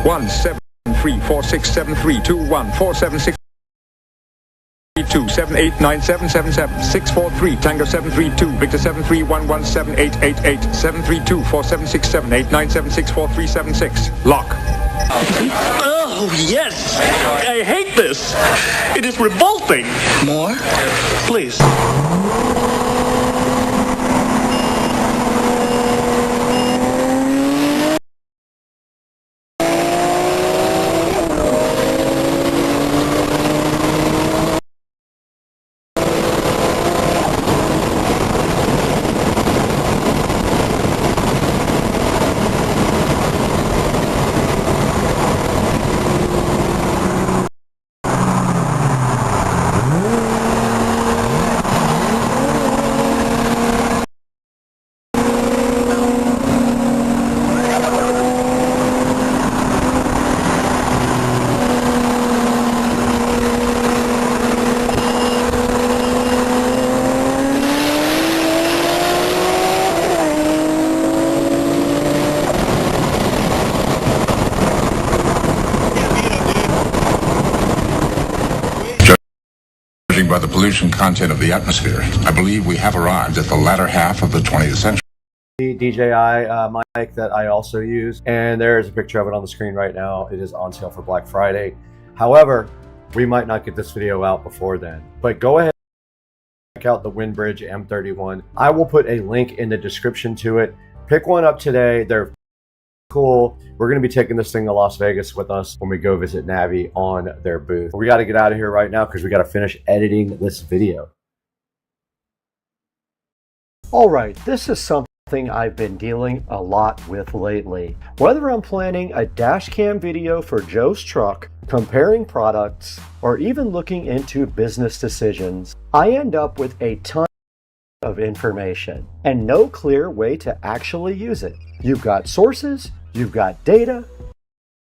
173467321476 2789777 Tango 732 Victor 73117888 732 47678976 Lock. Oh, yes! I hate this! It is revolting! More? Please. By the pollution content of the atmosphere, I believe we have arrived at the latter half of the 20th century. The DJI mic that I also use, and there is a picture of it on the screen right now. It is on sale for Black Friday. However, we might not get this video out before then, but go ahead and check out the Windbridge M31. I will put a link in the description to it. Pick one up today. They're cool. We're going to be taking this thing to Las Vegas with us when we go visit Navi on their booth. We got to get out of here right now because we got to finish editing this video. All right, this is something I've been dealing a lot with lately. Whether I'm planning a dash cam video for Joe's truck, comparing products, or even looking into business decisions, I end up with a ton of information and no clear way to actually use it. You've got sources, you've got data,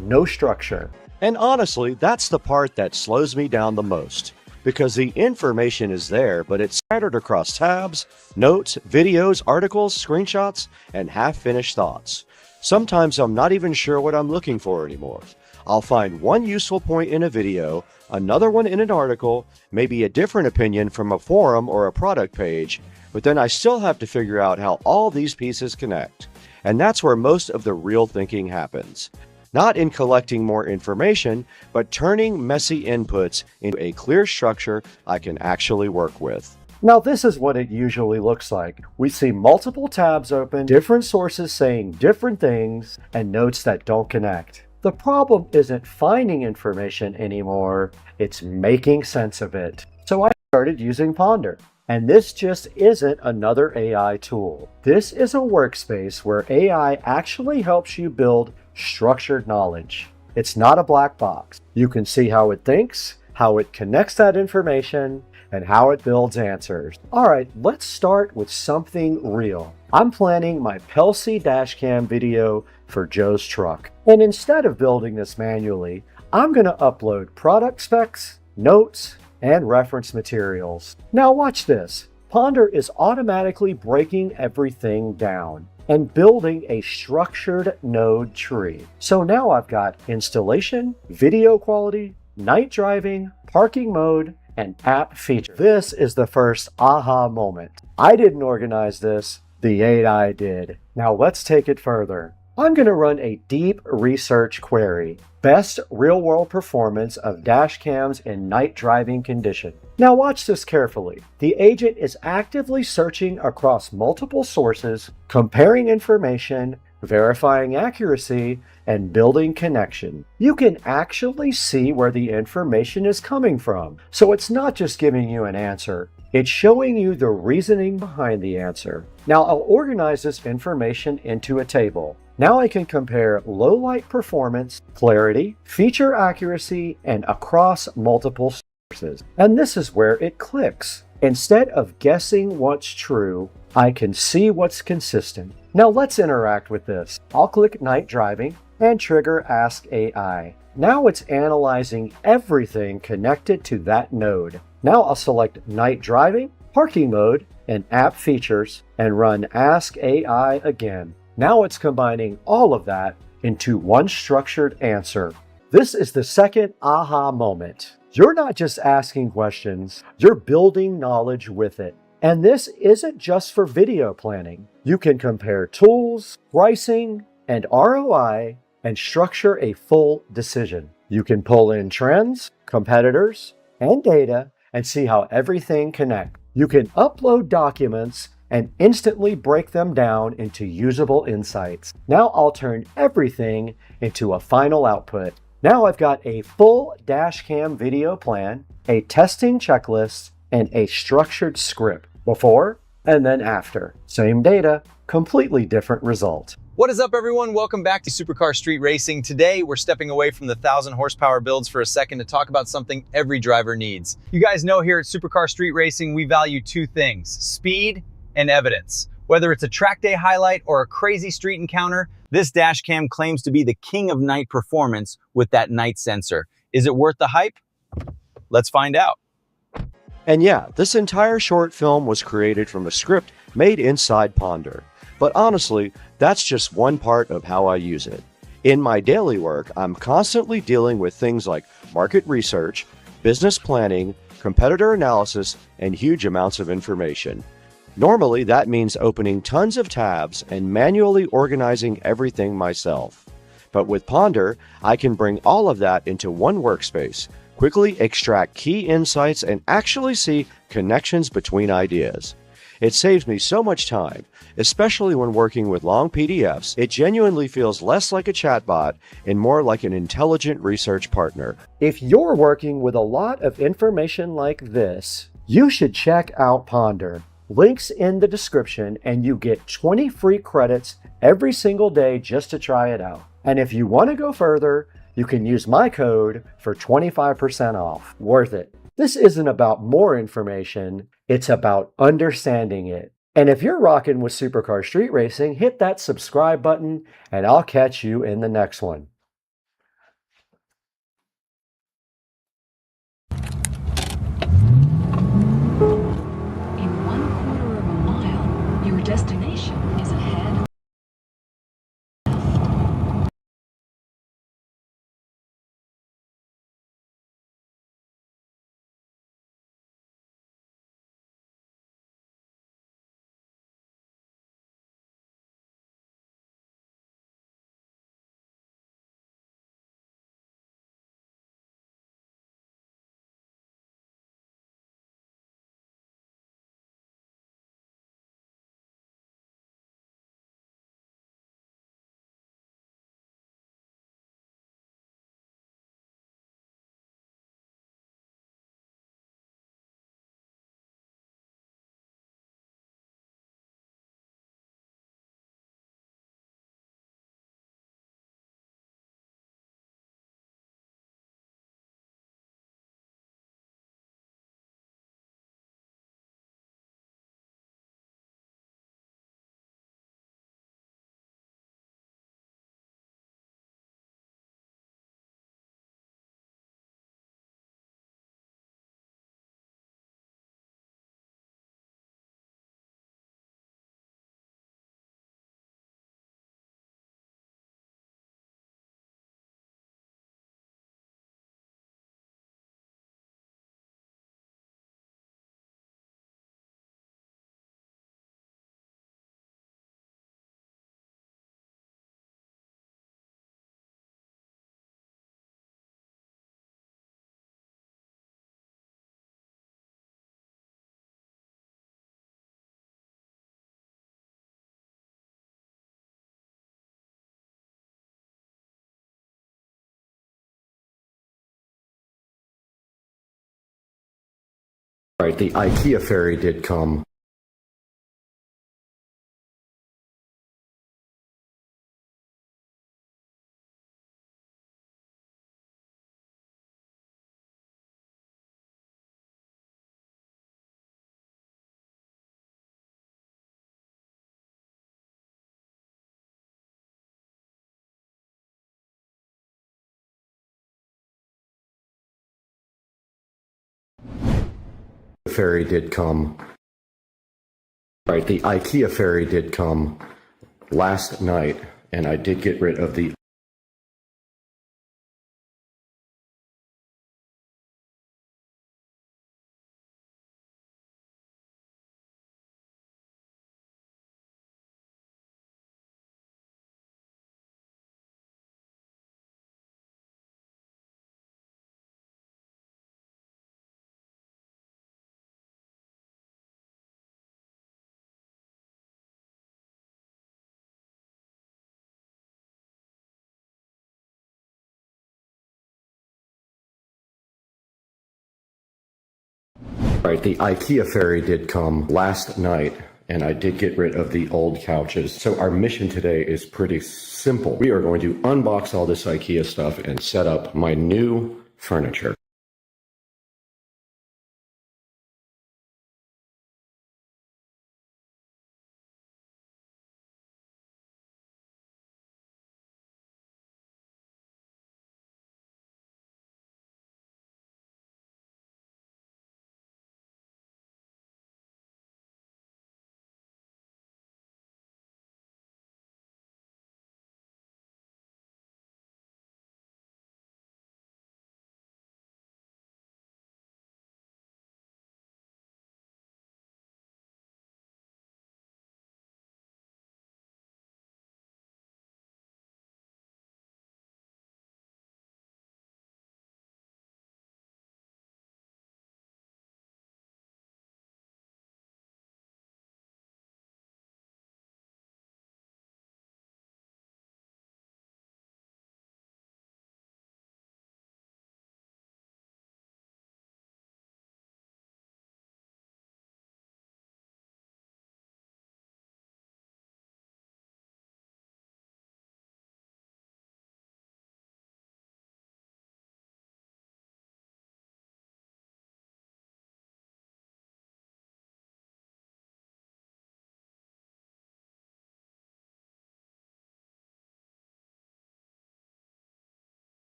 no structure. And honestly, that's the part that slows me down the most, because the information is there, but it's scattered across tabs, notes, videos, articles, screenshots, and half-finished thoughts. Sometimes I'm not even sure what I'm looking for anymore. I'll find one useful point in a video, another one in an article, maybe a different opinion from a forum or a product page, but then I still have to figure out how all these pieces connect. And that's where most of the real thinking happens. Not in collecting more information, but turning messy inputs into a clear structure I can actually work with. Now this is what it usually looks like. We see multiple tabs open, different sources saying different things, and notes that don't connect. The problem isn't finding information anymore, it's making sense of it. So I started using Ponder. And this just isn't another AI tool. This is a workspace where AI actually helps you build structured knowledge. It's not a black box. You can see how it thinks, how it connects that information, and how it builds answers. All right, let's start with something real. I'm planning my Pelsi dashcam video for Joe's truck. And instead of building this manually, I'm gonna upload product specs, notes, and reference materials. Now watch this. Ponder is automatically breaking everything down and building a structured node tree. So now I've got installation, video quality, night driving, parking mode, and app feature. This is the first aha moment. I didn't organize this, the AI did. Now let's take it further. I'm going to run a deep research query. Best real-world performance of dash cams in night driving condition. Now watch this carefully. The agent is actively searching across multiple sources, comparing information, verifying accuracy, and building connection. You can actually see where the information is coming from. So it's not just giving you an answer. It's showing you the reasoning behind the answer. Now I'll organize this information into a table. Now I can compare low light performance, clarity, feature accuracy, and across multiple sources. And this is where it clicks. Instead of guessing what's true, I can see what's consistent. Now let's interact with this. I'll click night driving and trigger Ask AI. Now it's analyzing everything connected to that node. Now I'll select night driving, parking mode, and app features and run Ask AI again. Now it's combining all of that into one structured answer. This is the second aha moment. You're not just asking questions, you're building knowledge with it. And this isn't just for video planning. You can compare tools, pricing, and ROI and structure a full decision. You can pull in trends, competitors, and data and see how everything connects. You can upload documents and instantly break them down into usable insights. Now I'll turn everything into a final output. Now I've got a full dashcam video plan, a testing checklist, and a structured script. Before and then after. Same data, completely different result. What is up, everyone? Welcome back to Supercar Street Racing. Today, we're stepping away from the 1,000 horsepower builds for a second to talk about something every driver needs. You guys know here at Supercar Street Racing, we value two things: speed and evidence. Whether it's a track day highlight or a crazy street encounter, this dash cam claims to be the king of night performance with that night sensor. Is it worth the hype? Let's find out. And yeah, this entire short film was created from a script made inside Ponder. But honestly, that's just one part of how I use it. In my daily work, I'm constantly dealing with things like market research, business planning, competitor analysis, and huge amounts of information. Normally, that means opening tons of tabs and manually organizing everything myself. But with Ponder, I can bring all of that into one workspace, quickly extract key insights, and actually see connections between ideas. It saves me so much time, especially when working with long PDFs. It genuinely feels less like a chatbot and more like an intelligent research partner. If you're working with a lot of information like this, you should check out Ponder. Links in the description, and you get 20 free credits every single day just to try it out. And if you want to go further, you can use my code for 25% off. Worth it. This isn't about more information, it's about understanding it. And if you're rocking with Supercar Street Racing, hit that subscribe button, and I'll catch you in the next one. In 1/4 of a mile, your destination is ahead. Right, the IKEA fairy did come. The fairy did come. Right, the IKEA fairy did come last night, and I did get rid of the Right, the IKEA fairy did come last night, and I did get rid of the old couches. So our mission today is pretty simple. We are going to unbox all this IKEA stuff and set up my new furniture.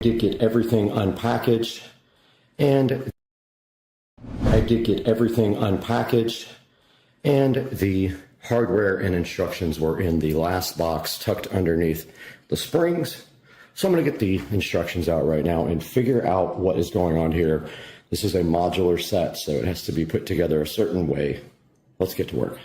did get everything unpackaged, and the hardware and instructions were in the last box tucked underneath the springs. So I'm going to get the instructions out right now and figure out what is going on here. This is a modular set, so it has to be put together a certain way. Let's get to work.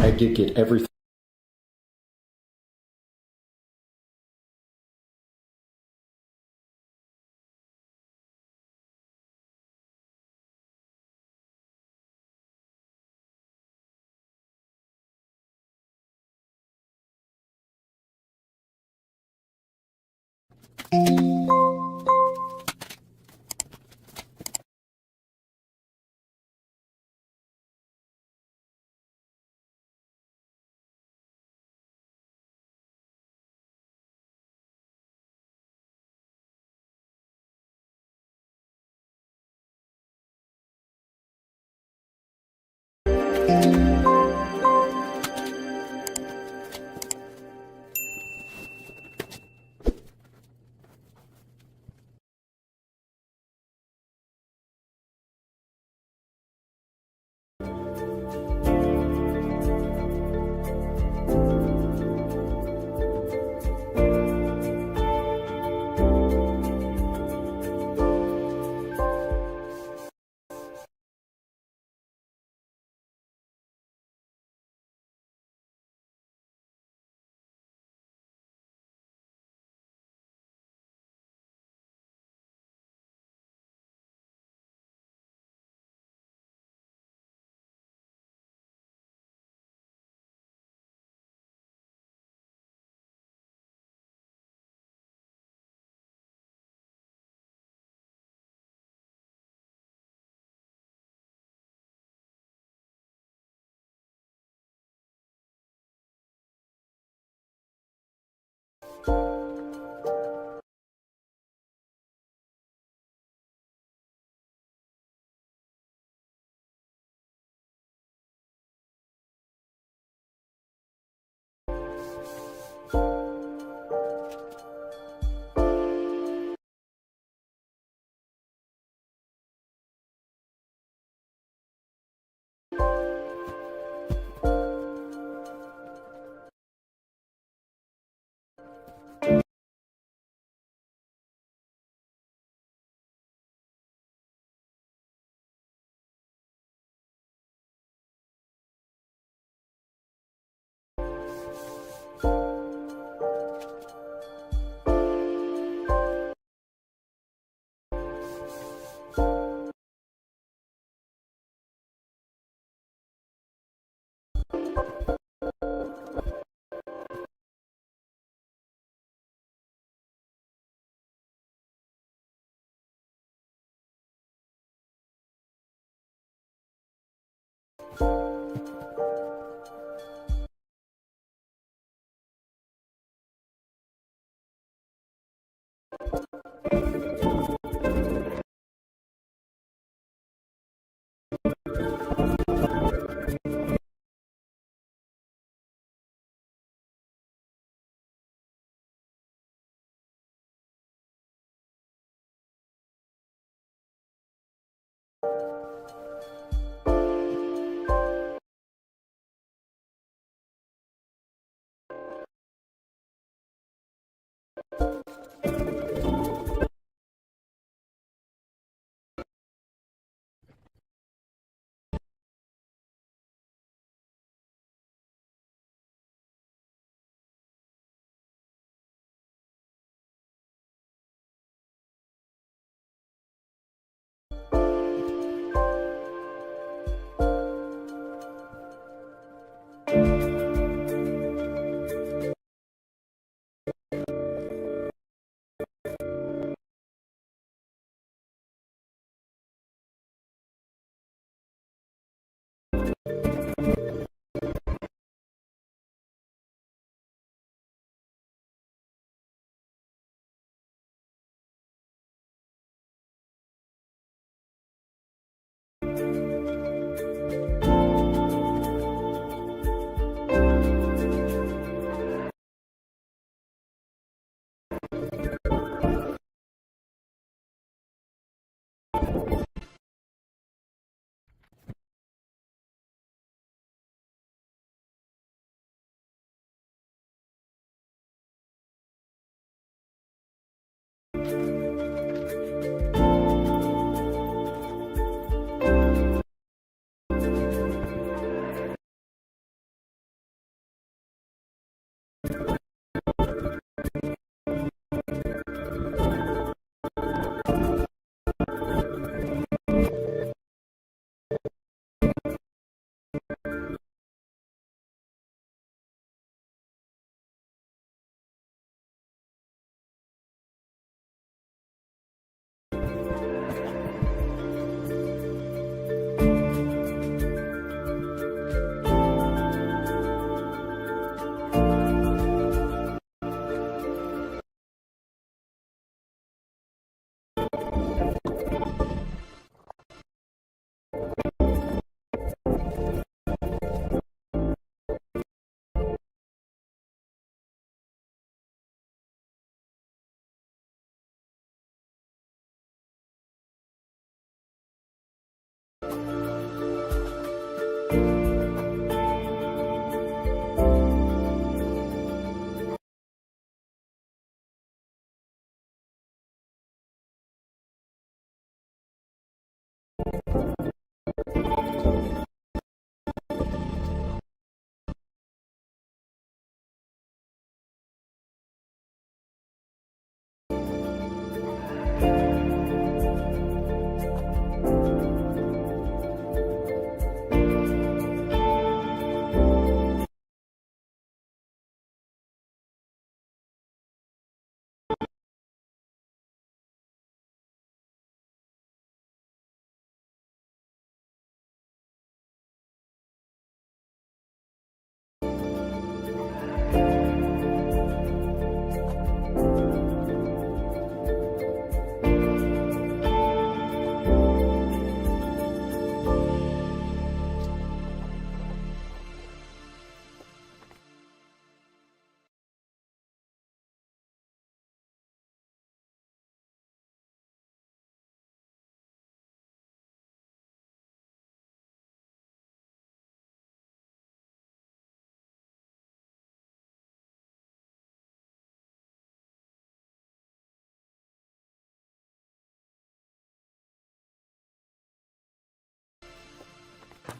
I did get everything.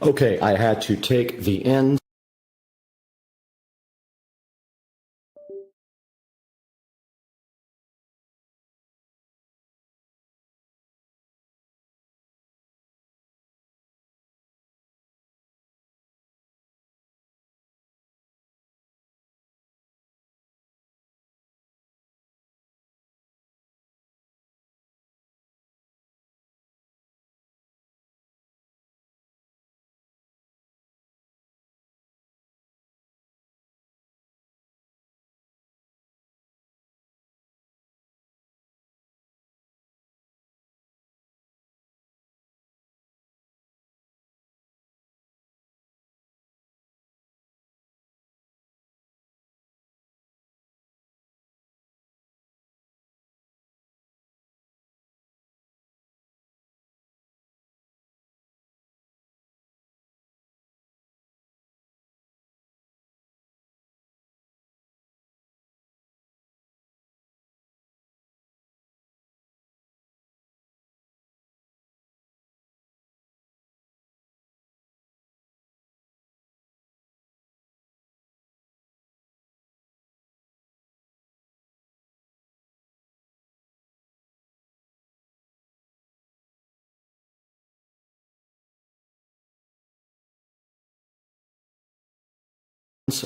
Okay, I had to take the ends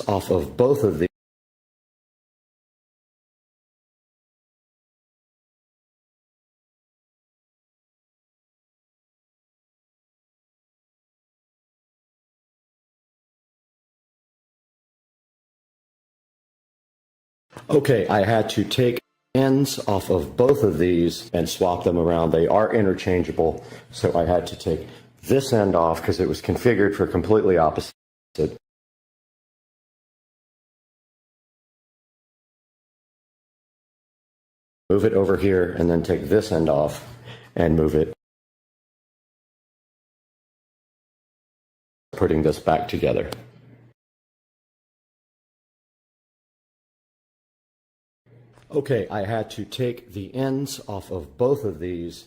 off of both of these. Okay, I had to take ends off of both of these and swap them around. They are interchangeable, so I had to take this end off because it was configured for completely opposite. Move it over here and then take this end off and move it, putting this back together. Okay, I had to take the ends off of both of these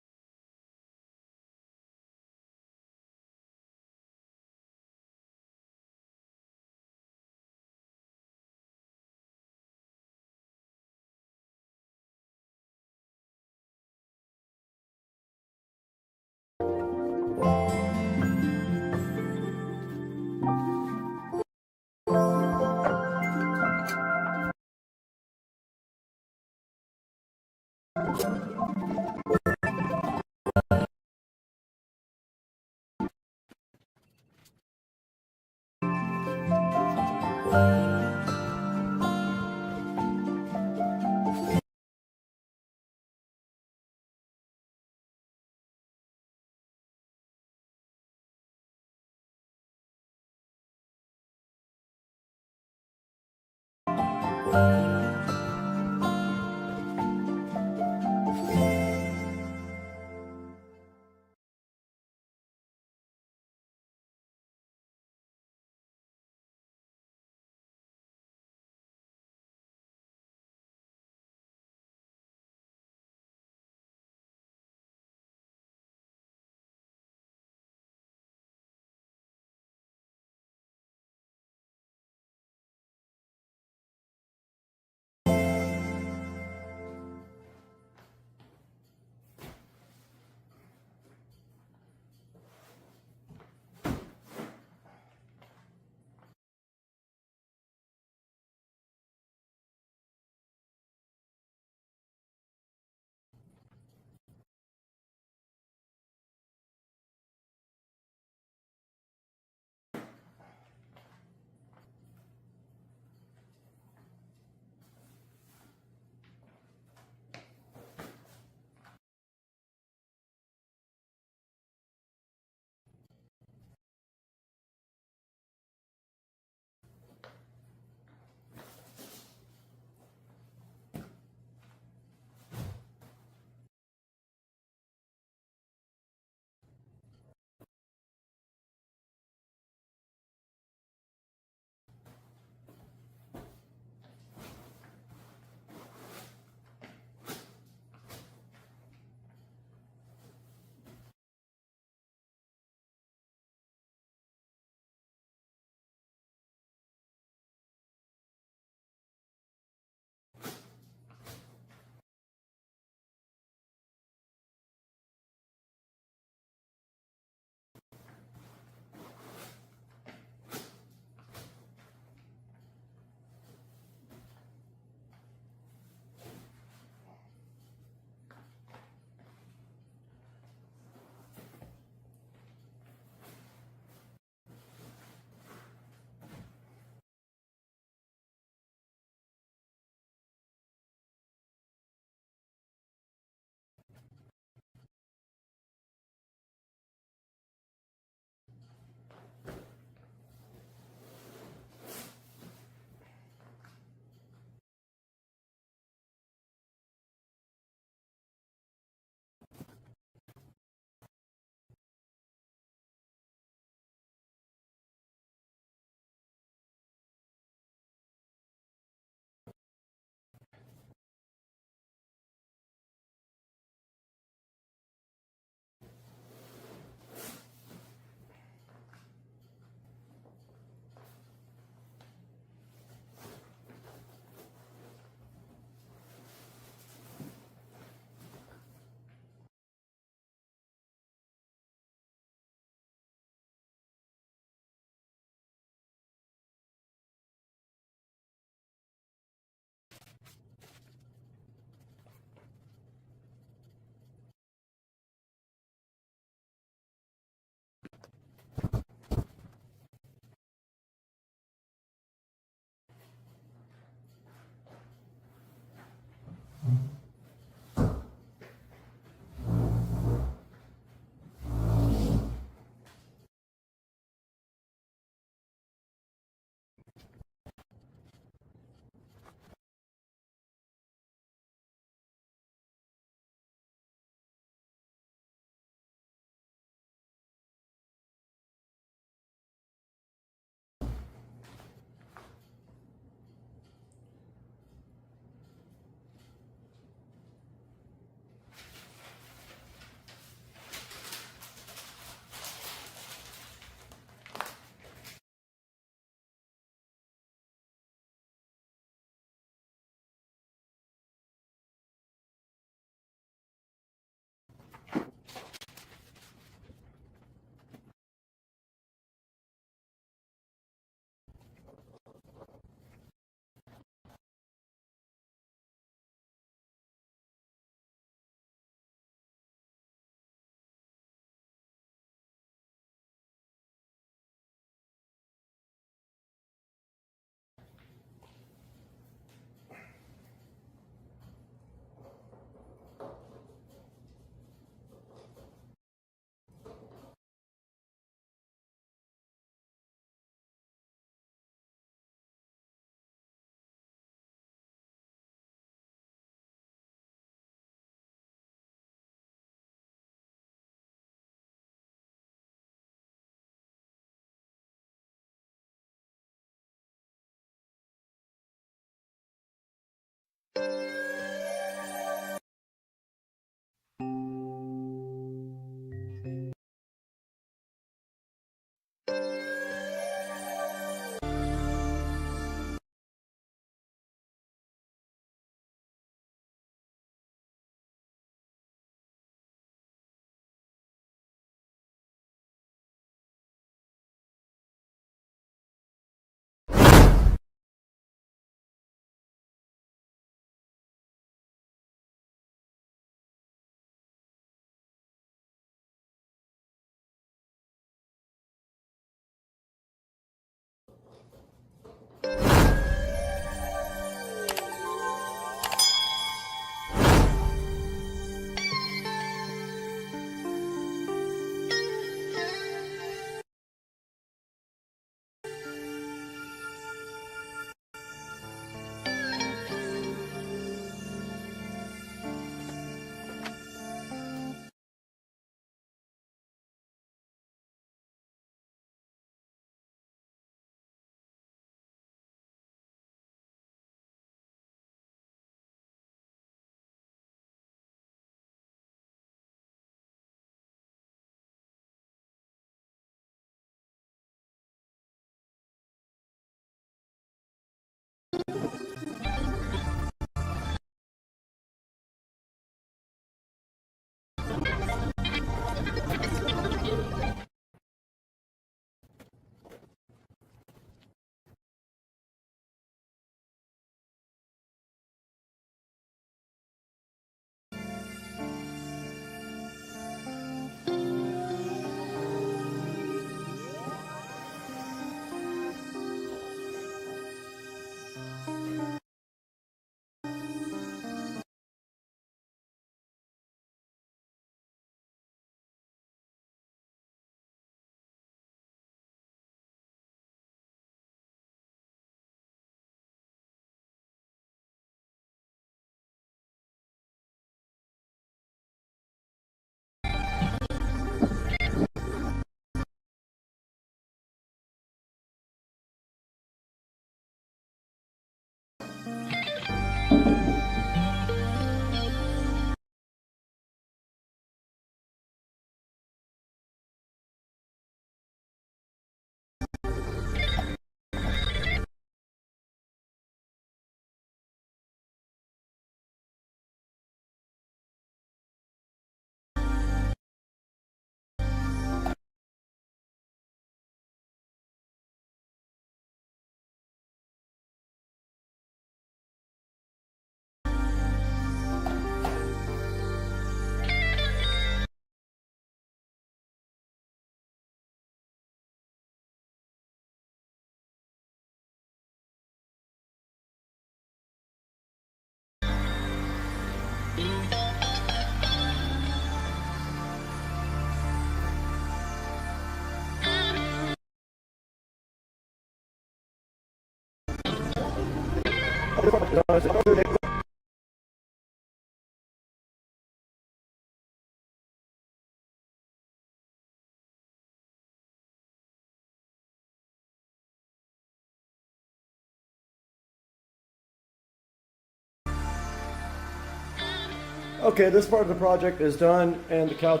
Okay, this part of the project is done, and the couch.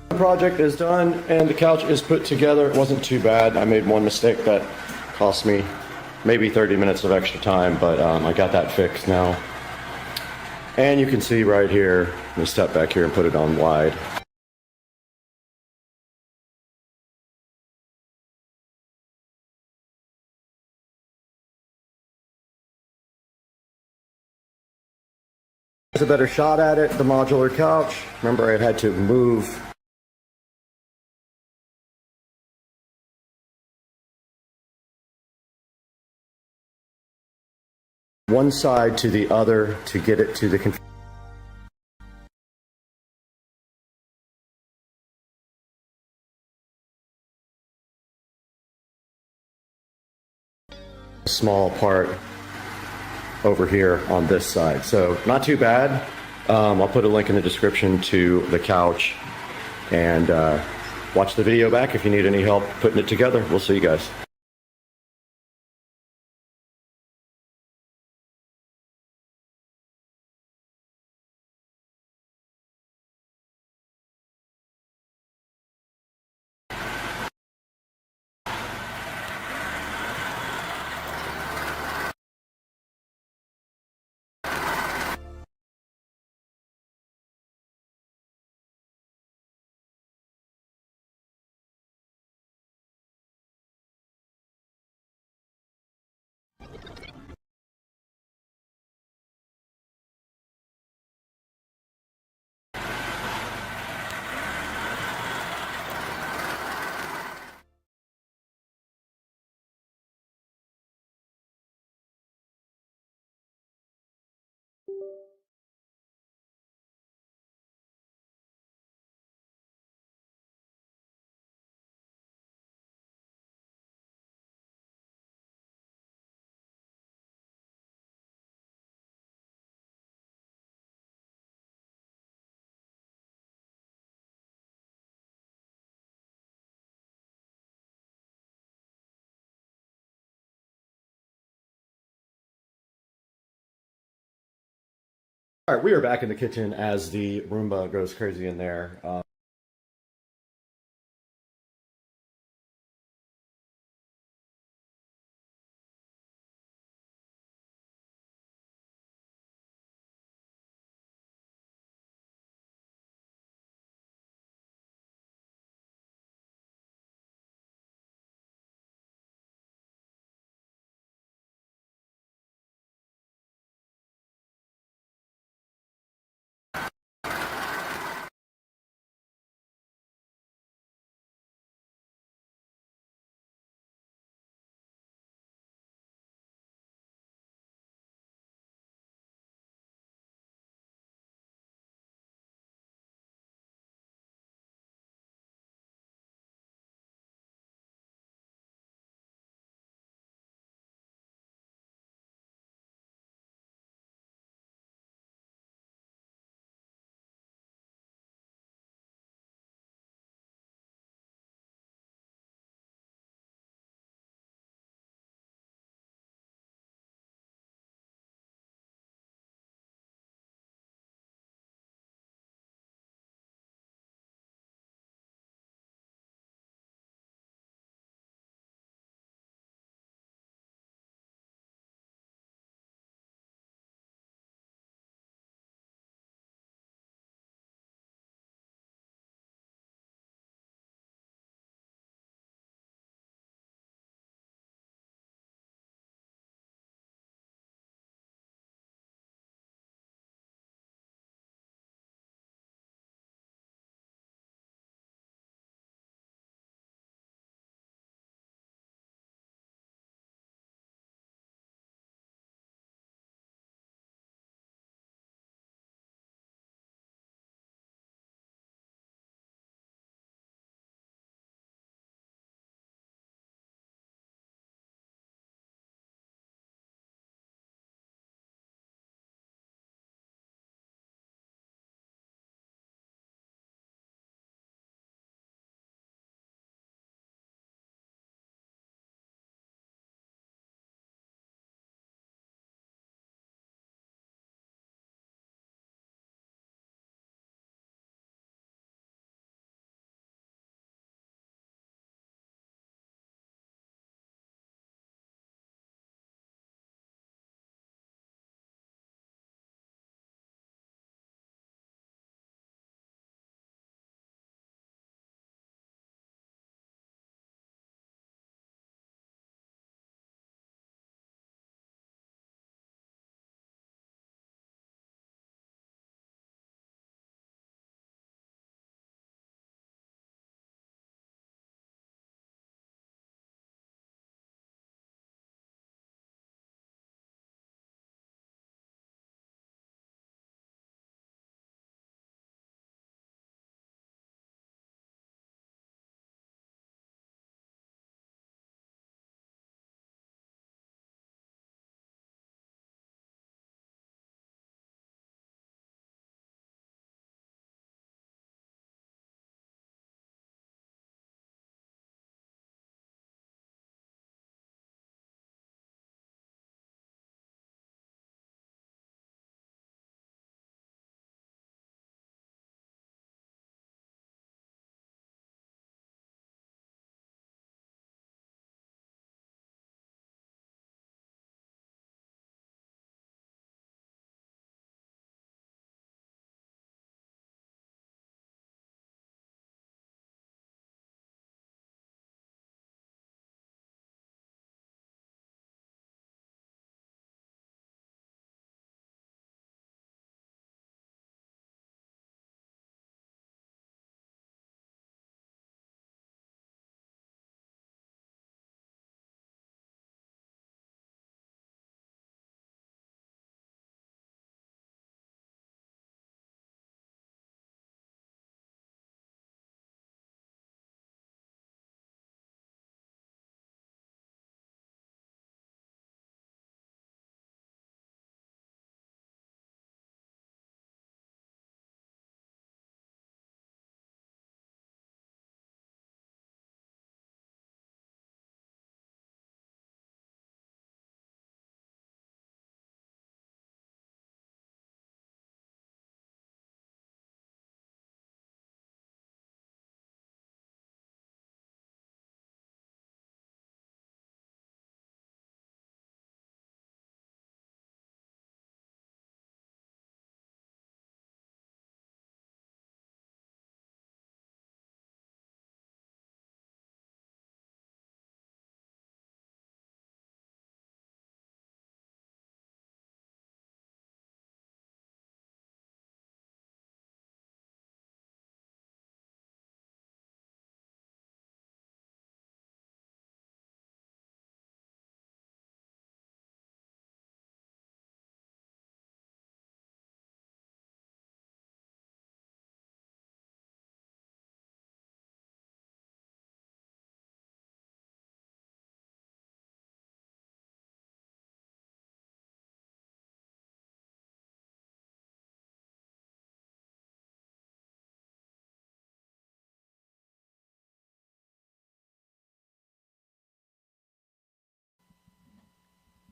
The project is done, and the couch is put together. It wasn't too bad. I made one mistake that cost me maybe 30 minutes of extra time, but I got that fixed now. And you can see right here, let me step back here and put it on wide. There's a better shot at it, the modular couch. Remember, I had to move one side to the other to get it to the small part over here on this side. So not too bad. I'll put a link in the description to the couch, and watch the video back if you need any help putting it together. We'll see you guys. All right, we are back in the kitchen as the Roomba goes crazy in there.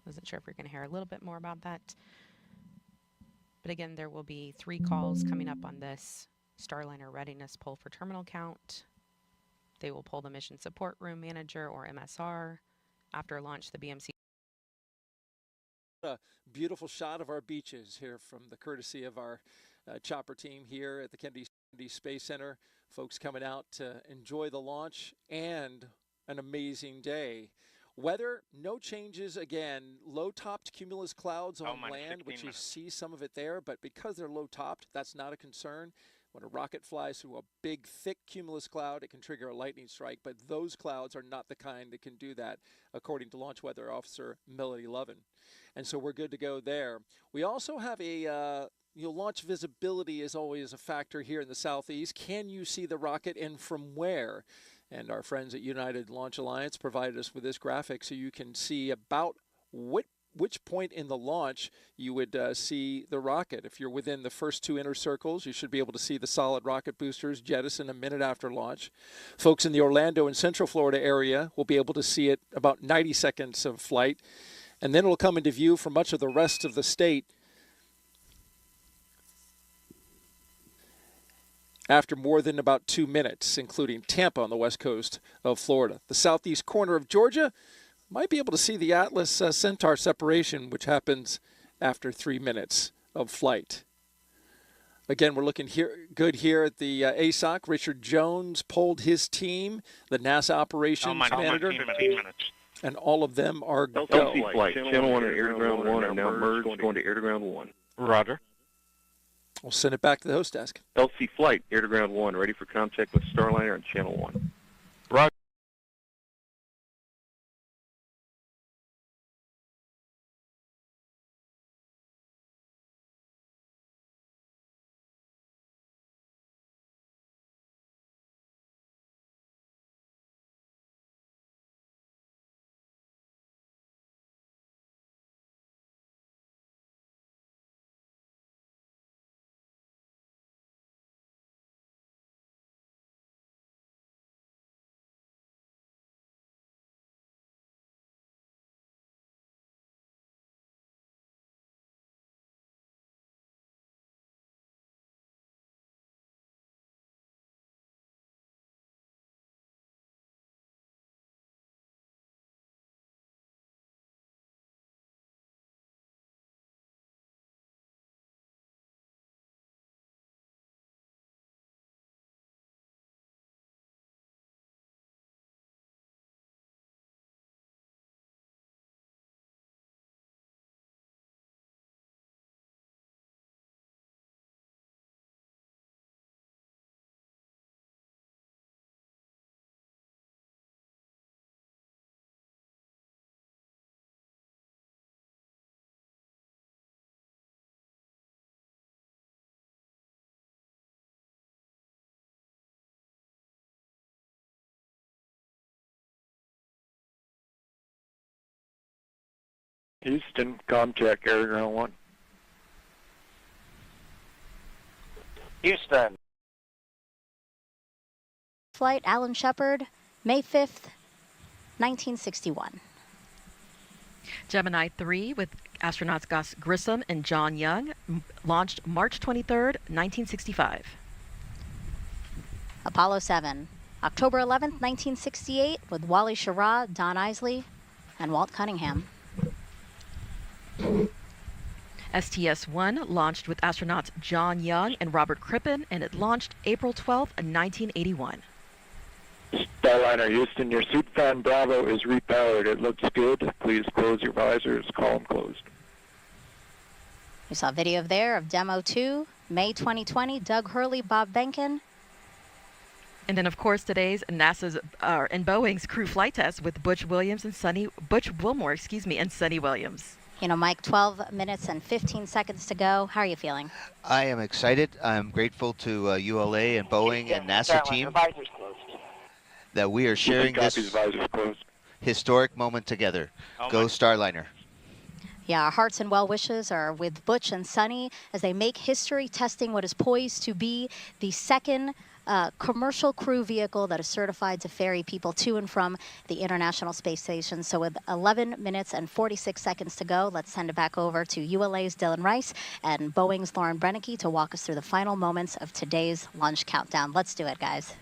Wasn't sure if we're going to hear a little bit more about that. But again, there will be 3 calls coming up on this Starliner readiness poll for terminal count. They will poll the mission support room manager or MSR. After launch, the BMC. A beautiful shot of our beaches here from the courtesy of our chopper team here at the Kennedy Space Center. Folks coming out to enjoy the launch and an amazing day. Weather, no changes again. Low-topped cumulus clouds on land, which you see some of it there, but because they're low-topped, that's not a concern. When a rocket flies through a big, thick cumulus cloud, it can trigger a lightning strike, but those clouds are not the kind that can do that, according to Launch Weather Officer Melody Lovin. And so we're good to go there. We also have a launch visibility is always a factor here in the southeast. Can you see the rocket and from where? And our friends at United Launch Alliance provided us with this graphic so you can see about which point in the launch you would see the rocket. If you're within the first 2 inner circles, you should be able to see the solid rocket boosters jettison a minute after launch. Folks in the Orlando and Central Florida area will be able to see it about 90 seconds of flight. And then it'll come into view for much of the rest of the state after more than about 2 minutes, including Tampa on the west coast of Florida. The southeast corner of Georgia might be able to see the Atlas Centaur separation, which happens after 3 minutes of flight. Again, we're looking good here at the ASOC. Richard Jones polled his team, the NASA operations manager, and all of them are go. LC flight, channel 1 and air to ground 1 are now merged, going to air to ground 1. Roger. We'll send it back to the host desk. LC flight, air to ground 1, ready for contact with Starliner on channel 1. Roger. Houston, contact air to ground 1. Houston. Flight Alan Shepard, May 5th, 1961. Gemini 3 with astronauts Gus Grissom and John Young launched March 23rd, 1965. Apollo 7, October 11th, 1968, with Wally Schirra, Don Isley, and Walt Cunningham. STS-1 launched with astronauts John Young and Robert Crippen, and it launched April 12th, 1981. Starliner Houston, your suit fan Bravo is repowered. It looks good. Please close your visors. Column closed. We saw video there of Demo 2, May 2020, Doug Hurley, Bob Benkin. And then, of course, today's NASA's and Boeing's crew flight test with Butch Wilmore, and Sonny Williams. You know, Mike, 12 minutes and 15 seconds to go. How are you feeling? I am excited. I'm grateful to ULA and Boeing and NASA team that we are sharing this historic moment together. Go Starliner. Yeah, our hearts and well wishes are with Butch and Sonny as they make history testing what is poised to be the second commercial crew vehicle that is certified to ferry people to and from the International Space Station. So with 11 minutes and 46 seconds to go, let's send it back over to ULA's Dylan Rice and Boeing's Lauren Brennicke to walk us through the final moments of today's launch countdown. Let's do it, guys.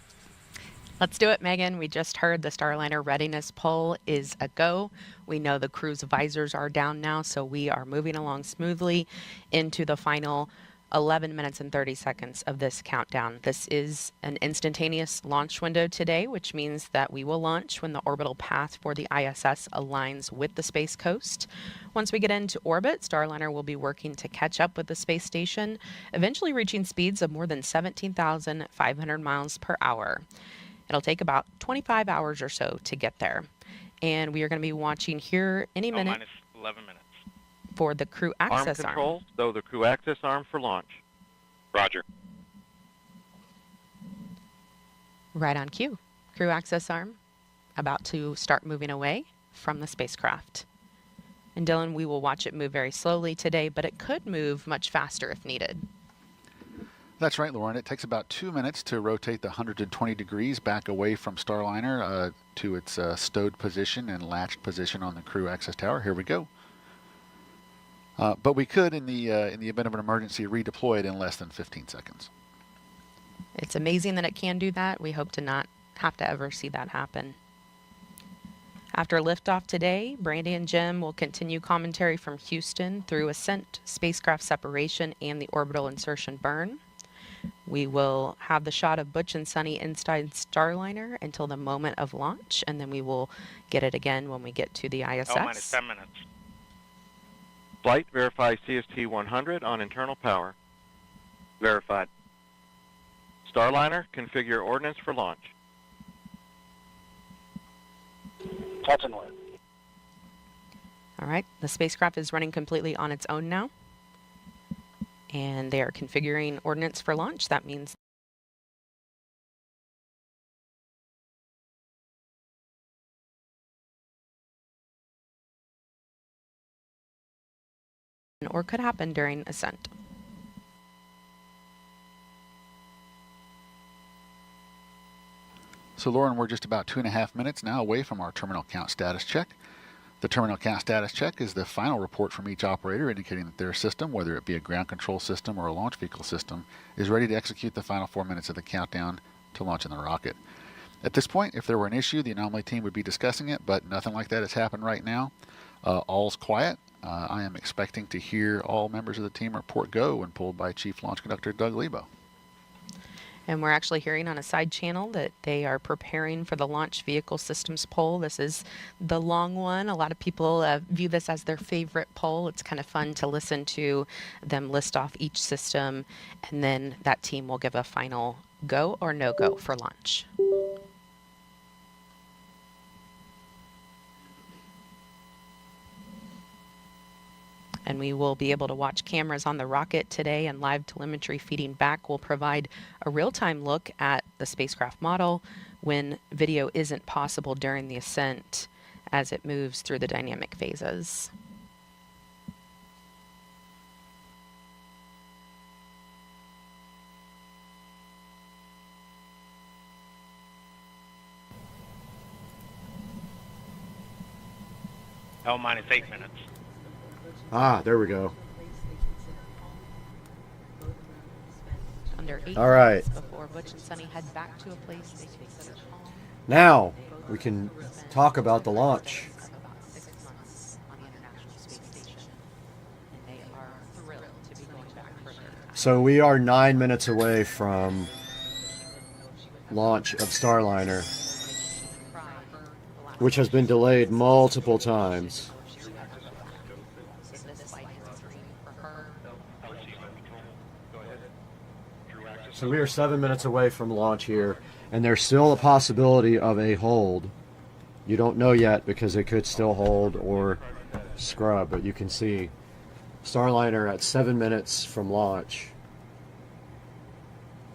Let's do it, Megan. We just heard the Starliner readiness poll is a go. We know the crew's visors are down now, so we are moving along smoothly into the final 11 minutes and 30 seconds of this countdown. This is an instantaneous launch window today, which means that we will launch when the orbital path for the ISS aligns with the Space Coast. Once we get into orbit, Starliner will be working to catch up with the space station, eventually reaching speeds of more than 17,500 miles per hour. It'll take about 25 hours or so to get there. And we are going to be watching here any minute. Minus 11 minutes. For the crew access arm. Control, so the crew access arm for launch. Roger. Right on cue. Crew access arm about to start moving away from the spacecraft. And Dylan, we will watch it move very slowly today, but it could move much faster if needed. That's right, Lauren. It takes about 2 minutes to rotate the 120 degrees back away from Starliner to its stowed position and latched position on the crew access tower. Here we go. But we could, in the event of an emergency, redeploy it in less than 15 seconds. It's amazing that it can do that. We hope to not have to ever see that happen. After liftoff today, Brandy and Jim will continue commentary from Houston through ascent, spacecraft separation, and the orbital insertion burn. We will have the shot of Butch and Sunny inside Starliner until the moment of launch, and then we will get it again when we get to the ISS. Minus 10 minutes. Flight, verify CST 100 on internal power. Verified. Starliner, configure ordnance for launch. Touch and win. All right, the spacecraft is running completely on its own now. And they are configuring ordnance for launch. That means or could happen during ascent. So Lauren, we're just about 2.5 minutes now away from our terminal count status check. The terminal count status check is the final report from each operator indicating that their system, whether it be a ground control system or a launch vehicle system, is ready to execute the final 4 minutes of the countdown to launching the rocket. At this point, if there were an issue, the anomaly team would be discussing it, but nothing like that has happened right now. All's quiet. I am expecting to hear all members of the team report go when pulled by Chief Launch Conductor Doug Lebo. And we're actually hearing on a side channel that they are preparing for the launch vehicle systems poll. This is the long one. A lot of people view this as their favorite poll. It's kind of fun to listen to them list off each system, and then that team will give a final go or no go for launch. And we will be able to watch cameras on the rocket today, and live telemetry feeding back will provide a real-time look at the spacecraft model when video isn't possible during the ascent as it moves through the dynamic phases. minus 8 minutes. Ah, there we go. Under 8 all right. Before Butch and Sunny head back to a place they consider home. Now we can talk about the launch. So we are 9 minutes away from launch of Starliner, which has been delayed multiple times. So we are 7 minutes away from launch here, and there's still a possibility of a hold. You don't know yet because it could still hold or scrub, but you can see Starliner at 7 minutes from launch.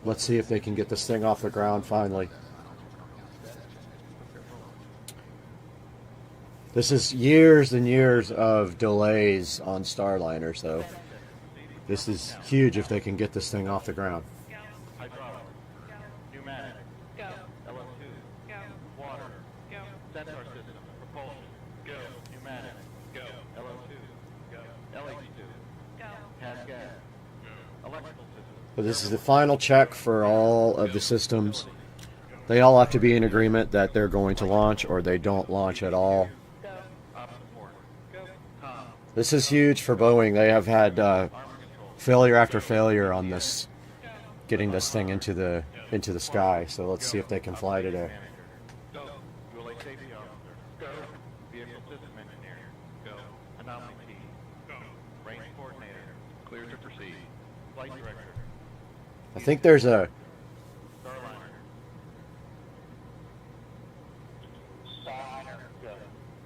Let's see if they can get this thing off the ground finally. This is years and years of delays on Starliner, so this is huge if they can get this thing off the ground. Propulsion. Go. Pneumatic. Go. LO2. Go. LH2. Go. Has gas. Go. Electrical system. So this is the final check for all of the systems. They all have to be in agreement that they're going to launch or they don't launch at all. This is huge for Boeing. They have had failure after failure on this, getting this thing into the sky. So let's see if they can fly today. Go. ULA safety officer. Go. Vehicle system engineer. Go. Anomaly team. Go. Range coordinator. Clear to proceed. Flight director. I think there's a...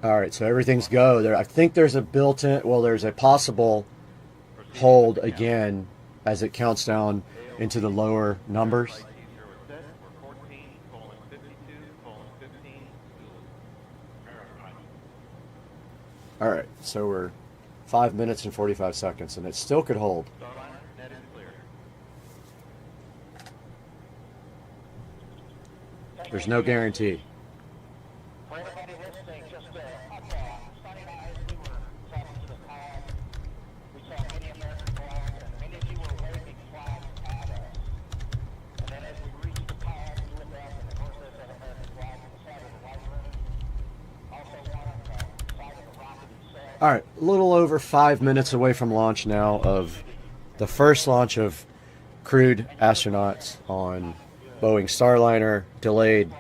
All right, so everything's go. There, I think there's a built-in, well, there's a possible hold again as it counts down into the lower numbers. All right, so we're 5 minutes and 45 seconds, and it still could hold. There's no guarantee. All right, a little over 5 minutes away from launch now of the first launch of crewed astronauts on Boeing Starliner, delayed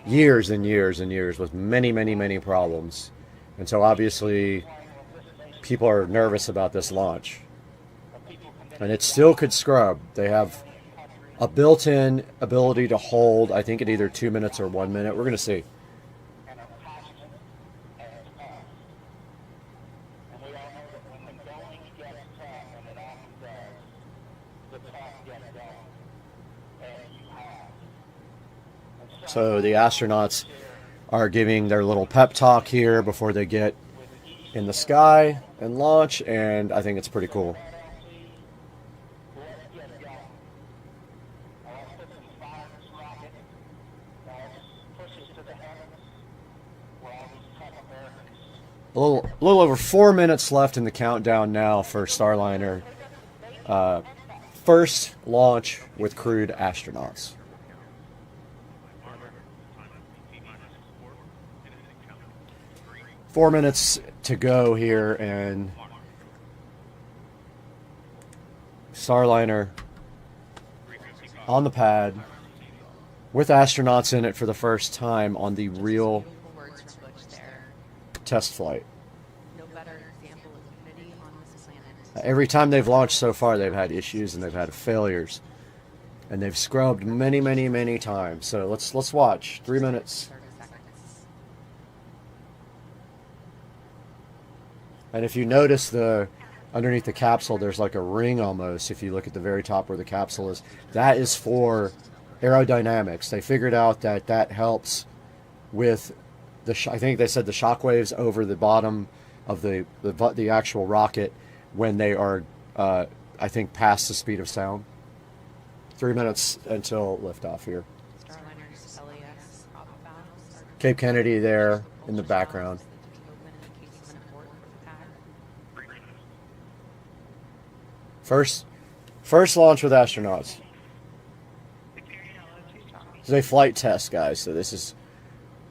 years and years and years with many, many, many problems. And so obviously people are nervous about this launch. And it still could scrub. They have a built-in ability to hold, I think, at either 2 minutes or 1 minute. We're going to see. So the astronauts are giving their little pep talk here before they get in the sky and launch, and I think it's pretty cool. A little over 4 minutes left in the countdown now for Starliner. First launch with crewed astronauts. Four minutes to go here, and Starliner on the pad with astronauts in it for the first time on the real test flight. Every time they've launched so far, they've had issues and they've had failures, and they've scrubbed many, many, many times. So let's watch. 3 minutes. And if you notice underneath the capsule, there's like a ring almost. If you look at the very top where the capsule is, that is for aerodynamics. They figured out that helps with I think they said the shock waves over the bottom of the actual rocket when they are, I think, past the speed of sound. 3 minutes until liftoff here. Cape Kennedy there in the background. First launch with astronauts. This is a flight test, guys, so this is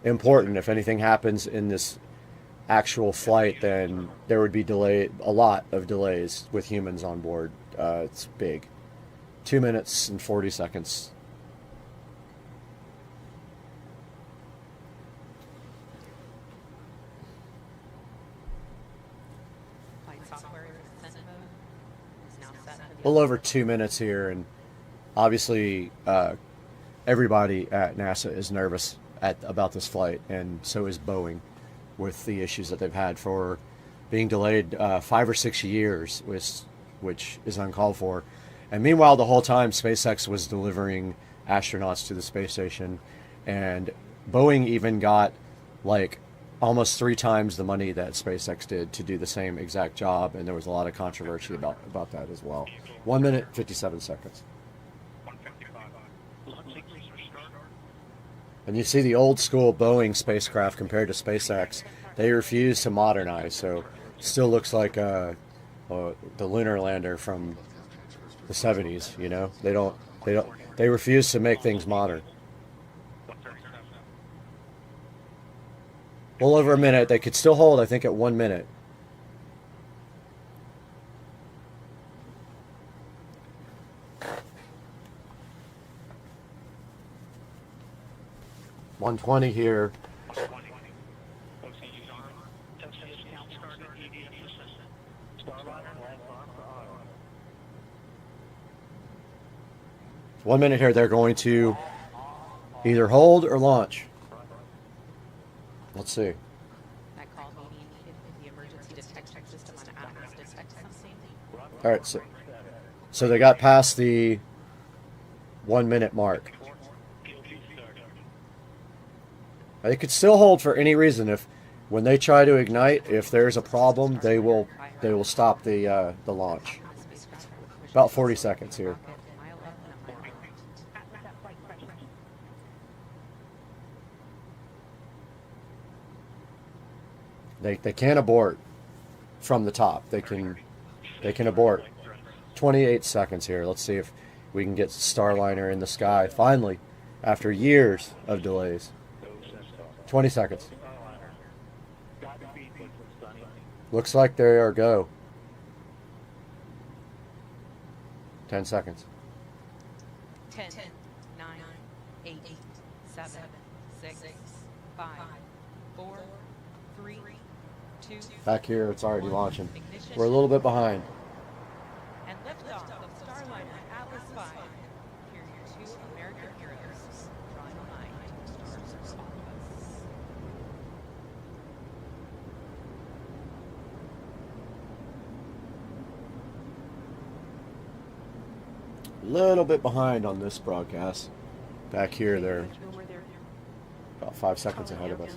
important. If anything happens in this actual flight, then there would be a lot of delays with humans on board. It's big. 2 minutes and 40 seconds. A little over 2 minutes here, and obviously everybody at NASA is nervous about this flight, and so is Boeing with the issues that they've had for being delayed 5 or 6 years, which is uncalled for. And meanwhile, the whole time, SpaceX was delivering astronauts to the space station, and Boeing even got like almost 3 times the money that SpaceX did to do the same exact job, and there was a lot of controversy about that as well. 1 minute, 57 seconds. And you see the old school Boeing spacecraft compared to SpaceX. They refuse to modernize, so it still looks like the lunar lander from the 70s. You know, they refuse to make things modern. Well over a minute. They could still hold, I think, at 1 minute. $120 here. One minute here. They're going to either hold or launch. Let's see. That call meaning if the emergency detection system on Acronis detects something. All right, so they got past the 1 minute mark. They could still hold for any reason. If when they try to ignite, if there's a problem, they will stop the launch. About 40 seconds here. They can't abort from the top. They can abort. 28 seconds here. Let's see if we can get Starliner in the sky finally after years of delays. 20 seconds. Looks like they are go. 10 seconds. 10, 9, 8, 7, 6, 5, 4, 3, 2. Back here, it's already launching. We're a little bit behind. And liftoff of Starliner Atlas V. Here are your two American heroes, drawing a line to the stars above us. A little bit behind on this broadcast. Back here, they're about 5 seconds ahead of us.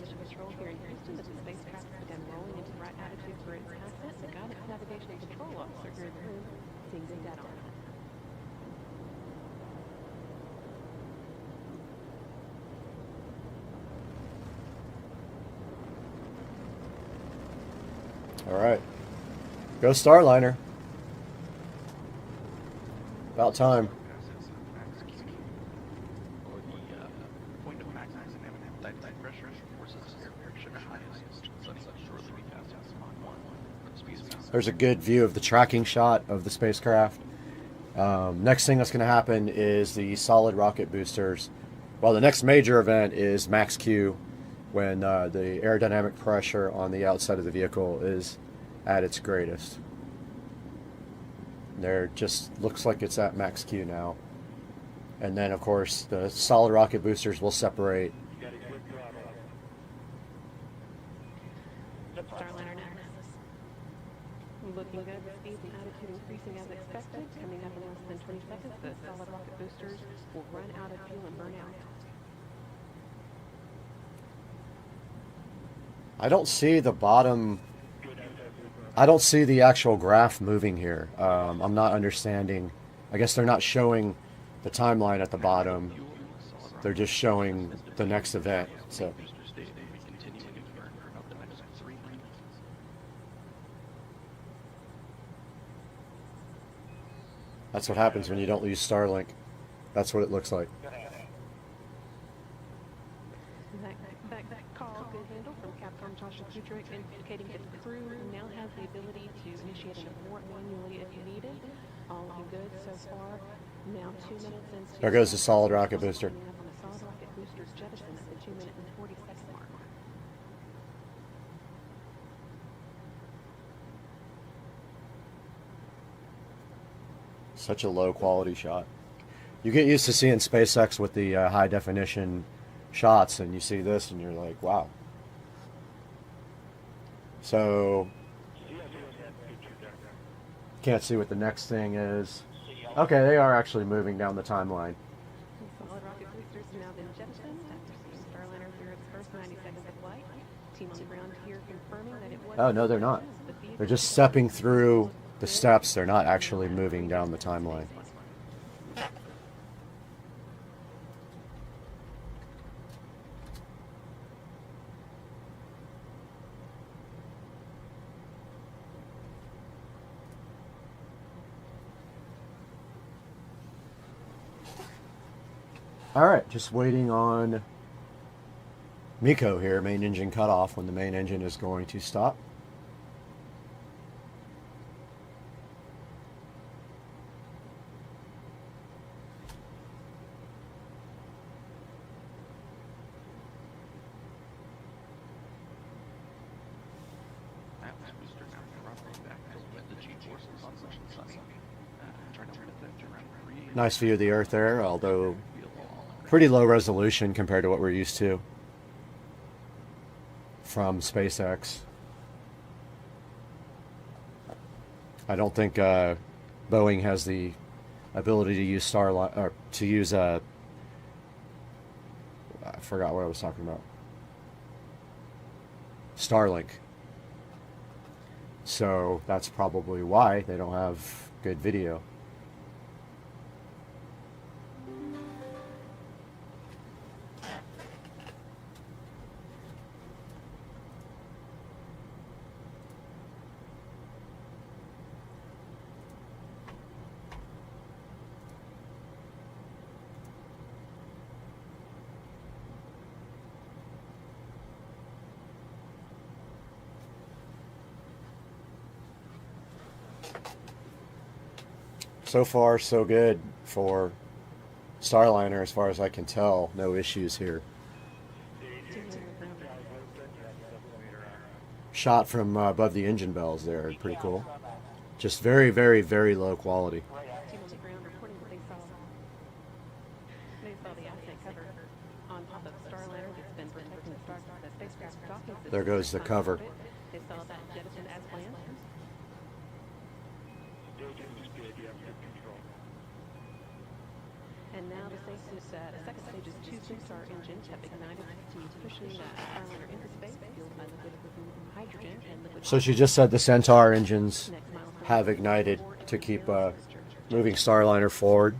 All right, go Starliner. About time. There's a good view of the tracking shot of the spacecraft. Next thing that's going to happen is the solid rocket boosters. Well, the next major event is max Q, when the aerodynamic pressure on the outside of the vehicle is at its greatest. There just looks like it's at max Q now. And then, of course, the solid rocket boosters will separate. Starliner Nexus. Looking good. Speed and attitude increasing as expected. Coming up in less than 20 seconds, the solid rocket boosters will run out of fuel and burn out. I don't see the bottom. I don't see the actual graph moving here. I'm not understanding. I guess they're not showing the timeline at the bottom. They're just showing the next event. So that's what happens when you don't use Starlink. That's what it looks like. That call, good handle from Capcom Joshua Kudrick, indicating that the crew now has the ability to initiate an abort manually if needed. All looking good so far. Now 2 minutes into There goes the solid rocket booster. on the solid rocket boosters jettison at the 2 minute and 40 second mark. Such a low quality shot. You get used to seeing SpaceX with the high definition shots, and you see this and you're like, wow. So can't see what the next thing is. Okay, they are actually moving down the timeline. Solid rocket boosters have now been jettisoned after seeing Starliner through its first 90 seconds of flight. Team on the ground here confirming that it was. Oh no, they're not. They're just stepping through the steps. They're not actually moving down the timeline. All right, just waiting on MECO here, main engine cutoff, when the main engine is going to stop. Nice view of the Earth there, although pretty low resolution compared to what we're used to from SpaceX. I don't think Boeing has the ability to use Starline, or to use I forgot what I was talking about. Starlink. So that's probably why they don't have good video. So far, so good for Starliner, as far as I can tell. No issues here. Shot from above the engine bells there, pretty cool. Just very, very, very low quality. There goes the cover. And now the second stage is 2 Star engines have ignited to pushing the Starliner into space, fueled by liquid hydrogen and liquid. So she just said the Centaur engines have ignited to keep moving Starliner forward.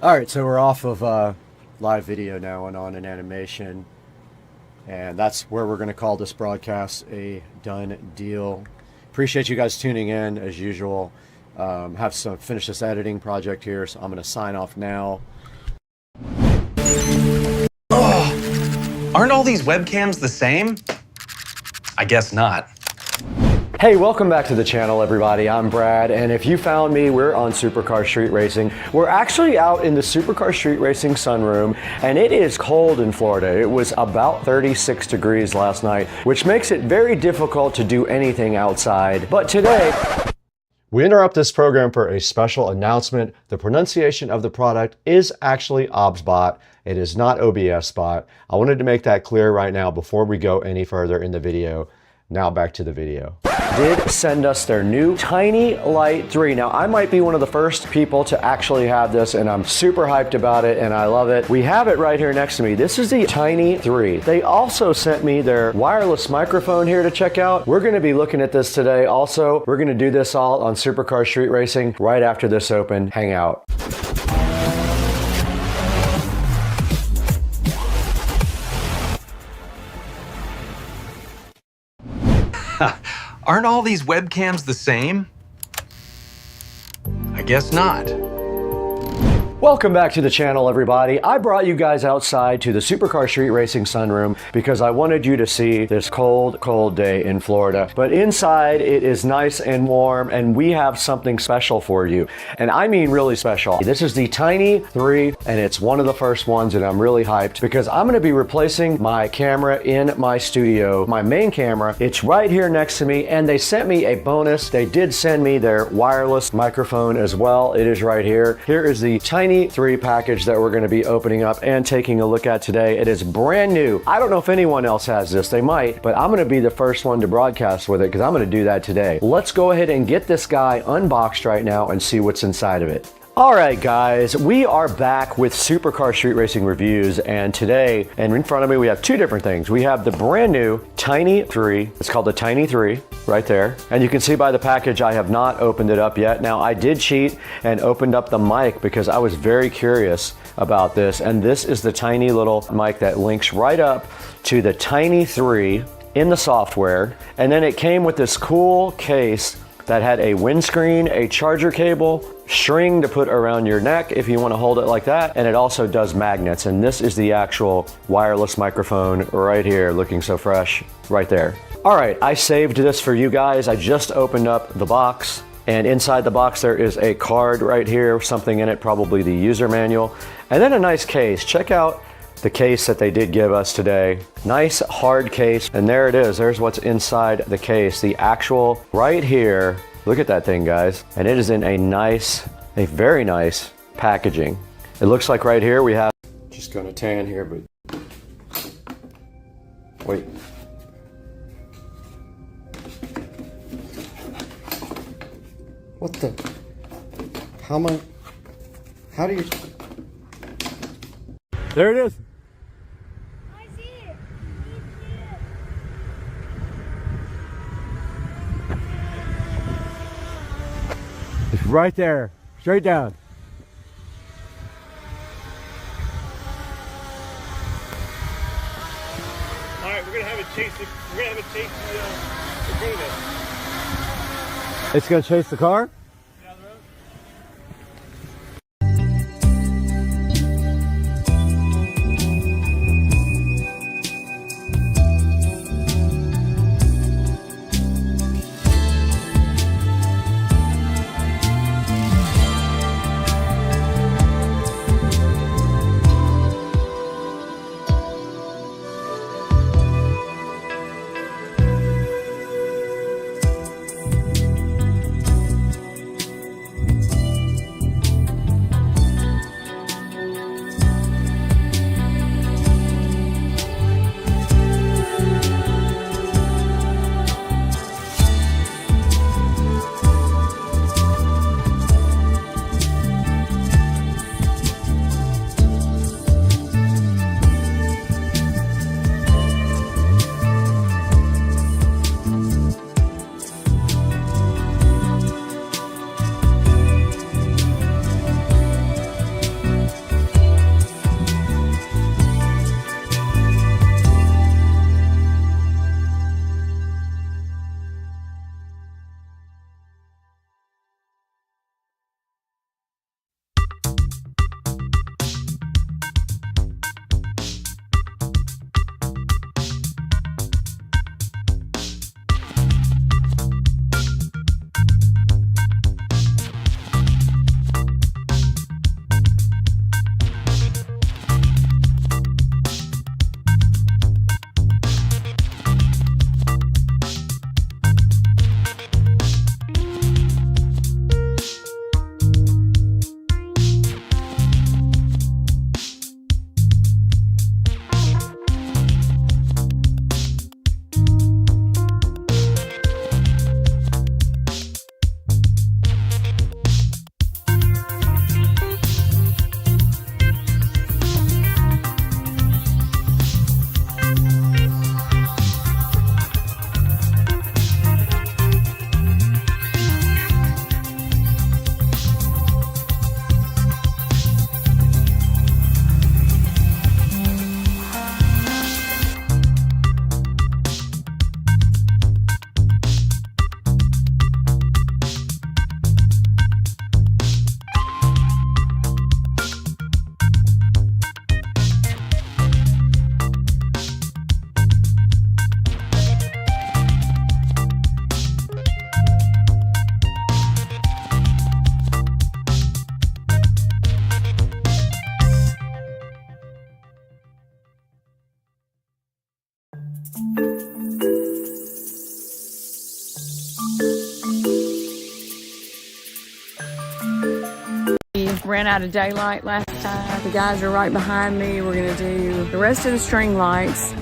All right, so we're off of live video now and on an animation, and that's where we're going to call this broadcast a done deal. Appreciate you guys tuning in as usual. Have some finish this editing project here, so I'm going to sign off now. Oh, aren't all these webcams the same? I guess not. Hey, welcome back to the channel, everybody. I'm Brad, and if you found me, we're on Supercar Street Racing. We're actually out in the Supercar Street Racing sunroom, and it is cold in Florida. It was about 36 degrees last night, which makes it very difficult to do anything outside. But today, we interrupt this program for a special announcement. The pronunciation of the product is actually OBSBot. It is not OBSBot. I wanted to make that clear right now before we go any further in the video. Now back to the video. Did send us their new Tiny Light 3. Now I might be one of the first people to actually have this, and I'm super hyped about it and I love it. We have it right here next to me. This is the Tiny 3. They also sent me their wireless microphone here to check out. We're gonna be looking at this today. Also, we're gonna do this all on Supercar Street Racing right after this open hangout. Aren't all these webcams the same? I guess not. Welcome back to the channel, everybody. I brought you guys outside to the Supercar Street Racing sunroom because I wanted you to see this cold, cold day in Florida. But inside, it is nice and warm, and we have something special for you. And I mean really special. This is the Tiny 3, and it's one of the first ones, and I'm really hyped because I'm gonna be replacing my camera in my studio, my main camera. It's right here next to me, and they sent me a bonus. They did send me their wireless microphone as well. It is right here. Here is the Tiny Tiny 3 package that we're going to be opening up and taking a look at today. It is brand new. I don't know if anyone else has this. They might, but I'm going to be the first one to broadcast with it because I'm going to do that today. Let's go ahead and get this guy unboxed right now and see what's inside of it. All right, guys, we are back with Supercar Street Racing reviews, and today, and in front of me, we have two different things. We have the brand new Tiny 3. It's called the Tiny 3 right there. And you can see by the package, I have not opened it up yet. Now, I did cheat and opened up the mic because I was very curious about this. And this is the tiny little mic that links right up to the Tiny 3 in the software. And then it came with this cool case that had a windscreen, a charger cable, string to put around your neck if you want to hold it like that, and it also does magnets. And this is the actual wireless microphone right here, looking so fresh right there. All right, I saved this for you guys. I just opened up the box, and inside the box there is a card right here, something in it, probably the user manual, and then a nice case. Check out the case that they did give us today. Nice hard case, and there it is. There's what's inside the case. The actual right here. Look at that thing, guys. And it is in a very nice packaging. It looks like right here we have, just gonna tan here, but wait. What the, how do you, there it is. It's right there, straight down. All right, we're gonna have it chase the Braided. It's gonna chase the car? ran out of daylight last time. The guys are right behind me. We're gonna do the rest of the string lights.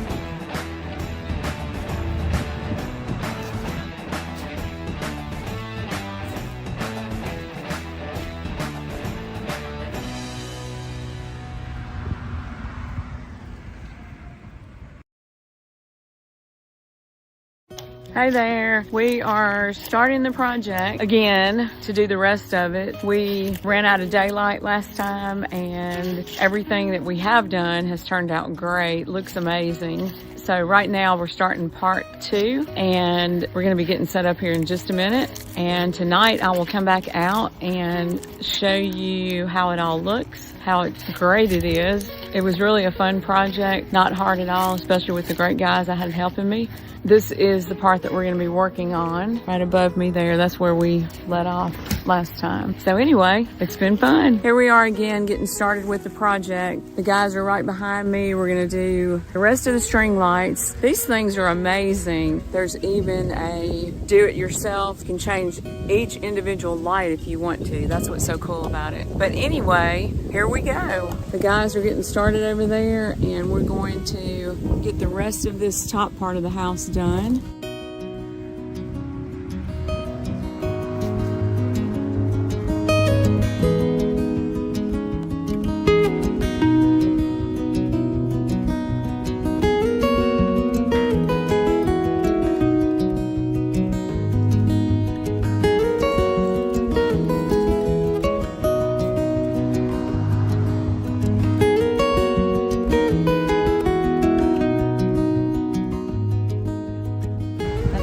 Hey there, we are starting the project again to do the rest of it. We ran out of daylight last time and everything that we have done has turned out great, looks amazing. So right now we're starting part 2 and we're gonna be getting set up here in just a minute. And tonight I will come back out and show you how it all looks, how great it is. It was really a fun project, not hard at all, especially with the great guys I had helping me. This is the part that we're going to be working on right above me there. That's where we let off last time. So anyway, it's been fun. Here we are again getting started with the project. The guys are right behind me. We're going to do the rest of the string lights. These things are amazing. There's even a do-it-yourself. You can change each individual light if you want to. That's what's so cool about it. But anyway, here we go. The guys are getting started over there and we're going to get the rest of this top part of the house done.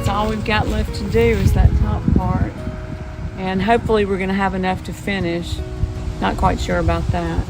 All we've got left to do is that top part, and hopefully we're going to have enough to finish. Not quite sure about that.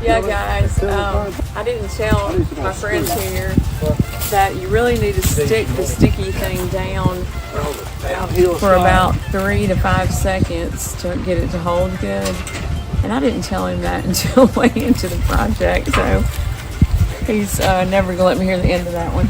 Yeah, guys, I didn't tell my friends here that you really need to stick the sticky thing down for about 3 to 5 seconds to get it to hold good. And I didn't tell him that until way into the project, so he's never gonna let me hear the end of that one.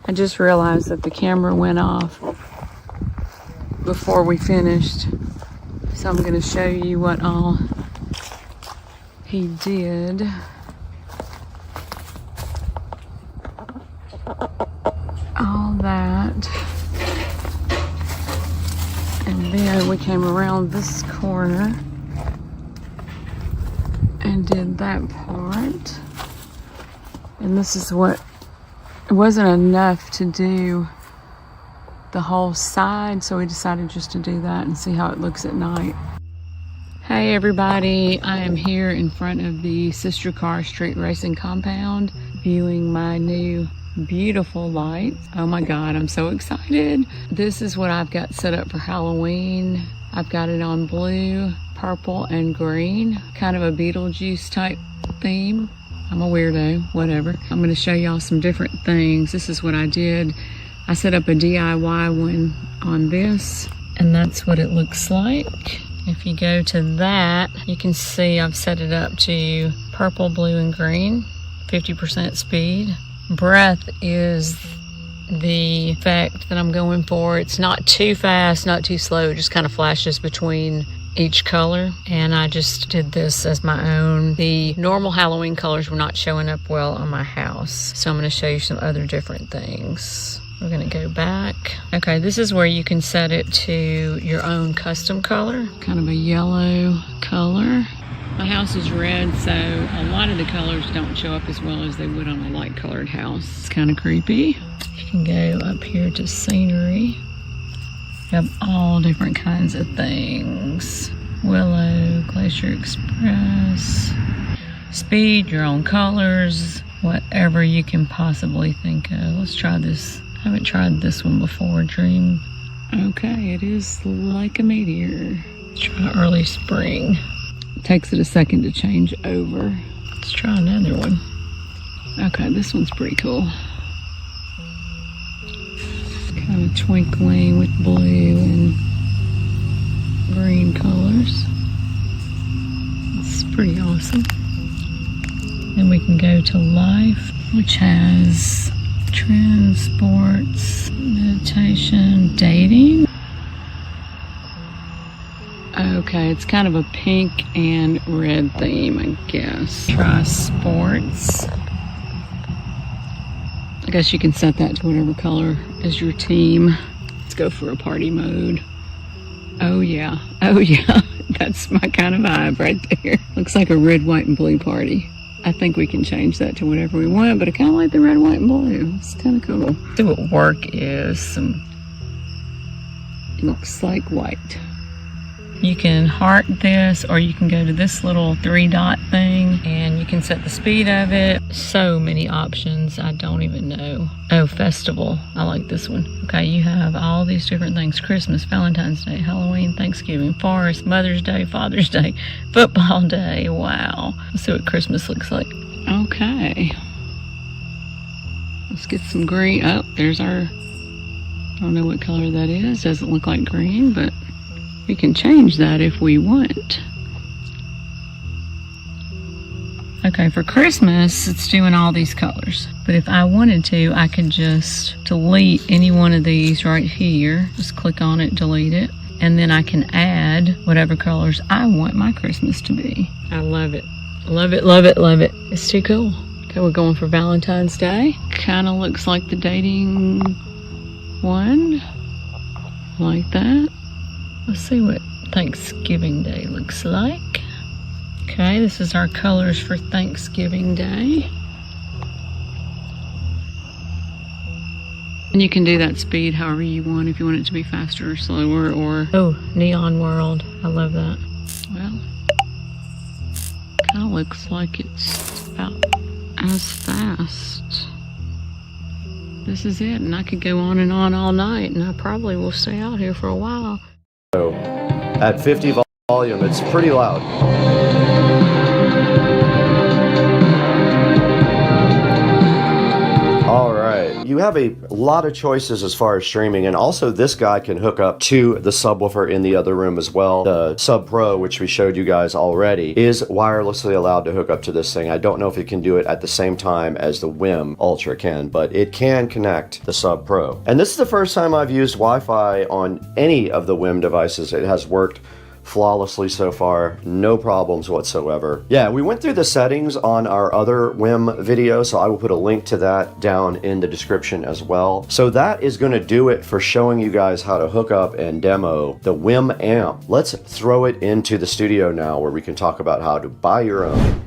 I just realized that the camera went off before we finished, so I'm going to show you what all he did. All that, and then we came around this corner and did that part, and this is what it wasn't enough to do the whole side, so we decided just to do that and see how it looks at night. Hey everybody, I am here in front of the Sister Car Street Racing compound viewing my new beautiful lights. Oh my god, I'm so excited. This is what I've got set up for Halloween. I've got it on blue, purple, and green, kind of a Beetlejuice type theme. I'm a weirdo, whatever. I'm going to show y'all some different things. This is what I did. I set up a DIY one on this, and that's what it looks like. If you go to that, you can see I've set it up to purple, blue, and green, 50% speed. Breath is the effect that I'm going for. It's not too fast, not too slow. It just kind of flashes between each color, and I just did this as my own. The normal Halloween colors were not showing up well on my house, so I'm going to show you some other different things. We're going to go back. Okay, this is where you can set it to your own custom color, kind of a yellow color. My house is red, so a lot of the colors don't show up as well as they would on a light colored house. It's kind of creepy. You can go up here to scenery. You have all different kinds of things. Willow, Glacier Express, speed, your own colors, whatever you can possibly think of. Let's try this. I haven't tried this one before, Dream. Okay, it is like a meteor. Let's try early spring. It takes it a second to change over. Let's try another one. Okay, this one's pretty cool. Kind of twinkling with blue and green colors. It's pretty awesome. Then we can go to life, which has trends, sports, meditation, dating. Okay, it's kind of a pink and red theme, I guess. Try sports. I guess you can set that to whatever color is your team. Let's go for a party mode. Oh yeah, that's my kind of vibe right there. Looks like a red, white, and blue party. I think we can change that to whatever we want, but I kind of like the red, white, and blue. It's kind of cool. So what work is some, looks like white. You can heart this, or you can go to this little 3-dot thing and you can set the speed of it. So many options, I don't even know. Oh, festival, I like this one. Okay, you have all these different things. Christmas, Valentine's Day, Halloween, Thanksgiving, Forest, Mother's Day, Father's Day, Football Day. Wow. Let's see what Christmas looks like. Okay. Let's get some green. Oh, there's our, I don't know what color that is. Doesn't look like green, but we can change that if we want. Okay, for Christmas, it's doing all these colors. But if I wanted to, I could just delete any one of these right here. Just click on it, delete it. And then I can add whatever colors I want my Christmas to be. I love it. Love it, love it, love it. It's too cool. Okay, we're going for Valentine's Day. Kind of looks like the dating one. Like that. Let's see what Thanksgiving Day looks like. Okay, this is our colors for Thanksgiving Day. And you can do that speed however you want, if you want it to be faster or slower, or... Oh, Neon World. I love that. Well, kind of looks like it's about as fast. This is it, and I could go on and on all night, and I probably will stay out here for a while. So, at 50 volume, it's pretty loud. All right, you have a lot of choices as far as streaming, and also this guy can hook up to the subwoofer in the other room as well. The Sub Pro, which we showed you guys already, is wirelessly allowed to hook up to this thing. I don't know if it can do it at the same time as the WIM Ultra can, but it can connect the Sub Pro. And this is the first time I've used Wi-Fi on any of the WIM devices. It has worked flawlessly so far, no problems whatsoever. Yeah, we went through the settings on our other WIM video, so I will put a link to that down in the description as well. So that is going to do it for showing you guys how to hook up and demo the WIM amp. Let's throw it into the studio now, where we can talk about how to buy your own.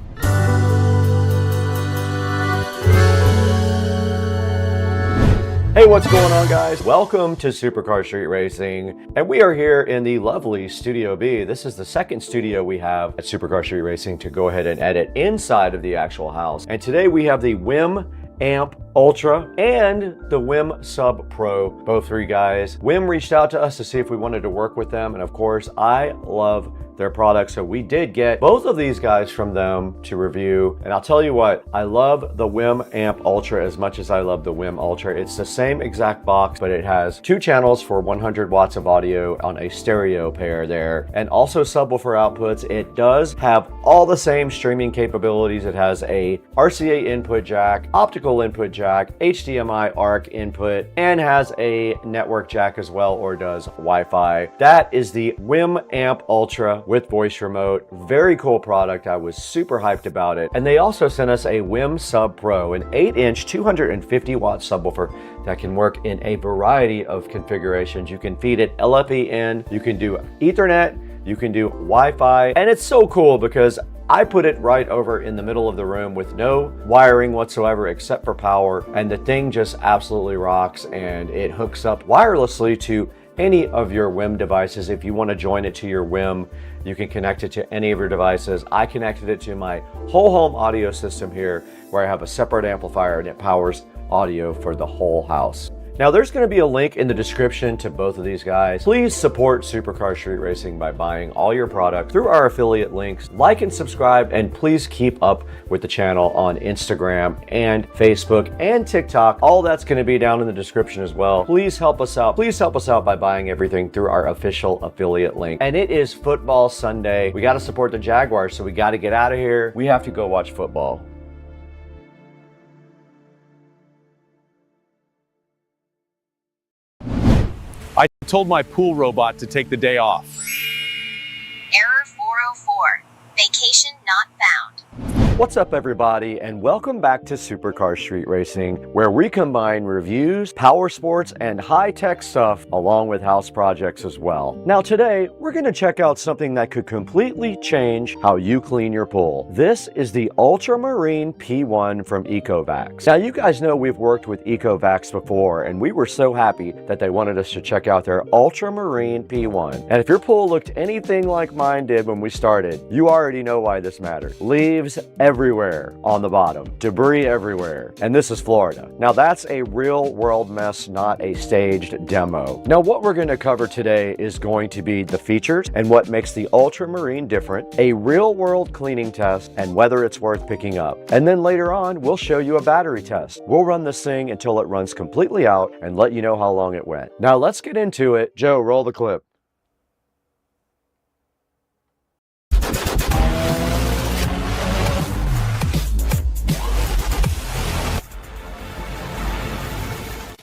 Hey, what's going on, guys? Welcome to Supercar Street Racing, and we are here in the lovely Studio B. This is the second studio we have at Supercar Street Racing to go ahead and edit inside of the actual house. And today we have the WIM Amp Ultra and the WIM Sub Pro, both three guys. WIM reached out to us to see if we wanted to work with them, and of course, I love their products, so we did get both of these guys from them to review. And I'll tell you what, I love the WIM Amp Ultra as much as I love the WIM Ultra. It's the same exact box, but it has 2 channels for 100 watts of audio on a stereo pair there, and also subwoofer outputs. It does have all the same streaming capabilities. It has a RCA input jack, optical input jack, HDMI ARC input, and has a network jack as well, or does Wi-Fi. That is the WIM Amp Ultra with voice remote. Very cool product. I was super hyped about it. And they also sent us a WIM Sub Pro, an 8-inch 250 watt subwoofer that can work in a variety of configurations. You can feed it LFE in, you can do Ethernet, you can do Wi-Fi, and it's so cool because I put it right over in the middle of the room with no wiring whatsoever except for power, and the thing just absolutely rocks, and it hooks up wirelessly to any of your WIM devices. If you want to join it to your WIM, you can connect it to any of your devices. I connected it to my whole home audio system here, where I have a separate amplifier and it powers audio for the whole house. Now, there's going to be a link in the description to both of these guys. Please support Supercar Street Racing by buying all your product through our affiliate links. Like and subscribe, and please keep up with the channel on Instagram and Facebook and TikTok. All that's going to be down in the description as well. Please help us out. Please help us out by buying everything through our official affiliate link. And it is football Sunday. We got to support the Jaguars, so we got to get out of here. We have to go watch football. I told my pool robot to take the day off. Error 404. Vacation not found. What's up, everybody, and welcome back to Supercar Street Racing, where we combine reviews, power sports, and high-tech stuff along with house projects as well. Now today, we're going to check out something that could completely change how you clean your pool. This is the Ultramarine P1 from Ecovacs. Now, you guys know we've worked with Ecovacs before, and we were so happy that they wanted us to check out their Ultramarine P1. And if your pool looked anything like mine did when we started, you already know why this matters. Leaves everywhere on the bottom, debris everywhere, and this is Florida. Now that's a real world mess, not a staged demo. Now what we're going to cover today is going to be the features and what makes the Ultramarine different, a real world cleaning test, and whether it's worth picking up. And then later on, we'll show you a battery test. We'll run this thing until it runs completely out and let you know how long it went. Now let's get into it. Joe, roll the clip.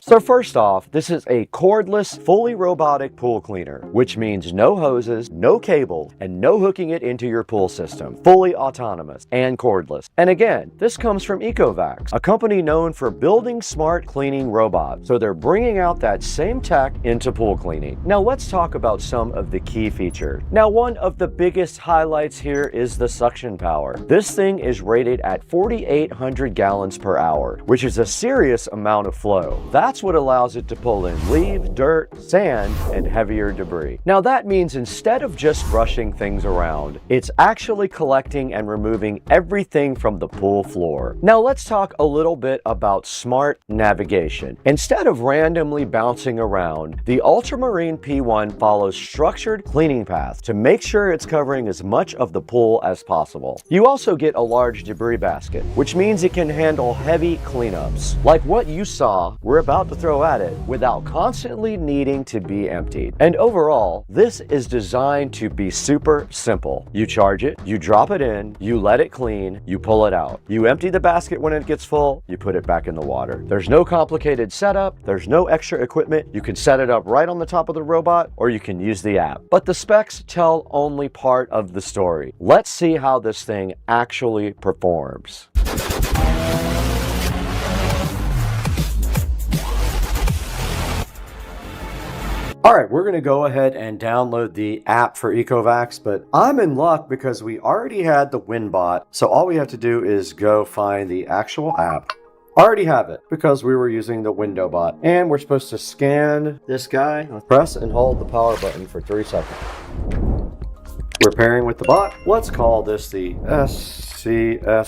So first off, this is a cordless, fully robotic pool cleaner, which means no hoses, no cable, and no hooking it into your pool system. Fully autonomous and cordless. And again, this comes from Ecovacs, a company known for building smart cleaning robots. So they're bringing out that same tech into pool cleaning. Now let's talk about some of the key features. Now one of the biggest highlights here is the suction power. This thing is rated at 4,800 gallons per hour, which is a serious amount of flow. That's what allows it to pull in leaves, dirt, sand, and heavier debris. Now that means instead of just brushing things around, it's actually collecting and removing everything from the pool floor. Now let's talk a little bit about smart navigation. Instead of randomly bouncing around, the Ultramarine P1 follows structured cleaning paths to make sure it's covering as much of the pool as possible. You also get a large debris basket, which means it can handle heavy cleanups, like what you saw we're about to throw at it, without constantly needing to be emptied. And overall, this is designed to be super simple. You charge it, you drop it in, you let it clean, you pull it out. You empty the basket when it gets full, you put it back in the water. There's no complicated setup, there's no extra equipment. You can set it up right on the top of the robot, or you can use the app. But the specs tell only part of the story. Let's see how this thing actually performs. All right, we're gonna go ahead and download the app for Ecovacs, but I'm in luck because we already had the WinBot. So all we have to do is go find the actual app. Already have it because we were using the window bot, and we're supposed to scan this guy. Press and hold the power button for 3 seconds. We're pairing with the bot. Let's call this the SCSR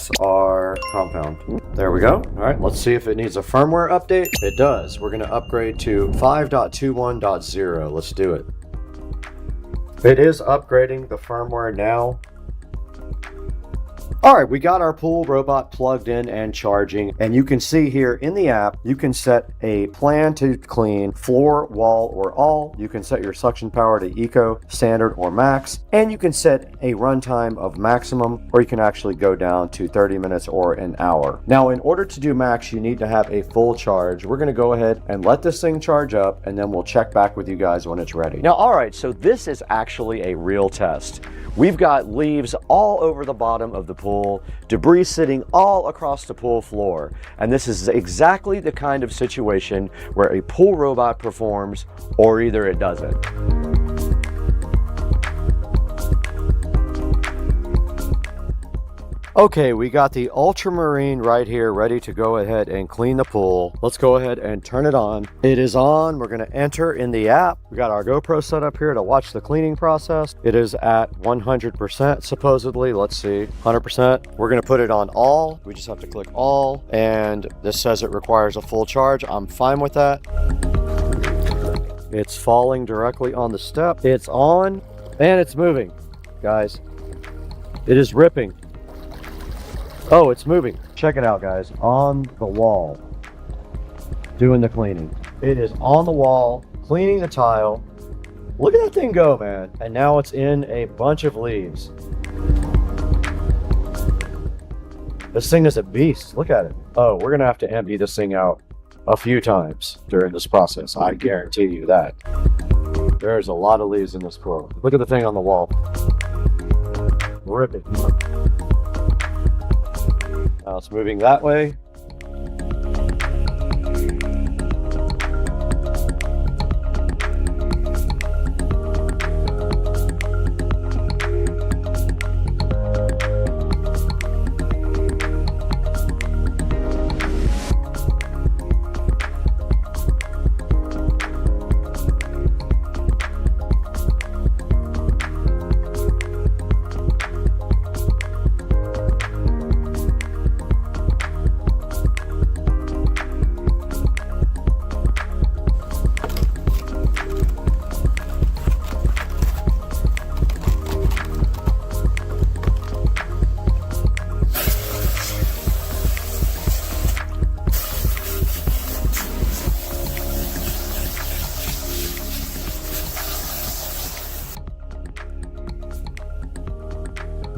compound. There we go. All right, let's see if it needs a firmware update. It does. We're going to upgrade to 5.21.0. Let's do it. It is upgrading the firmware now. All right, we got our pool robot plugged in and charging, and you can see here in the app, you can set a plan to clean floor, wall, or all. You can set your suction power to eco, standard, or max, and you can set a runtime of maximum, or you can actually go down to 30 minutes or an hour. Now, in order to do max, you need to have a full charge. We're gonna go ahead and let this thing charge up, and then we'll check back with you guys when it's ready. Now, all right, so this is actually a real test. We've got leaves all over the bottom of the pool, debris sitting all across the pool floor, and this is exactly the kind of situation where a pool robot performs, or either it doesn't. Okay, we got the Ultramarine right here ready to go ahead and clean the pool. Let's go ahead and turn it on. It is on. We're going to enter in the app. We got our GoPro set up here to watch the cleaning process. It is at 100% supposedly. Let's see, 100%. We're going to put it on all. We just have to click all, and this says it requires a full charge. I'm fine with that. It's falling directly on the step. It's on, and it's moving, guys. It is ripping. Oh, it's moving. Check it out, guys. On the wall, doing the cleaning. It is on the wall, cleaning the tile. Look at that thing go, man. And now it's in a bunch of leaves. This thing is a beast. Look at it. Oh, we're gonna have to empty this thing out a few times during this process. I guarantee you that. There's a lot of leaves in this pool. Look at the thing on the wall. Rip it. Now it's moving that way.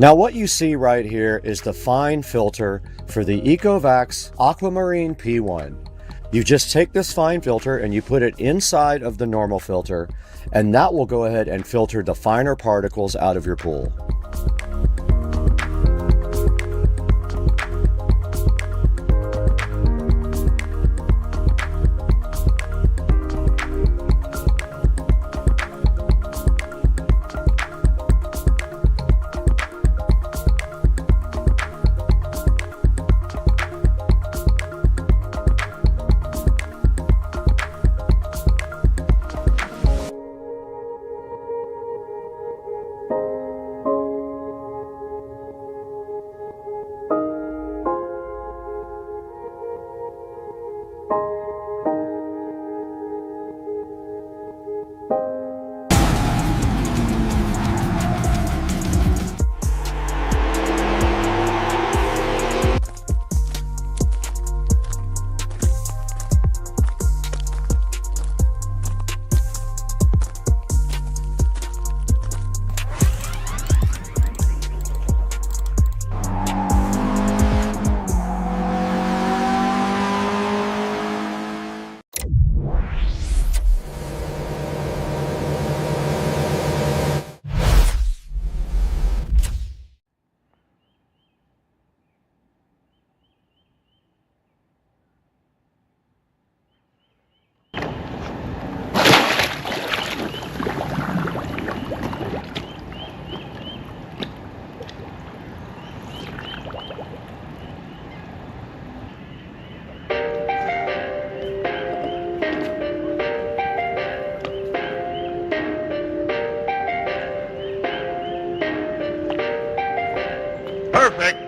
Now what you see right here is the fine filter for the Ecovacs Aquamarine P1. You just take this fine filter and you put it inside of the normal filter, and that will go ahead and filter the finer particles out of your pool. Perfect.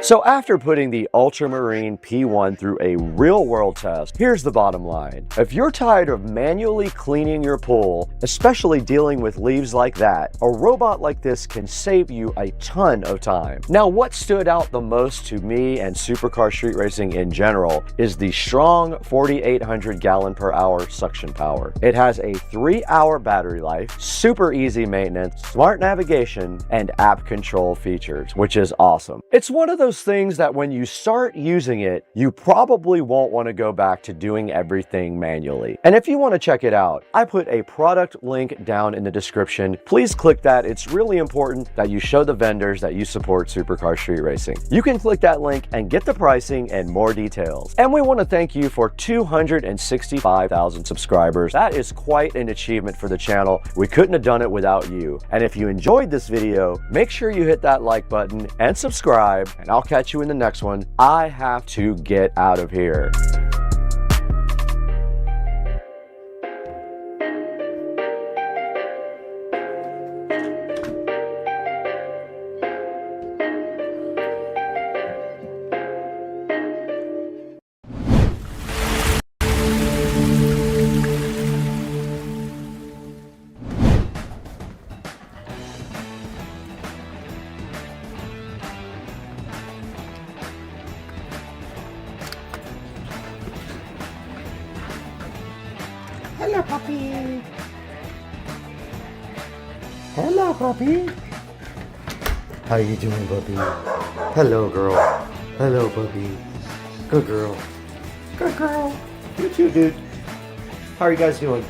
So after putting the Ultramarine P1 through a real-world test, here's the bottom line. If you're tired of manually cleaning your pool, especially dealing with leaves like that, a robot like this can save you a ton of time. Now, what stood out the most to me and supercar street racing in general is the strong 4,800 gallon per hour suction power. It has a 3-hour battery life, super easy maintenance, smart navigation, and app control features, which is awesome. It's one of those things that when you start using it, you probably won't want to go back to doing everything manually. And if you want to check it out, I put a product link down in the description. Please click that. It's really important that you show the vendors that you support supercar street racing. You can click that link and get the pricing and more details. And we want to thank you for 265,000 subscribers. That is quite an achievement for the channel. We couldn't have done it without you. And if you enjoyed this video, make sure you hit that like button and subscribe, and I'll catch you in the next one. I have to get out of here. Hello, puppy. Hello, puppy. How you doing, puppy? Hello, girl. Hello, puppy. Good girl. Good girl. You too, dude. How are you guys doing?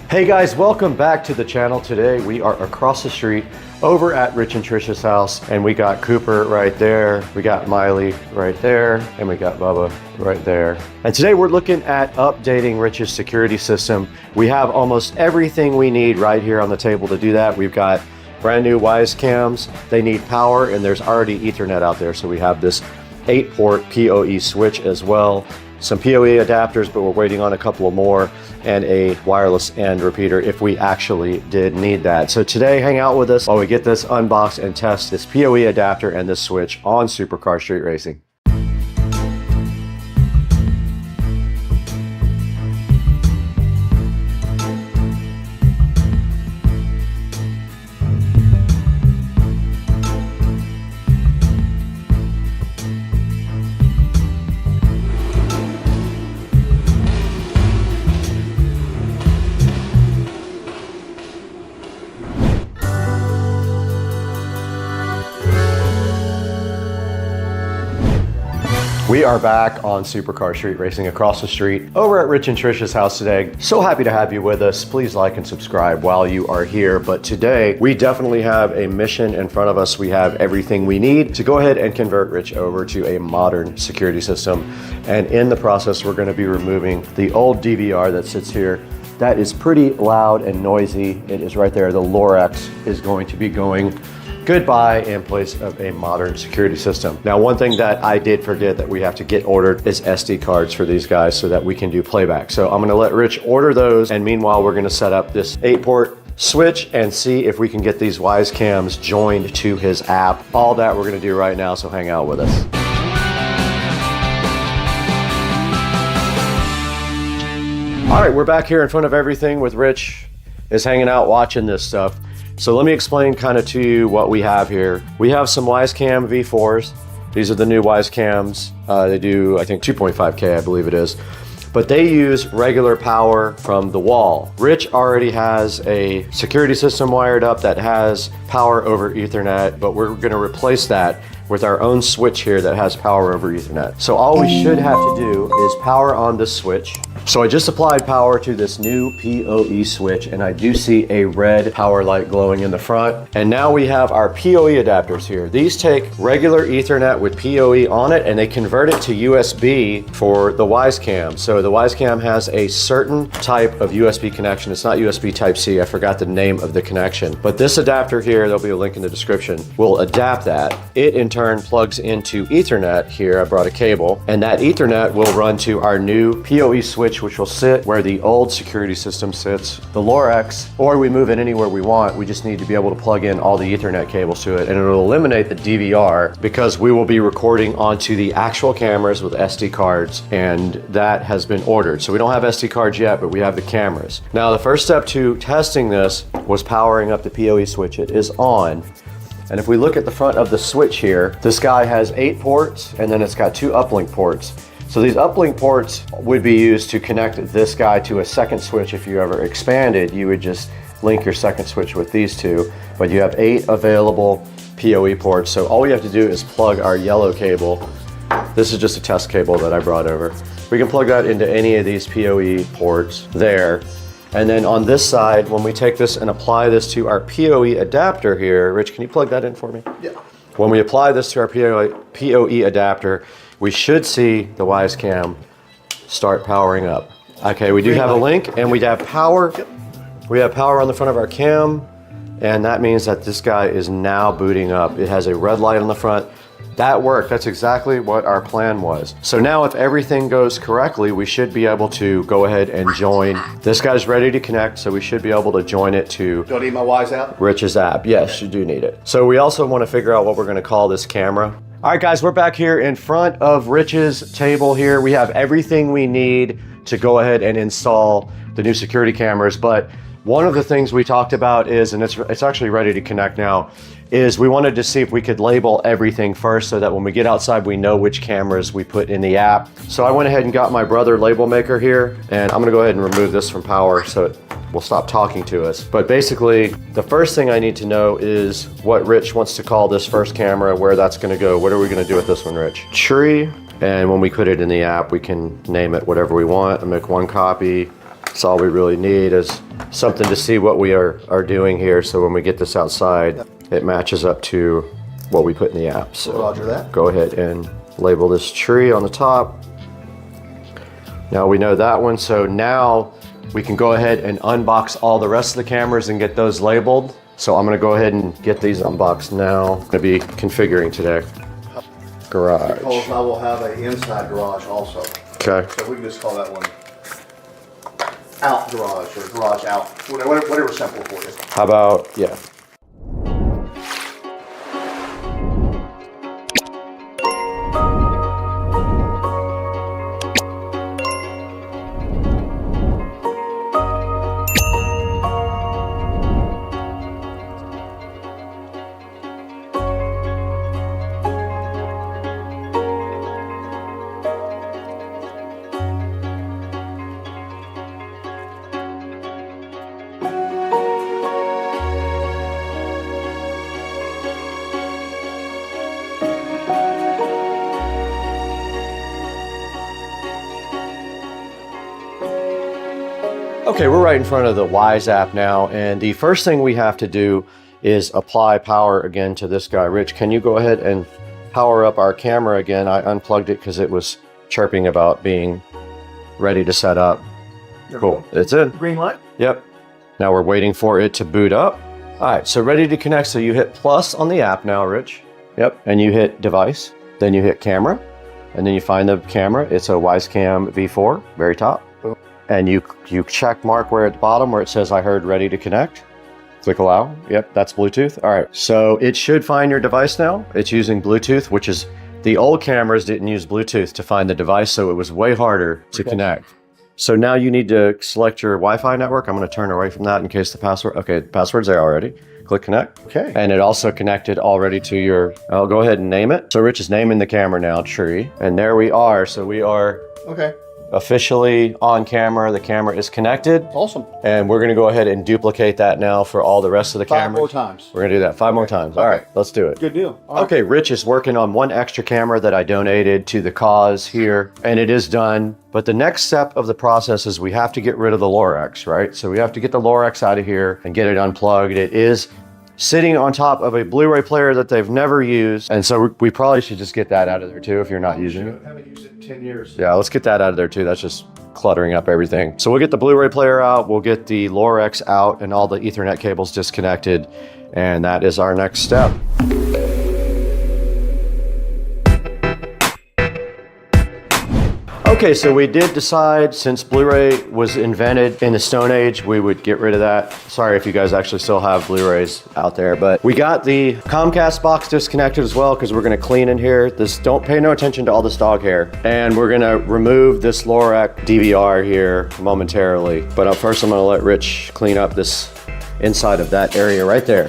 Hey guys, welcome back to the channel. Today we are across the street over at Rich and Trisha's house, and we got Cooper right there, we got Miley right there, and we got Bubba right there. And today we're looking at updating Rich's security system. We have almost everything we need right here on the table to do that. We've got brand new Wise cams. They need power, and there's already Ethernet out there. So we have this 8-port PoE switch as well. Some PoE adapters, but we're waiting on a couple of more, and a wireless end repeater if we actually did need that. So today, hang out with us while we get this unboxed and test this PoE adapter and this switch on Supercar Street Racing. We are back on Supercar Street Racing across the street over at Rich and Trisha's house today. So happy to have you with us. Please like and subscribe while you are here. But today we definitely have a mission in front of us. We have everything we need to go ahead and convert Rich over to a modern security system. And in the process, we're going to be removing the old DVR that sits here. That is pretty loud and noisy. It is right there. The Lorex is going to be going goodbye in place of a modern security system. Now, one thing that I did forget that we have to get ordered is SD cards for these guys so that we can do playback. So I'm gonna let Rich order those, and meanwhile, we're gonna set up this 8-port switch and see if we can get these Wise cams joined to his app. All that we're gonna do right now, so hang out with us. All right, we're back here in front of everything with Rich is hanging out watching this stuff. So let me explain kind of to you what we have here. We have some WiseCam V4s. These are the new Wise cams. They do, I think, 2.5K, I believe it is. But they use regular power from the wall. Rich already has a security system wired up that has power over Ethernet, but we're gonna replace that with our own switch here that has power over Ethernet. So all we should have to do is power on this switch. So I just applied power to this new PoE switch, and I do see a red power light glowing in the front. And now we have our PoE adapters here. These take regular Ethernet with PoE on it, and they convert it to USB for the WiseCam. So the WiseCam has a certain type of USB connection. It's not USB Type-C, I forgot the name of the connection. But this adapter here, there'll be a link in the description, will adapt that. It in turn plugs into Ethernet here. I brought a cable, and that Ethernet will run to our new PoE switch, which will sit where the old security system sits, the Lorex, or we move it anywhere we want. We just need to be able to plug in all the Ethernet cables to it, and it'll eliminate the DVR because we will be recording onto the actual cameras with SD cards, and that has been ordered. So we don't have SD cards yet, but we have the cameras. Now, the first step to testing this was powering up the PoE switch. It is on. And if we look at the front of the switch here, this guy has 8 ports, and then it's got 2 uplink ports. So these uplink ports would be used to connect this guy to a second switch. If you ever expanded, you would just link your second switch with these two, but you have 8 available PoE ports. So all we have to do is plug our yellow cable. This is just a test cable that I brought over. We can plug that into any of these PoE ports there. And then on this side, when we take this and apply this to our PoE adapter here, Rich, can you plug that in for me? Yeah. When we apply this to our PoE adapter, we should see the WiseCam start powering up. Okay, we do have a link, and we have power. We have power on the front of our cam, and that means that this guy is now booting up. It has a red light on the front. That worked. That's exactly what our plan was. So now if everything goes correctly, we should be able to go ahead and join. This guy's ready to connect, so we should be able to join it to Do I need my Wise app? Rich's app. Yes, you do need it. So we also want to figure out what we're going to call this camera. All right, guys, we're back here in front of Rich's table here. We have everything we need to go ahead and install the new security cameras, but one of the things we talked about is, and it's actually ready to connect now, is we wanted to see if we could label everything first so that when we get outside, we know which cameras we put in the app. So I went ahead and got my brother label maker here, and I'm gonna go ahead and remove this from power so it will stop talking to us. But basically, the first thing I need to know is what Rich wants to call this first camera, where that's gonna go. What are we gonna do with this one, Rich? Tree, and when we put it in the app, we can name it whatever we want and make one copy. That's all we really need is something to see what we are doing here. So when we get this outside, it matches up to what we put in the app. So Roger that. Go ahead and label this tree on the top. Now we know that one. So now we can go ahead and unbox all the rest of the cameras and get those labeled. So I'm gonna go ahead and get these unboxed now. I'm gonna be configuring today. Garage. Because I will have an inside garage also. Okay. So we can just call that one out garage or garage out, whatever's simple for you. How about, yeah. Okay, we're right in front of the Wise app now, and the first thing we have to do is apply power again to this guy. Rich, can you go ahead and power up our camera again? I unplugged it because it was chirping about being ready to set up. Cool, it's in. Green light? Yep. Now we're waiting for it to boot up. All right, so ready to connect. So you hit plus on the app now, Rich. Yep, and you hit device, then you hit camera, and then you find the camera. It's a Wisecam V4, very top. And you check mark where at the bottom where it says I heard ready to connect. Click allow. Yep, that's Bluetooth. All right, so it should find your device now. It's using Bluetooth, which is, the old cameras didn't use Bluetooth to find the device, so it was way harder to connect. So now you need to select your Wi-Fi network. I'm gonna turn away from that in case the password, okay, the password's there already. Click connect. Okay. And it also connected already to your, I'll go ahead and name it. So Rich is naming the camera now, Tree. And there we are. So we are officially on camera. The camera is connected. Awesome. And we're gonna go ahead and duplicate that now for all the rest of the cameras. 5 more times. We're gonna do that 5 more times. All right, let's do it. Good deal. Okay, Rich is working on one extra camera that I donated to the cause here, and it is done. But the next step of the process is we have to get rid of the Lorex, right? So we have to get the Lorex out of here and get it unplugged. It is sitting on top of a Blu-ray player that they've never used. And so we probably should just get that out of there too if you're not using it. I haven't used it in 10 years. Yeah, let's get that out of there too. That's just cluttering up everything. So we'll get the Blu-ray player out, we'll get the Lorex out and all the Ethernet cables disconnected. And that is our next step. Okay, so we did decide since Blu-ray was invented in the Stone Age, we would get rid of that. Sorry if you guys actually still have Blu-rays out there, but we got the Comcast box disconnected as well because we're gonna clean in here. Don't pay no attention to all this dog hair. And we're gonna remove this Lorex DVR here momentarily. But first I'm gonna let Rich clean up this inside of that area right there.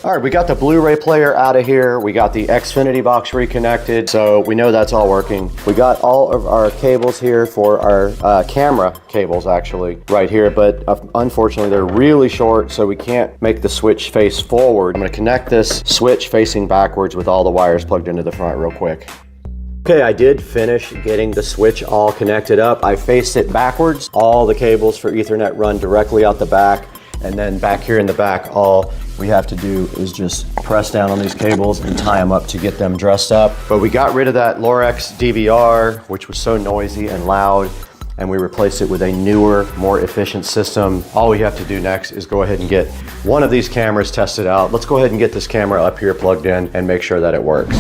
All right, we got the Blu-ray player out of here. We got the Xfinity box reconnected, so we know that's all working. We got all of our cables here for our camera cables actually right here, but unfortunately they're really short, so we can't make the switch face forward. I'm gonna connect this switch facing backwards with all the wires plugged into the front real quick. Okay, I did finish getting the switch all connected up. I faced it backwards. All the cables for Ethernet run directly out the back, and then back here in the back, all we have to do is just press down on these cables and tie them up to get them dressed up. But we got rid of that Lorex DVR, which was so noisy and loud, and we replaced it with a newer, more efficient system. All we have to do next is go ahead and get one of these cameras tested out. Let's go ahead and get this camera up here plugged in and make sure that it works.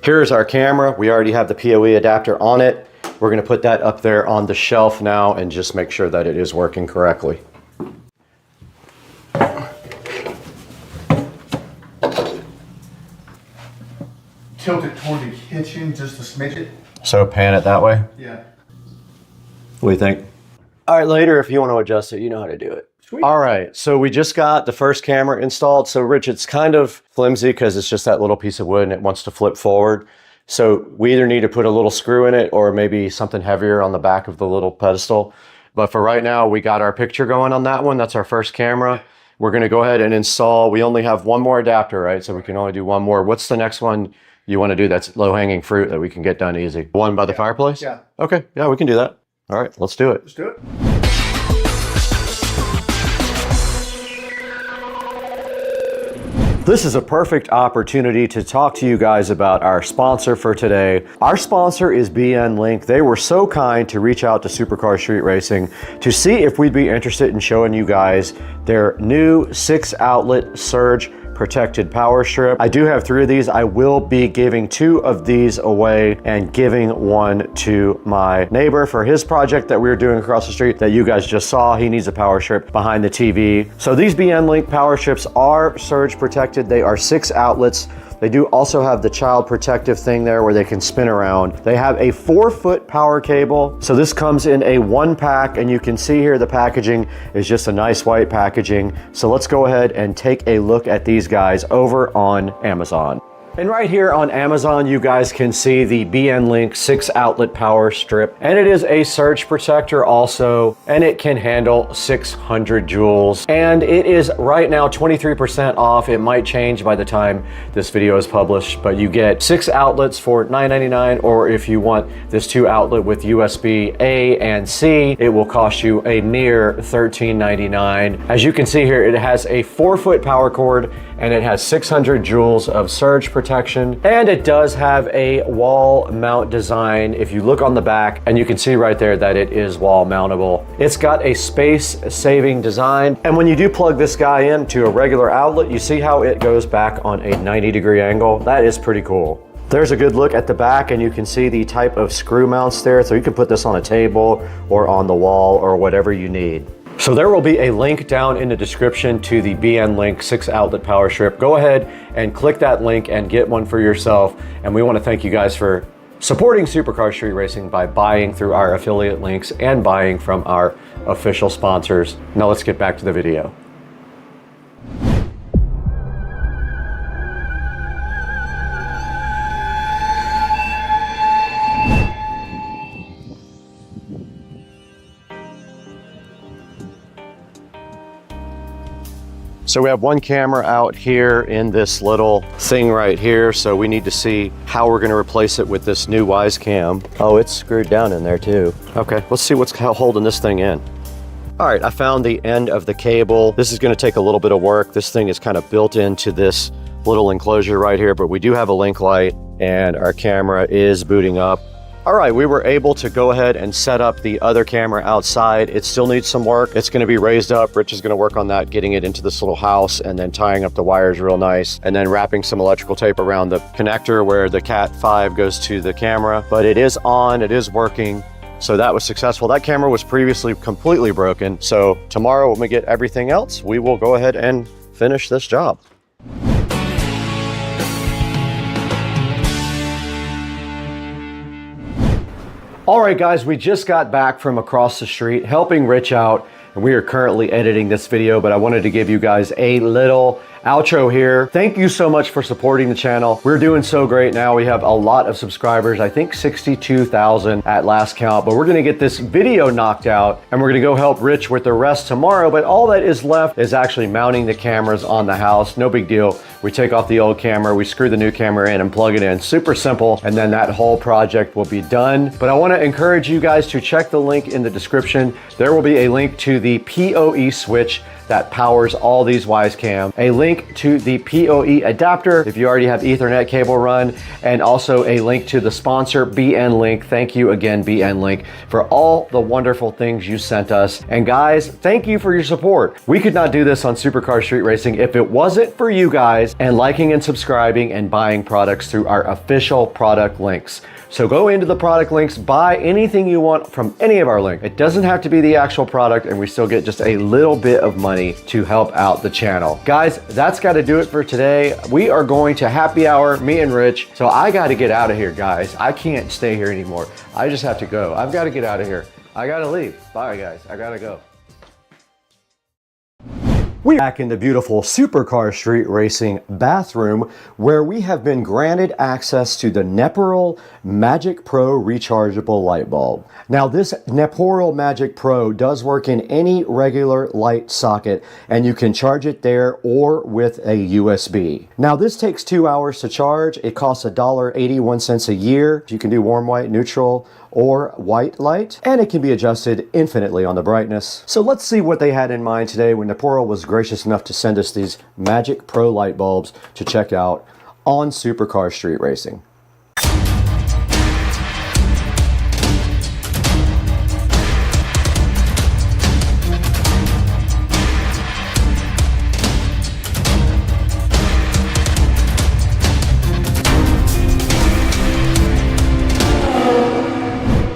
Here's our camera. We already have the PoE adapter on it. We're gonna put that up there on the shelf now and just make sure that it is working correctly. Tilt it toward the kitchen just a smidget. So pan it that way? Yeah. What do you think? All right, later if you want to adjust it, you know how to do it. Sweet. All right, so we just got the first camera installed. So Rich, it's kind of flimsy because it's just that little piece of wood and it wants to flip forward. So we either need to put a little screw in it or maybe something heavier on the back of the little pedestal. But for right now, we got our picture going on that one. That's our first camera. We're going to go ahead and install. We only have one more adapter, right? So we can only do one more. What's the next one you want to do that's low-hanging fruit that we can get done easy? One by the fireplace? Yeah. Okay, yeah, we can do that. All right, let's do it. Let's do it. This is a perfect opportunity to talk to you guys about our sponsor for today. Our sponsor is BN Link. They were so kind to reach out to Supercar Street Racing to see if we'd be interested in showing you guys their new 6-outlet surge protected power strip. I do have 3 of these. I will be giving 2 of these away and giving one to my neighbor for his project that we were doing across the street that you guys just saw. He needs a power strip behind the TV. So these BN Link power strips are surge protected. They are 6 outlets. They do also have the child protective thing there where they can spin around. They have a 4-foot power cable. So this comes in a 1-pack, and you can see here the packaging is just a nice white packaging. So let's go ahead and take a look at these guys over on Amazon. And right here on Amazon, you guys can see the BN Link 6-outlet power strip. And it is a surge protector also, and it can handle 600 joules. And it is right now 23% off. It might change by the time this video is published, but you get 6 outlets for $9.99, or if you want this 2-outlet with USB A and C, it will cost you a mere $13.99. As you can see here, it has a 4-foot power cord, and it has 600 joules of surge protection, and it does have a wall mount design. If you look on the back, and you can see right there that it is wall mountable. It's got a space saving design, and when you do plug this guy into a regular outlet, you see how it goes back on a 90-degree angle. That is pretty cool. There's a good look at the back, and you can see the type of screw mounts there, so you can put this on a table or on the wall or whatever you need. So there will be a link down in the description to the BN Link 6-outlet power strip. Go ahead and click that link and get one for yourself. And we want to thank you guys for supporting Supercar Street Racing by buying through our affiliate links and buying from our official sponsors. Now let's get back to the video. So we have one camera out here in this little thing right here. So we need to see how we're gonna replace it with this new Wise Cam. Oh, it's screwed down in there too. Okay, let's see what's holding this thing in. All right, I found the end of the cable. This is gonna take a little bit of work. This thing is kind of built into this little enclosure right here, but we do have a link light and our camera is booting up. All right, we were able to go ahead and set up the other camera outside. It still needs some work. It's gonna be raised up. Rich is gonna work on that, getting it into this little house and then tying up the wires real nice and then wrapping some electrical tape around the connector where the Cat 5 goes to the camera. But it is on, it is working. So that was successful. That camera was previously completely broken. So tomorrow when we get everything else, we will go ahead and finish this job. All right, guys, we just got back from across the street helping Rich out, and we are currently editing this video, but I wanted to give you guys a little outro here. Thank you so much for supporting the channel. We're doing so great now. We have a lot of subscribers, I think 62,000 at last count, but we're gonna get this video knocked out and we're gonna go help Rich with the rest tomorrow, but all that is left is actually mounting the cameras on the house. No big deal. We take off the old camera, we screw the new camera in and plug it in. Super simple, and then that whole project will be done. But I wanna encourage you guys to check the link in the description. There will be a link to the PoE switch that powers all these Wise Cam, a link to the PoE adapter if you already have Ethernet cable run, and also a link to the sponsor BN Link. Thank you again, BN Link, for all the wonderful things you sent us. And guys, thank you for your support. We could not do this on Supercar Street Racing if it wasn't for you guys and liking and subscribing and buying products through our official product links. So go into the product links, buy anything you want from any of our links. It doesn't have to be the actual product, and we still get just a little bit of money to help out the channel. Guys, that's got to do it for today. We are going to happy hour, me and Rich. So I got to get out of here, guys. I can't stay here anymore. I just have to go. I've got to get out of here. I got to leave. Bye, guys. I got to go. We're back in the beautiful Supercar Street Racing bathroom where we have been granted access to the Neperal Magic Pro rechargeable light bulb. Now this Neperal Magic Pro does work in any regular light socket and you can charge it there or with a USB. Now this takes 2 hours to charge. It costs $1.81 a year. You can do warm white, neutral, or white light, and it can be adjusted infinitely on the brightness. So let's see what they had in mind today when Neperal was gracious enough to send us these Magic Pro light bulbs to check out on Supercar Street Racing.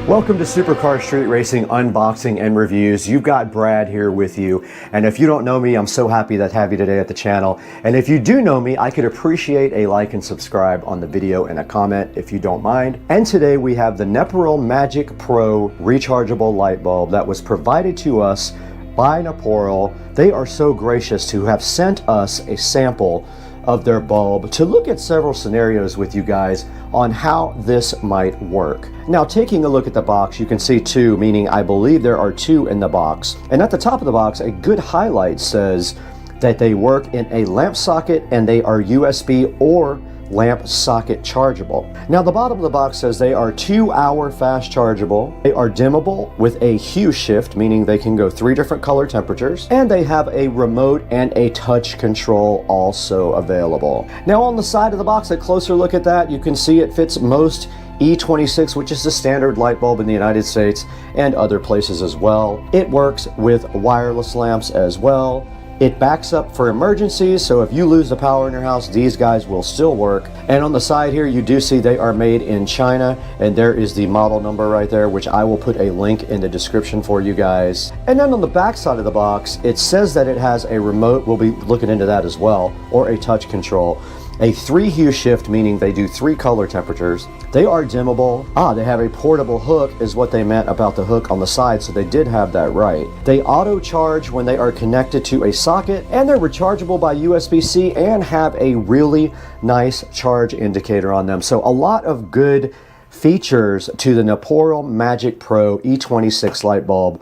Welcome to Supercar Street Racing unboxing and reviews. You've got Brad here with you, and if you don't know me, I'm so happy to have you today at the channel. And if you do know me, I could appreciate a like and subscribe on the video and a comment if you don't mind. And today we have the Neperal Magic Pro rechargeable light bulb that was provided to us by Neperal. They are so gracious to have sent us a sample of their bulb to look at several scenarios with you guys on how this might work. Now, taking a look at the box, you can see two, meaning I believe there are two in the box. And at the top of the box, a good highlight says that they work in a lamp socket and they are USB or lamp socket chargeable. Now the bottom of the box says they are 2-hour fast chargeable. They are dimmable with a hue shift, meaning they can go 3 different color temperatures, and they have a remote and a touch control also available. Now on the side of the box, a closer look at that, you can see it fits most E26, which is the standard light bulb in the United States and other places as well. It works with wireless lamps as well. It backs up for emergencies, so if you lose the power in your house, these guys will still work. And on the side here, you do see they are made in China, and there is the model number right there, which I will put a link in the description for you guys. And then on the back side of the box, it says that it has a remote. We'll be looking into that as well, or a touch control. A 3 hue shift, meaning they do 3 color temperatures. They are dimmable. They have a portable hook is what they meant about the hook on the side, so they did have that right. They auto charge when they are connected to a socket, and they're rechargeable by USB-C and have a really nice charge indicator on them. So a lot of good features to the Neperal Magic Pro E26 light bulb,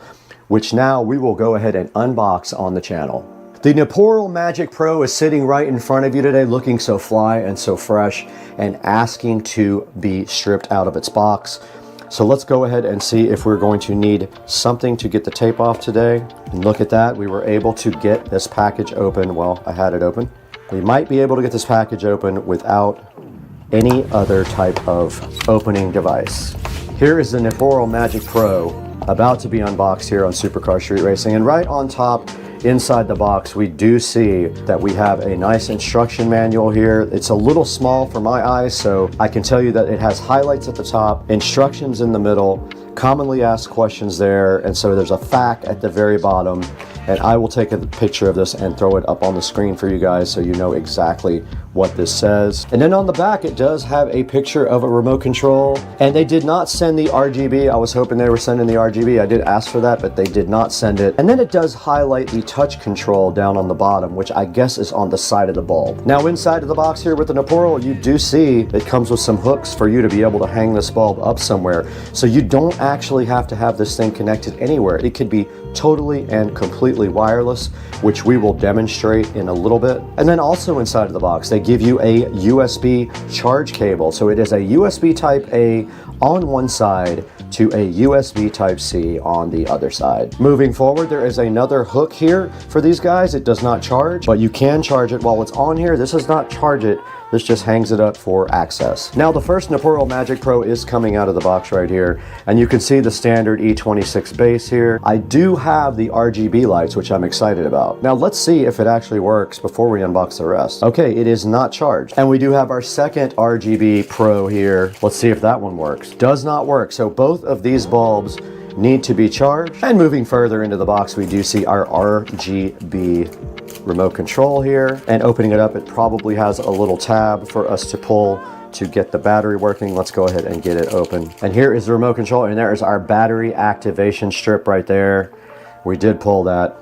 which now we will go ahead and unbox on the channel. The Neperal Magic Pro is sitting right in front of you today, looking so fly and so fresh and asking to be stripped out of its box. So let's go ahead and see if we're going to need something to get the tape off today. And look at that, we were able to get this package open. Well, I had it open. We might be able to get this package open without any other type of opening device. Here is the Neperal Magic Pro about to be unboxed here on Supercar Street Racing, and right on top inside the box we do see that we have a nice instruction manual here. It's a little small for my eyes, so I can tell you that it has highlights at the top, instructions in the middle, commonly asked questions there, and so there's a fact at the very bottom. And I will take a picture of this and throw it up on the screen for you guys so you know exactly what this says. And then on the back, it does have a picture of a remote control. And they did not send the RGB. I was hoping they were sending the RGB. I did ask for that, but they did not send it. And then it does highlight the touch control down on the bottom, which I guess is on the side of the bulb. Now inside of the box here with the Neperal, you do see it comes with some hooks for you to be able to hang this bulb up somewhere. So you don't actually have to have this thing connected anywhere. It could be totally and completely wireless, which we will demonstrate in a little bit. And then also inside of the box, they give you a USB charge cable. So it is a USB type A on one side to a USB type C on the other side. Moving forward, there is another hook here for these guys. It does not charge, but you can charge it while it's on here. This does not charge it. This just hangs it up for access. Now the first Neperal Magic Pro is coming out of the box right here, and you can see the standard E26 base here. I do have the RGB lights, which I'm excited about. Now let's see if it actually works before we unbox the rest. Okay, it is not charged. And we do have our second RGB Pro here. Let's see if that one works. Does not work. So both of these bulbs need to be charged. And moving further into the box, we do see our RGB remote control here, and opening it up, it probably has a little tab for us to pull to get the battery working. Let's go ahead and get it open. And here is the remote control, and there is our battery activation strip right there. We did pull that.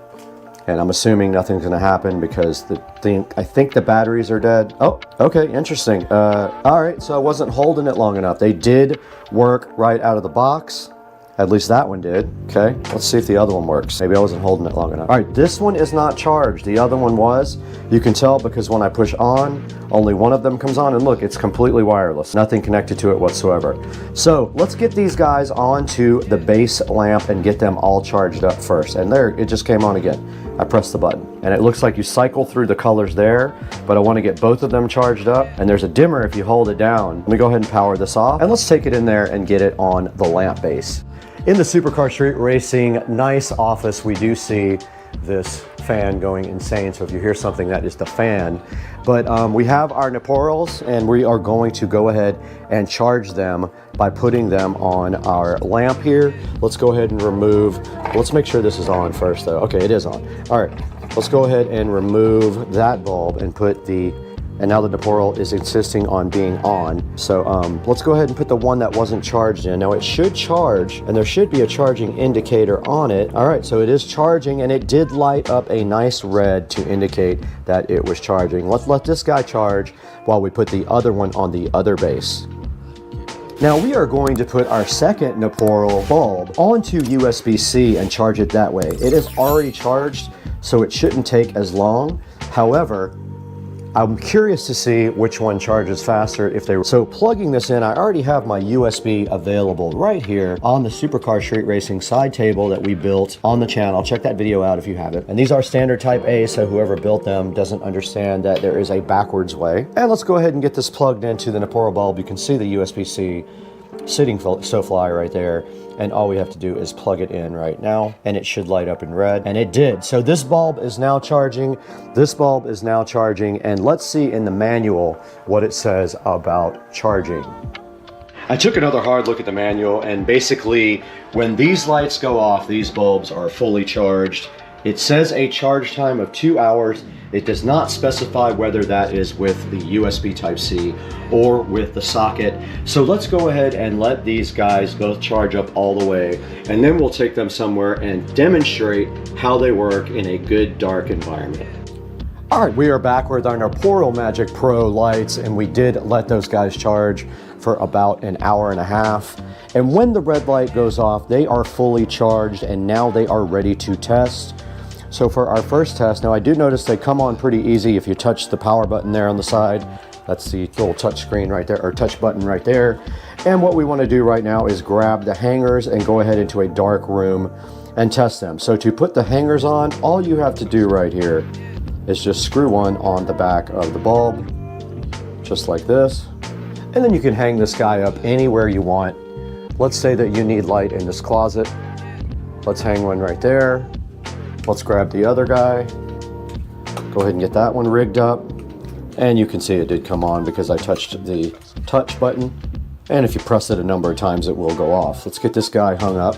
And I'm assuming nothing's gonna happen because I think the batteries are dead. Oh, okay, interesting. All right, so I wasn't holding it long enough. They did work right out of the box. At least that one did. Okay, let's see if the other one works. Maybe I wasn't holding it long enough. All right, this one is not charged. The other one was. You can tell because when I push on, only one of them comes on, and look, it's completely wireless. Nothing connected to it whatsoever. So let's get these guys onto the base lamp and get them all charged up first. And there, it just came on again. I pressed the button. And it looks like you cycle through the colors there, but I want to get both of them charged up. And there's a dimmer if you hold it down. Let me go ahead and power this off. And let's take it in there and get it on the lamp base. In the Supercar Street Racing nice office, we do see this fan going insane. So if you hear something, that is the fan. But we have our Neporals, and we are going to go ahead and charge them by putting them on our lamp here. Let's go ahead and remove, let's make sure this is on first though. Okay, it is on. All right, let's go ahead and remove that bulb and put the, and now the Neporal is insisting on being on. So let's go ahead and put the one that wasn't charged in. Now it should charge, and there should be a charging indicator on it. All right, so it is charging, and it did light up a nice red to indicate that it was charging. Let's let this guy charge while we put the other one on the other base. Now we are going to put our second Neporal bulb onto USB-C and charge it that way. It is already charged, so it shouldn't take as long. However, I'm curious to see which one charges faster if they were. So plugging this in, I already have my USB available right here on the Supercar Street Racing side table that we built on the channel. Check that video out if you haven't. And these are standard type A, so whoever built them doesn't understand that there is a backwards way. And let's go ahead and get this plugged into the Neporal bulb. You can see the USB-C sitting SoFly right there, and all we have to do is plug it in right now, and it should light up in red, and it did. So this bulb is now charging, this bulb is now charging, and let's see in the manual what it says about charging. I took another hard look at the manual, and basically when these lights go off, these bulbs are fully charged. It says a charge time of 2 hours. It does not specify whether that is with the USB Type-C or with the socket. So let's go ahead and let these guys both charge up all the way, and then we'll take them somewhere and demonstrate how they work in a good dark environment. All right, we are back with our Neporal Magic Pro lights, and we did let those guys charge for about an hour and a half. And when the red light goes off, they are fully charged, and now they are ready to test. So for our first test, now I do notice they come on pretty easy if you touch the power button there on the side. That's the little touch screen right there, or touch button right there. And what we want to do right now is grab the hangers and go ahead into a dark room and test them. So to put the hangers on, all you have to do right here is just screw one on the back of the bulb, just like this. And then you can hang this guy up anywhere you want. Let's say that you need light in this closet. Let's hang one right there. Let's grab the other guy. Go ahead and get that one rigged up. And you can see it did come on because I touched the touch button. And if you press it a number of times, it will go off. Let's get this guy hung up.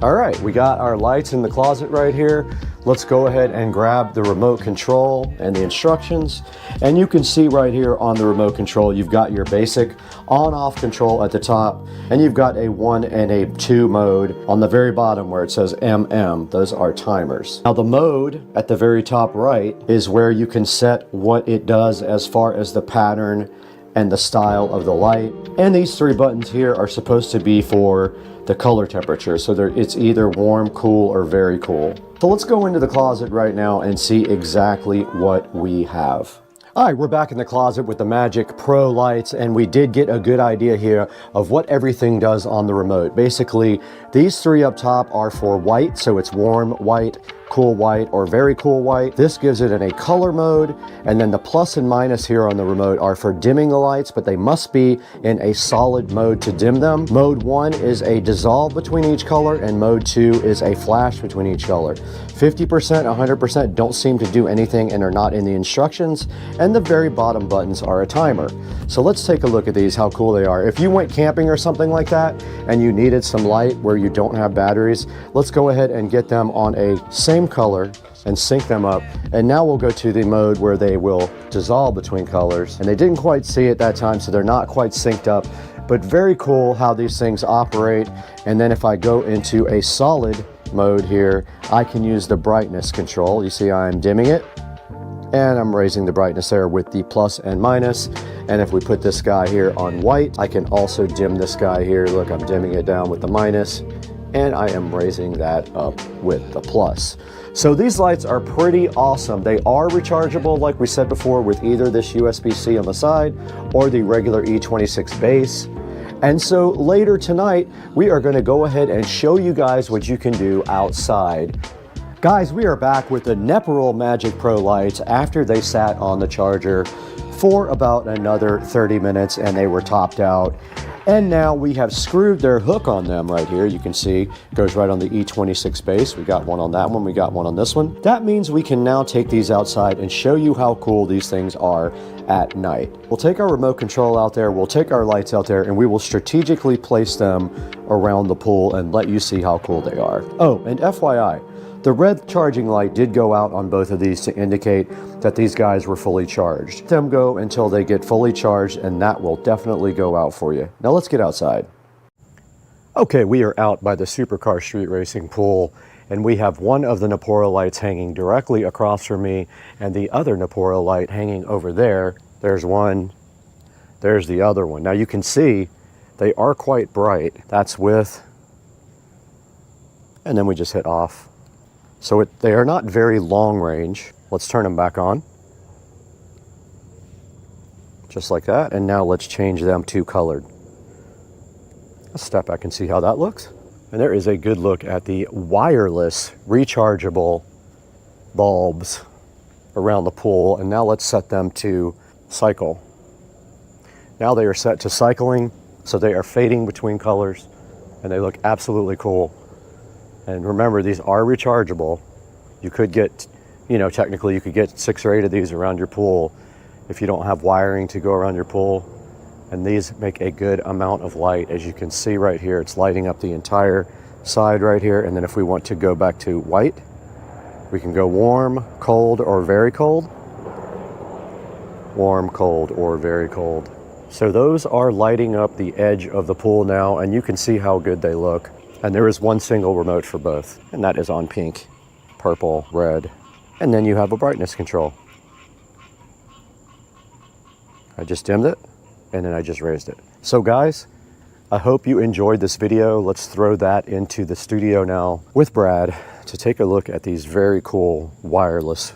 All right, we got our lights in the closet right here. Let's go ahead and grab the remote control and the instructions. And you can see right here on the remote control, you've got your basic on-off control at the top, and you've got a 1 and a 2 mode on the very bottom where it says MM. Those are timers. Now the mode at the very top right is where you can set what it does as far as the pattern and the style of the light. And these 3 buttons here are supposed to be for the color temperature. So it's either warm, cool, or very cool. So let's go into the closet right now and see exactly what we have. All right, we're back in the closet with the Magic Pro lights, and we did get a good idea here of what everything does on the remote. Basically, these 3 up top are for white, so it's warm white, cool white, or very cool white. This gives it in a color mode, and then the plus and minus here on the remote are for dimming the lights, but they must be in a solid mode to dim them. Mode 1 is a dissolve between each color, and mode 2 is a flash between each color. 50%, 100% don't seem to do anything and are not in the instructions, and the very bottom buttons are a timer. So let's take a look at these, how cool they are. If you went camping or something like that, and you needed some light where you don't have batteries, let's go ahead and get them on a same color and sync them up. And now we'll go to the mode where they will dissolve between colors. And they didn't quite see it that time, so they're not quite synced up, but very cool how these things operate. And then if I go into a solid mode here, I can use the brightness control. You see I'm dimming it, and I'm raising the brightness there with the plus and minus. And if we put this guy here on white, I can also dim this guy here. Look, I'm dimming it down with the minus, and I am raising that up with the plus. So these lights are pretty awesome. They are rechargeable, like we said before, with either this USB-C on the side or the regular E26 base. And so later tonight, we are going to go ahead and show you guys what you can do outside. Guys, we are back with the Neporol Magic Pro lights after they sat on the charger for about another 30 minutes and they were topped out. And now we have screwed their hook on them right here. You can see it goes right on the E26 base. We got one on that one, we got one on this one. That means we can now take these outside and show you how cool these things are at night. We'll take our remote control out there, we'll take our lights out there, and we will strategically place them around the pool and let you see how cool they are. Oh, and FYI, the red charging light did go out on both of these to indicate that these guys were fully charged. Let them go until they get fully charged, and that will definitely go out for you. Now let's get outside. Okay, we are out by the Supercar Street Racing pool, and we have one of the Neporol lights hanging directly across from me and the other Neporol light hanging over there. There's one, there's the other one. Now you can see they are quite bright. That's with, and then we just hit off. So they are not very long range. Let's turn them back on. Just like that. And now let's change them to colored. Let's step back and see how that looks. And there is a good look at the wireless rechargeable bulbs around the pool. And now let's set them to cycle. Now they are set to cycling, so they are fading between colors and they look absolutely cool. And remember, these are rechargeable. You could get, technically you could get 6 or 8 of these around your pool if you don't have wiring to go around your pool. And these make a good amount of light. As you can see right here, it's lighting up the entire side right here. And then if we want to go back to white, we can go warm, cold, or very cold. Warm, cold, or very cold. So those are lighting up the edge of the pool now, and you can see how good they look. And there is one single remote for both, and that is on pink, purple, red. And then you have a brightness control. I just dimmed it, and then I just raised it. So guys, I hope you enjoyed this video. Let's throw that into the studio now with Brad to take a look at these very cool wireless,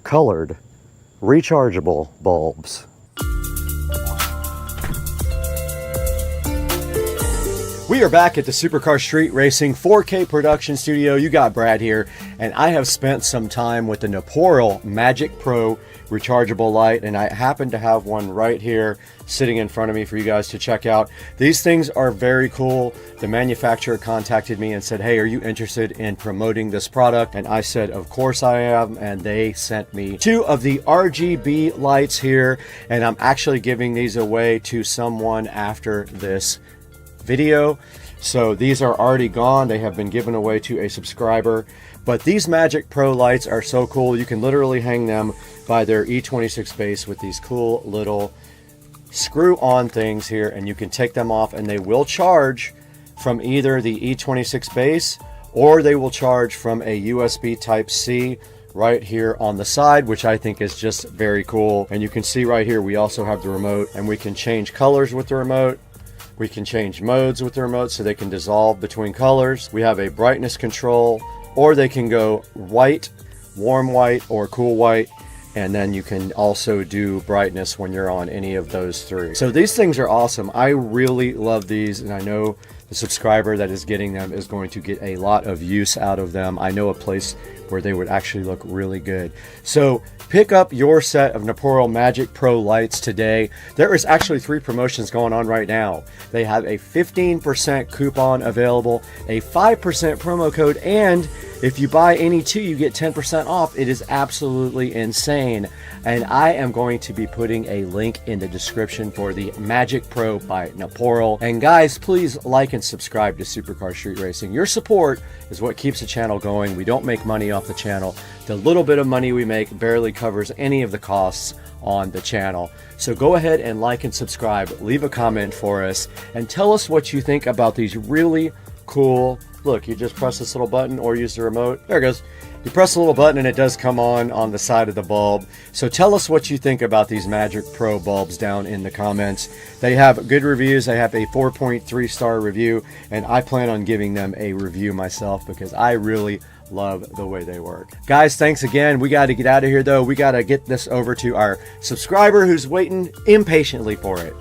colored, rechargeable bulbs. We are back at the Supercar Street Racing 4K production studio. You got Brad here, and I have spent some time with the Neporol Magic Pro rechargeable light, and I happen to have one right here sitting in front of me for you guys to check out. These things are very cool. The manufacturer contacted me and said, hey, are you interested in promoting this product? And I said, of course I am, and they sent me 2 of the RGB lights here, and I'm actually giving these away to someone after this video. So these are already gone. They have been given away to a subscriber. But these Magic Pro lights are so cool. You can literally hang them by their E26 base with these cool little screw-on things here, and you can take them off and they will charge from either the E26 base or they will charge from a USB Type-C right here on the side, which I think is just very cool. And you can see right here we also have the remote, and we can change colors with the remote. We can change modes with the remote so they can dissolve between colors. We have a brightness control, or they can go white, warm white, or cool white. And then you can also do brightness when you're on any of those 3. So these things are awesome. I really love these, and I know the subscriber that is getting them is going to get a lot of use out of them. I know a place where they would actually look really good. So pick up your set of Neporol Magic Pro lights today. There is actually 3 promotions going on right now. They have a 15% coupon available, a 5% promo code, and if you buy any 2, you get 10% off. It is absolutely insane. And I am going to be putting a link in the description for the Magic Pro by Neporol. And guys, please like and subscribe to Supercar Street Racing. Your support is what keeps the channel going. We don't make money off the channel. The little bit of money we make barely covers any of the costs on the channel. So go ahead and like and subscribe, leave a comment for us, and tell us what you think about these really cool Look, you just press this little button or use the remote. There it goes. You press the little button and it does come on the side of the bulb. So tell us what you think about these Magic Pro bulbs down in the comments. They have good reviews. They have a 4.3 star review, and I plan on giving them a review myself because I really love the way they work. Guys, thanks again. We got to get out of here though. We got to get this over to our subscriber who's waiting impatiently for it.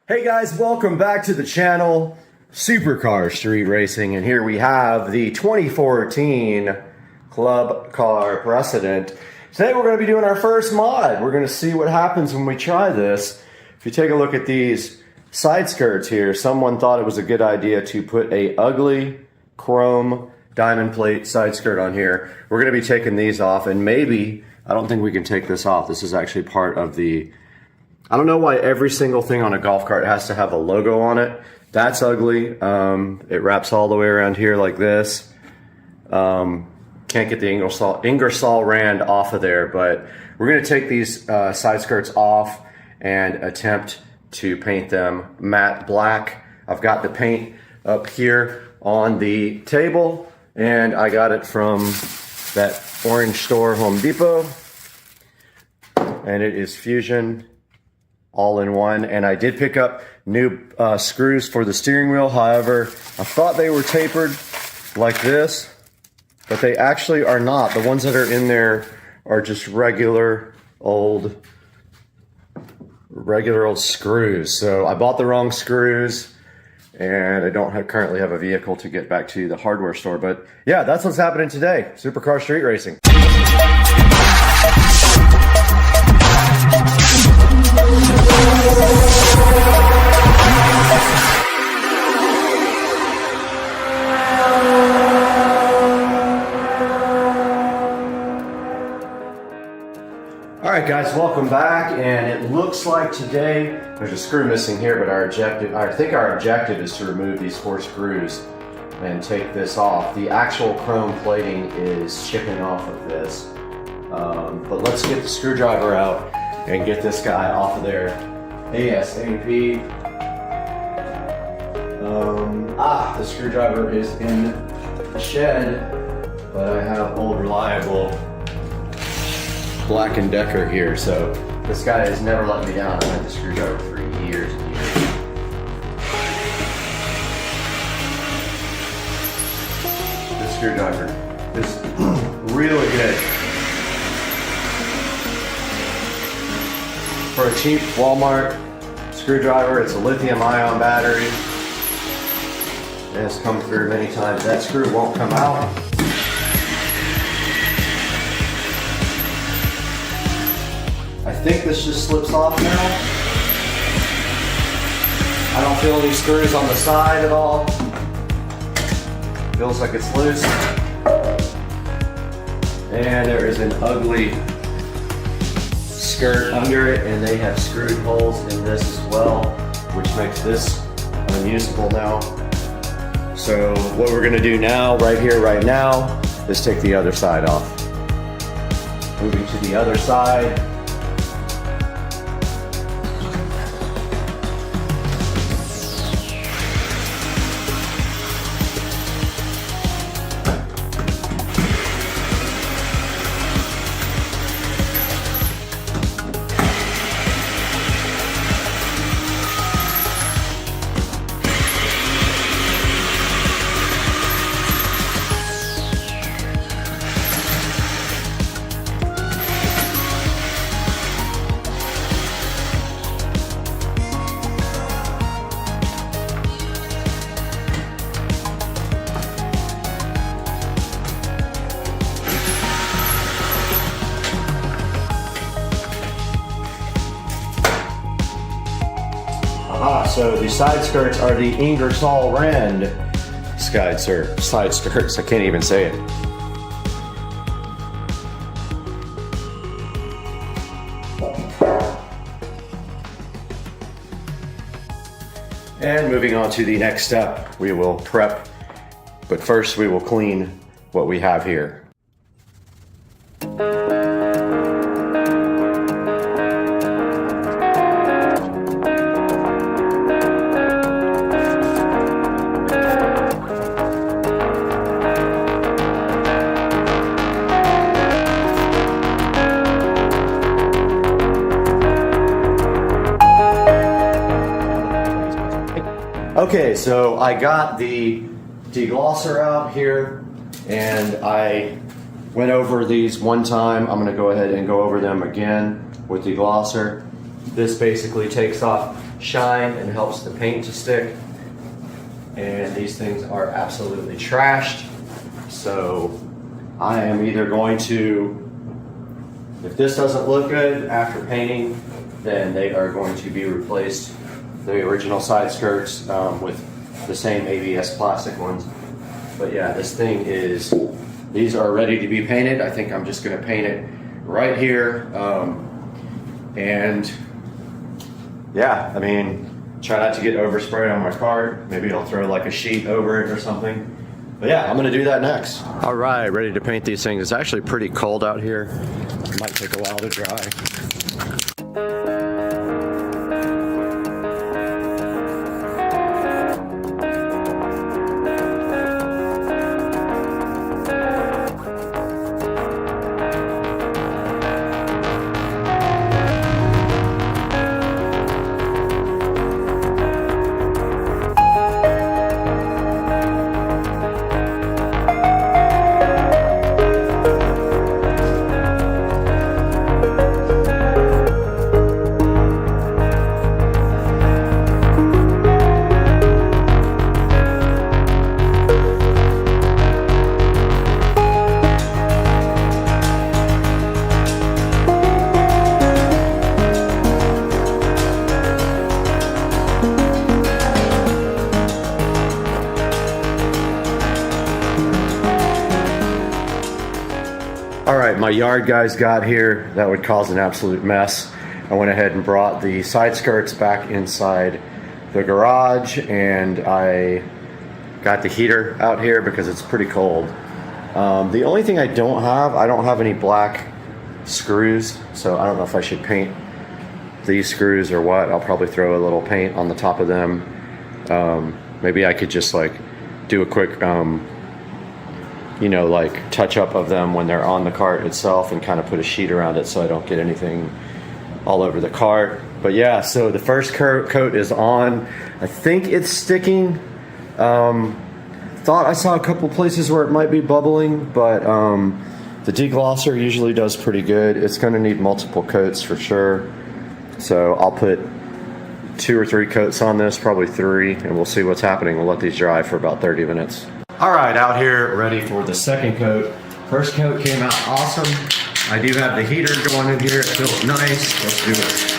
Hey guys, welcome back to the channel, Supercar Street Racing, and here we have the 2014 Club Car Precedent. Today we're going to be doing our first mod. We're going to see what happens when we try this. If you take a look at these side skirts here, someone thought it was a good idea to put a ugly chrome diamond plate side skirt on here. We're going to be taking these off, and maybe, I don't think we can take this off. This is actually part of the, I don't know why every single thing on a golf cart has to have a logo on it. That's ugly. It wraps all the way around here like this. Can't get the Ingersoll Rand off of there, but we're going to take these side skirts off and attempt to paint them matte black. I've got the paint up here on the table, and I got it from that orange store, Home Depot, and it is Fusion all-in-one. And I did pick up new screws for the steering wheel. However, I thought they were tapered like this, but they actually are not. The ones that are in there are just regular old screws. So I bought the wrong screws, and I don't currently have a vehicle to get back to the hardware store. But yeah, that's what's happening today. Supercar Street Racing. Alright guys, welcome back, and it looks like today there's a screw missing here, but I think our objective is to remove these 4 screws and take this off. The actual chrome plating is chipping off of this, but let's get the screwdriver out and get this guy off of there ASAP. The screwdriver is in the shed, but I have old reliable Black & Decker here, so this guy has never let me down. I've had the screwdriver for years and years. This screwdriver is really good. For a cheap Walmart screwdriver, it's a lithium-ion battery. It has come through many times. That screw won't come out. I think this just slips off now. I don't feel any screws on the side at all. Feels like it's loose. And there is an ugly skirt under it, and they have screwed holes in this as well, which makes this unusable now. So what we're gonna do now, right here, right now, is take the other side off. Moving to the other side. So the side skirts are the Ingersoll Rand side skirts. I can't even say it. And moving on to the next step, we will prep, but first we will clean what we have here. Okay, so I got the deglosser out here and I went over these one time. I'm gonna go ahead and go over them again with deglosser. This basically takes off shine and helps the paint to stick. And these things are absolutely trashed. So I am either going to, if this doesn't look good after painting, then they are going to be replaced, the original side skirts, with the same ABS plastic ones. But yeah, this thing is, these are ready to be painted. I think I'm just gonna paint it right here. And yeah, I mean, try not to get overspray on my cart. Maybe I'll throw like a sheet over it or something. But yeah, I'm gonna do that next. All right, ready to paint these things. It's actually pretty cold out here. It might take a while to dry. My yard guys got here. That would cause an absolute mess. I went ahead and brought the side skirts back inside the garage, and I got the heater out here because it's pretty cold. The only thing I don't have any black screws, so I don't know if I should paint these screws or what. I'll probably throw a little paint on the top of them. Maybe I could just like do a quick you know, like touch up of them when they're on the cart itself and kind of put a sheet around it so I don't get anything all over the cart. But yeah, so the first coat is on. I think it's sticking. Thought I saw a couple places where it might be bubbling, but the deglosser usually does pretty good. It's going to need multiple coats for sure. So I'll put 2 or 3 coats on this, probably 3, and we'll see what's happening. We'll let these dry for about 30 minutes. All right, out here ready for the second coat. First coat came out awesome. I do have the heater going in here. It feels nice. Let's do it.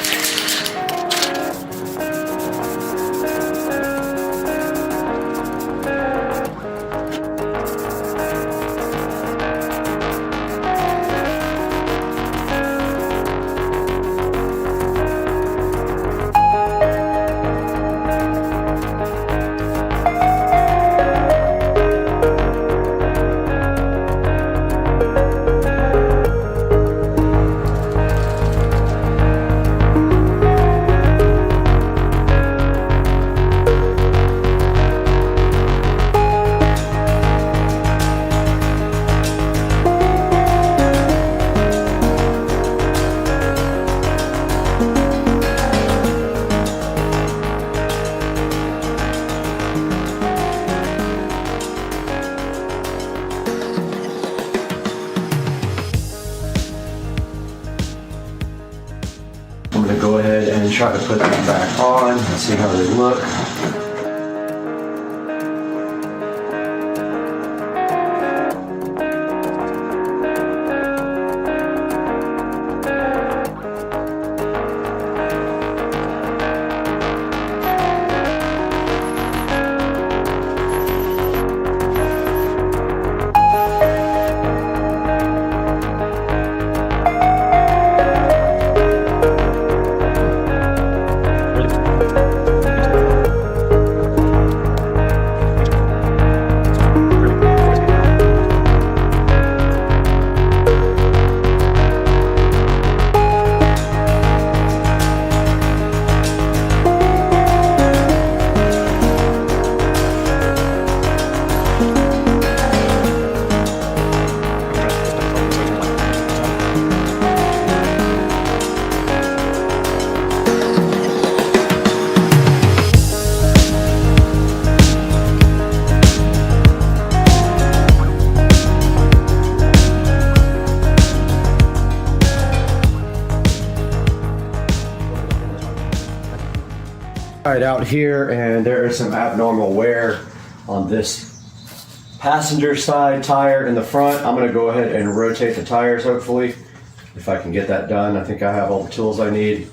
I'm going to go ahead and try to put them back on and see how they look. Right out here, and there is some abnormal wear on this passenger side tire in the front. I'm going to go ahead and rotate the tires, hopefully, if I can get that done. I think I have all the tools I need,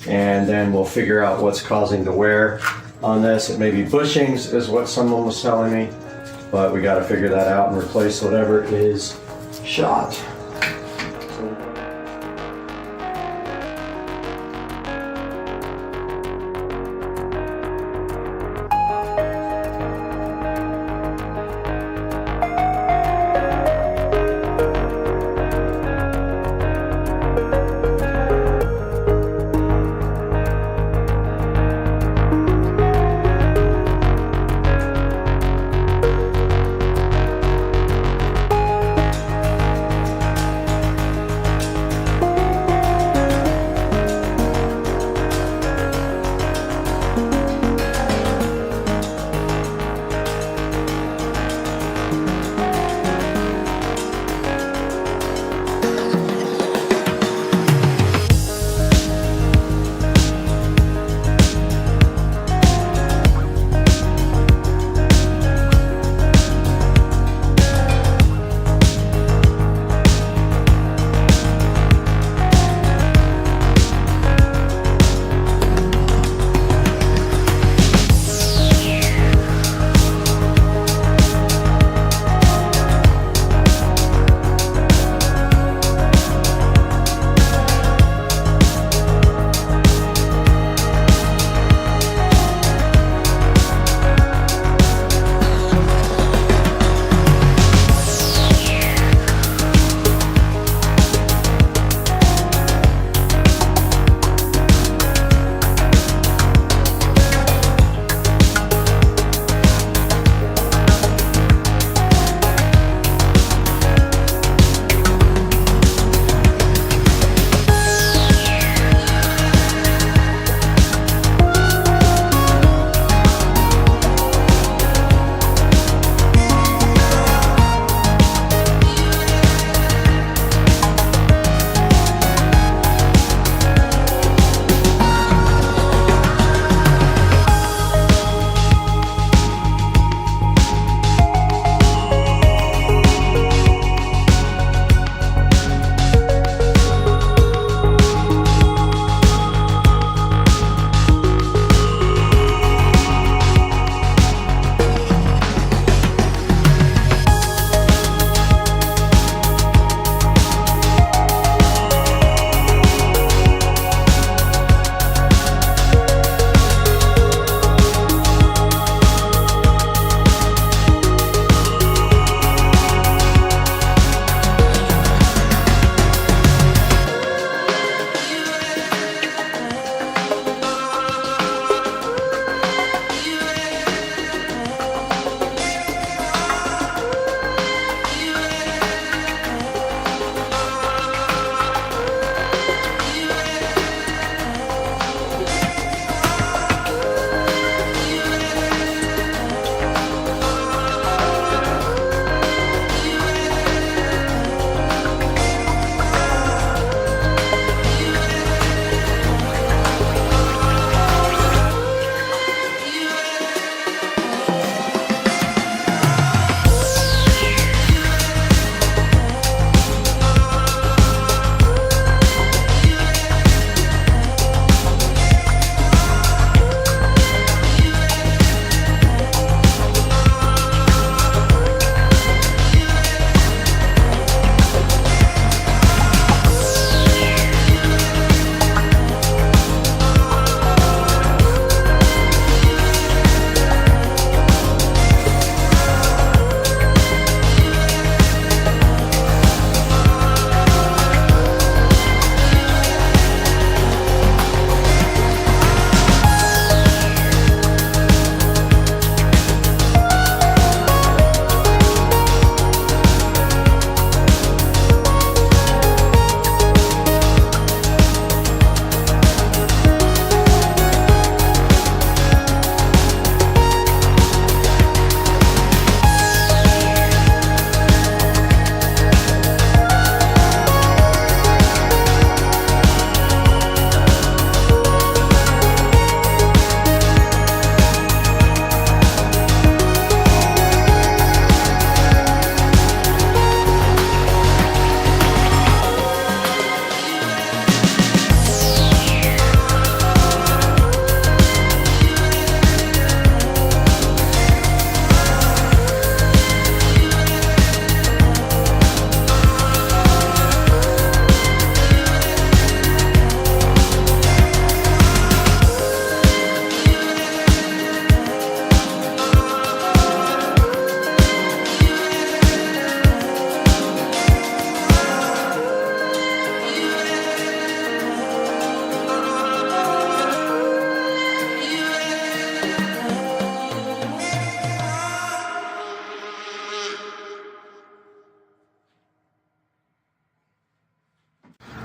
and then we'll figure out what's causing the wear on this. It may be bushings is what someone was telling me, but we got to figure that out and replace whatever is shot.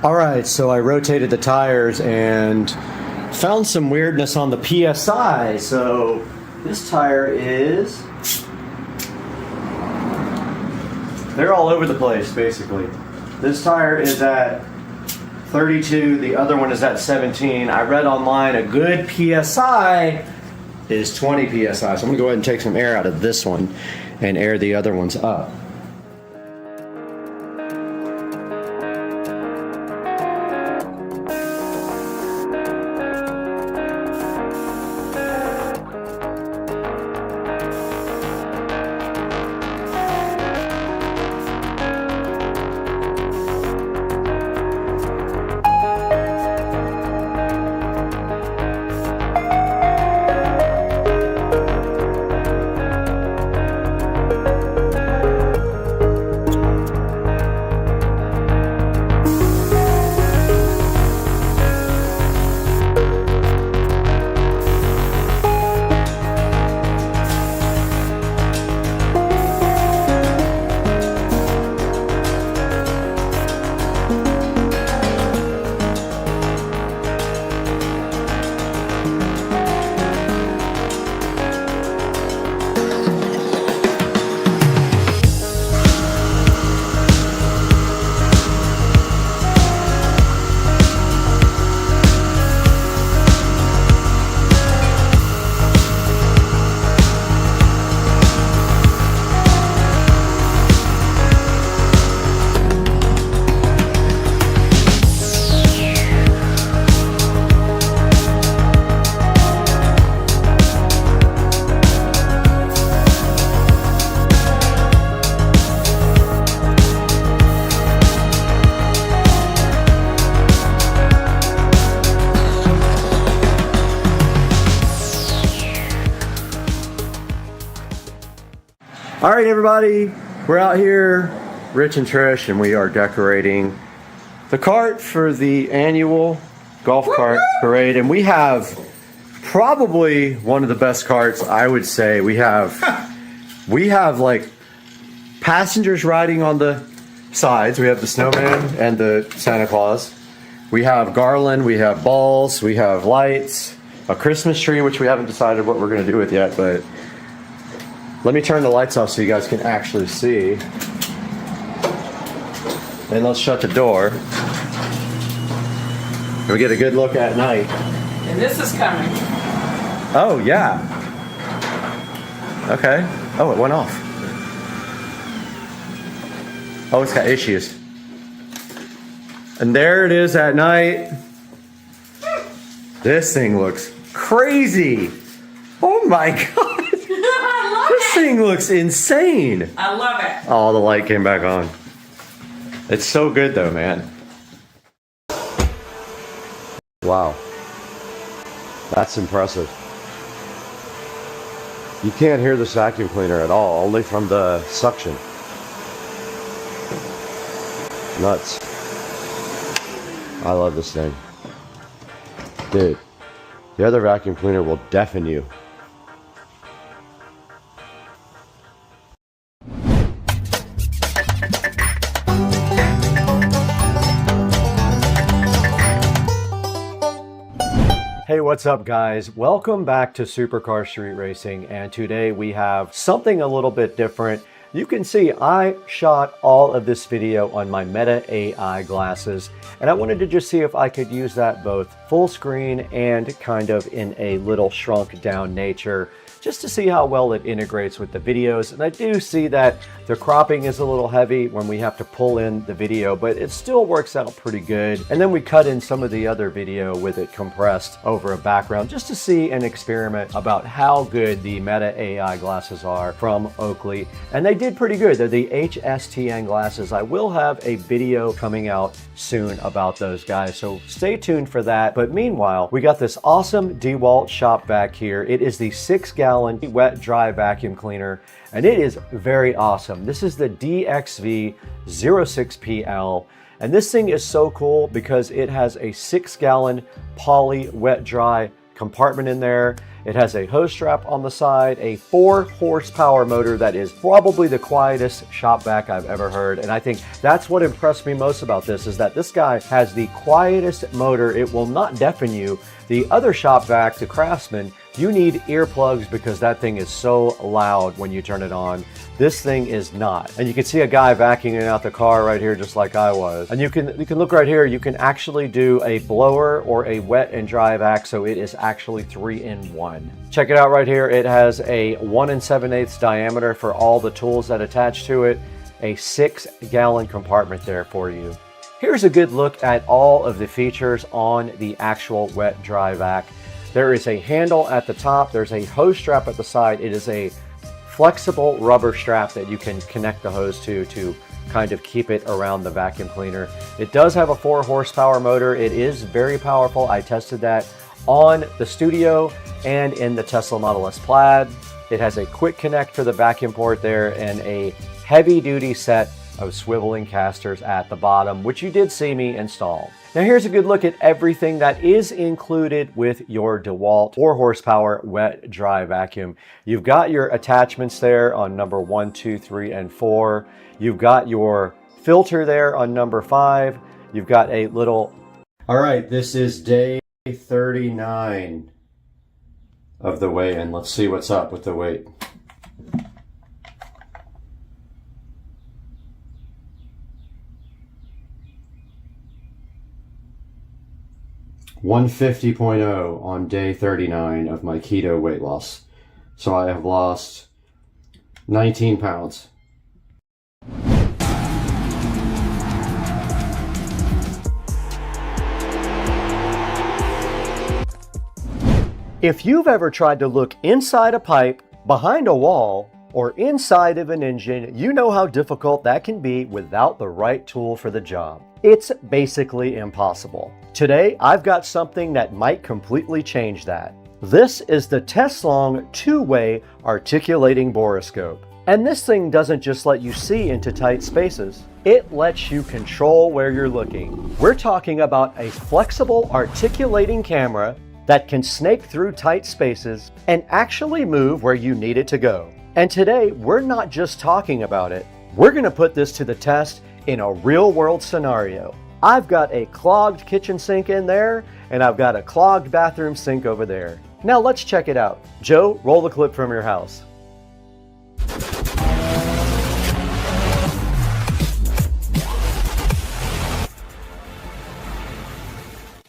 All right, so I rotated the tires and found some weirdness on the PSI. So this tire is, they're all over the place basically. This tire is at 32, the other one is at 17. I read online a good PSI is 20 PSI. So I'm gonna go ahead and take some air out of this one and air the other ones up. All right, everybody, we're out here, Rich and Trish, and we are decorating the cart for the annual golf cart parade. And we have probably one of the best carts, I would say. We have like passengers riding on the sides. We have the snowman and the Santa Claus. We have garland, we have balls, we have lights, a Christmas tree, which we haven't decided what we're gonna do with yet, but let me turn the lights off so you guys can actually see. And let's shut the door. And we get a good look at night. And this is coming. Oh, yeah. Okay. Oh, it went off. Oh, it's got issues. And there it is at night. This thing looks crazy. Oh my God. This thing looks insane. I love it. Oh, the light came back on. It's so good though, man. Wow. That's impressive. You can't hear this vacuum cleaner at all, only from the suction. Nuts. I love this thing. Dude, the other vacuum cleaner will deafen you. Hey, what's up guys? Welcome back to Supercar Street Racing, and today we have something a little bit different. You can see I shot all of this video on my Meta AI glasses, and I wanted to just see if I could use that both full screen and kind of in a little shrunk down nature, just to see how well it integrates with the videos. And I do see that the cropping is a little heavy when we have to pull in the video, but it still works out pretty good. And then we cut in some of the other video with it compressed over a background, just to see and experiment about how good the Meta AI glasses are from Oakley. And they did pretty good. They're the HSTN glasses. I will have a video coming out soon about those guys, so stay tuned for that. But meanwhile, we got this awesome DeWalt shop vac here. It is the 6-gallon wet dry vacuum cleaner, and it is very awesome. This is the DXV06PL, and this thing is so cool because it has a 6-gallon poly wet dry compartment in there. It has a hose strap on the side, a 4 horsepower motor that is probably the quietest shop vac I've ever heard. And I think that's what impressed me most about this, is that this guy has the quietest motor. It will not deafen you. The other shop vac, the Craftsman, you need earplugs because that thing is so loud when you turn it on. This thing is not. And you can see a guy vacuuming out the car right here just like I was. And you can look right here, you can actually do a blower or a wet and dry vac, so it is actually 3-in-1. Check it out right here. It has a 1 7/8 diameter for all the tools that attach to it, a 6-gallon compartment there for you. Here's a good look at all of the features on the actual wet dry vac. There is a handle at the top, there's a hose strap at the side. It is a flexible rubber strap that you can connect the hose to kind of keep it around the vacuum cleaner. It does have a 4 horsepower motor. It is very powerful. I tested that on the Studio and in the Tesla Model S Plaid. It has a quick connect for the vacuum port there and a heavy duty set of swiveling casters at the bottom, which you did see me install. Now here's a good look at everything that is included with your DeWalt 4 horsepower wet dry vacuum. You've got your attachments there on number 1, 2, 3, and 4. You've got your filter there on number 5. You've got a little... All right, this is day 39 of the weigh-in. Let's see what's up with the weight. $150.0 on day 39 of my keto weight loss. So I have lost 19 pounds. If you've ever tried to look inside a pipe, behind a wall, or inside of an engine, you know how difficult that can be without the right tool for the job. It's basically impossible. Today, I've got something that might completely change that. This is the Teslong 2-way articulating borescope. And this thing doesn't just let you see into tight spaces. It lets you control where you're looking. We're talking about a flexible articulating camera that can snake through tight spaces and actually move where you need it to go. And today, we're not just talking about it. We're going to put this to the test in a real-world scenario. I've got a clogged kitchen sink in there, and I've got a clogged bathroom sink over there. Now let's check it out. Joe, roll the clip from your house.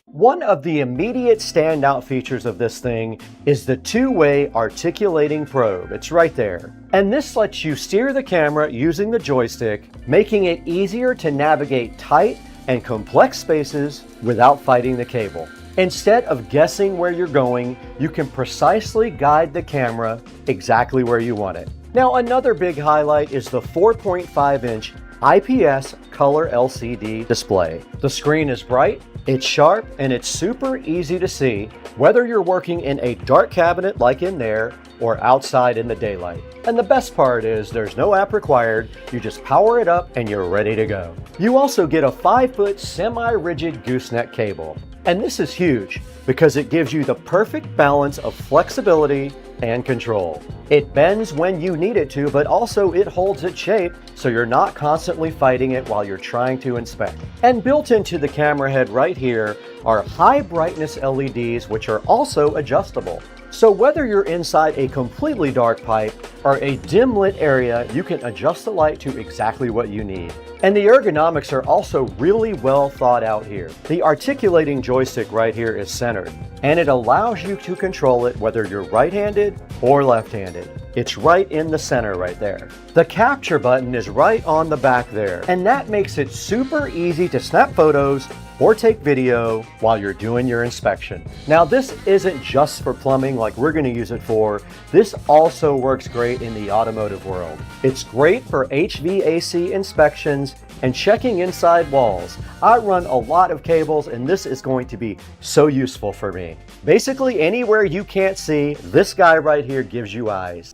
One of the immediate standout features of this thing is the 2-way articulating probe. It's right there. And this lets you steer the camera using the joystick, making it easier to navigate tight and complex spaces without fighting the cable. Instead of guessing where you're going, you can precisely guide the camera exactly where you want it. Now, another big highlight is the 4.5-inch IPS color LCD display. The screen is bright, it's sharp, and it's super easy to see, whether you're working in a dark cabinet like in there or outside in the daylight. And the best part is there's no app required. You just power it up and you're ready to go. You also get a 5-foot semi-rigid gooseneck cable. And this is huge because it gives you the perfect balance of flexibility and control. It bends when you need it to, but also it holds its shape so you're not constantly fighting it while you're trying to inspect. And built into the camera head right here are high brightness LEDs, which are also adjustable. So whether you're inside a completely dark pipe or a dim lit area, you can adjust the light to exactly what you need. And the ergonomics are also really well thought out here. The articulating joystick right here is centered, and it allows you to control it whether you're right-handed or left-handed. It's right in the center right there. The capture button is right on the back there, and that makes it super easy to snap photos or take video while you're doing your inspection. Now, this isn't just for plumbing like we're going to use it for. This also works great in the automotive world. It's great for HVAC inspections and checking inside walls. I run a lot of cables, and this is going to be so useful for me. Basically, anywhere you can't see, this guy right here gives you eyes.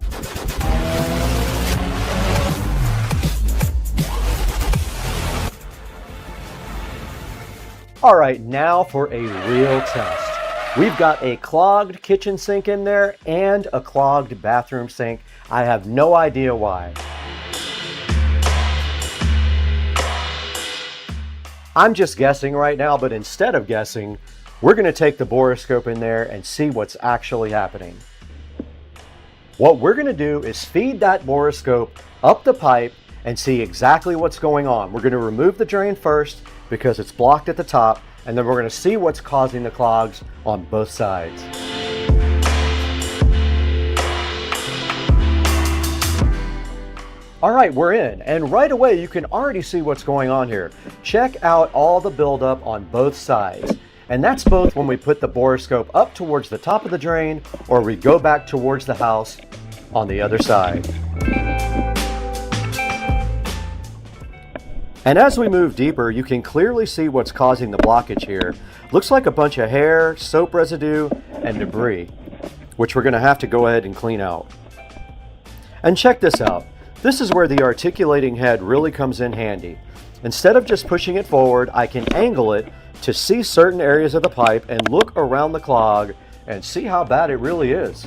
All right, now for a real test. We've got a clogged kitchen sink in there and a clogged bathroom sink. I have no idea why. I'm just guessing right now, but instead of guessing, we're going to take the borescope in there and see what's actually happening. What we're going to do is feed that borescope up the pipe and see exactly what's going on. We're going to remove the drain first because it's blocked at the top, and then we're going to see what's causing the clogs on both sides. All right, we're in, and right away you can already see what's going on here. Check out all the buildup on both sides. And that's both when we put the borescope up towards the top of the drain or we go back towards the house on the other side. And as we move deeper, you can clearly see what's causing the blockage here. Looks like a bunch of hair, soap residue, and debris, which we're going to have to go ahead and clean out. And check this out. This is where the articulating head really comes in handy. Instead of just pushing it forward, I can angle it to see certain areas of the pipe and look around the clog and see how bad it really is.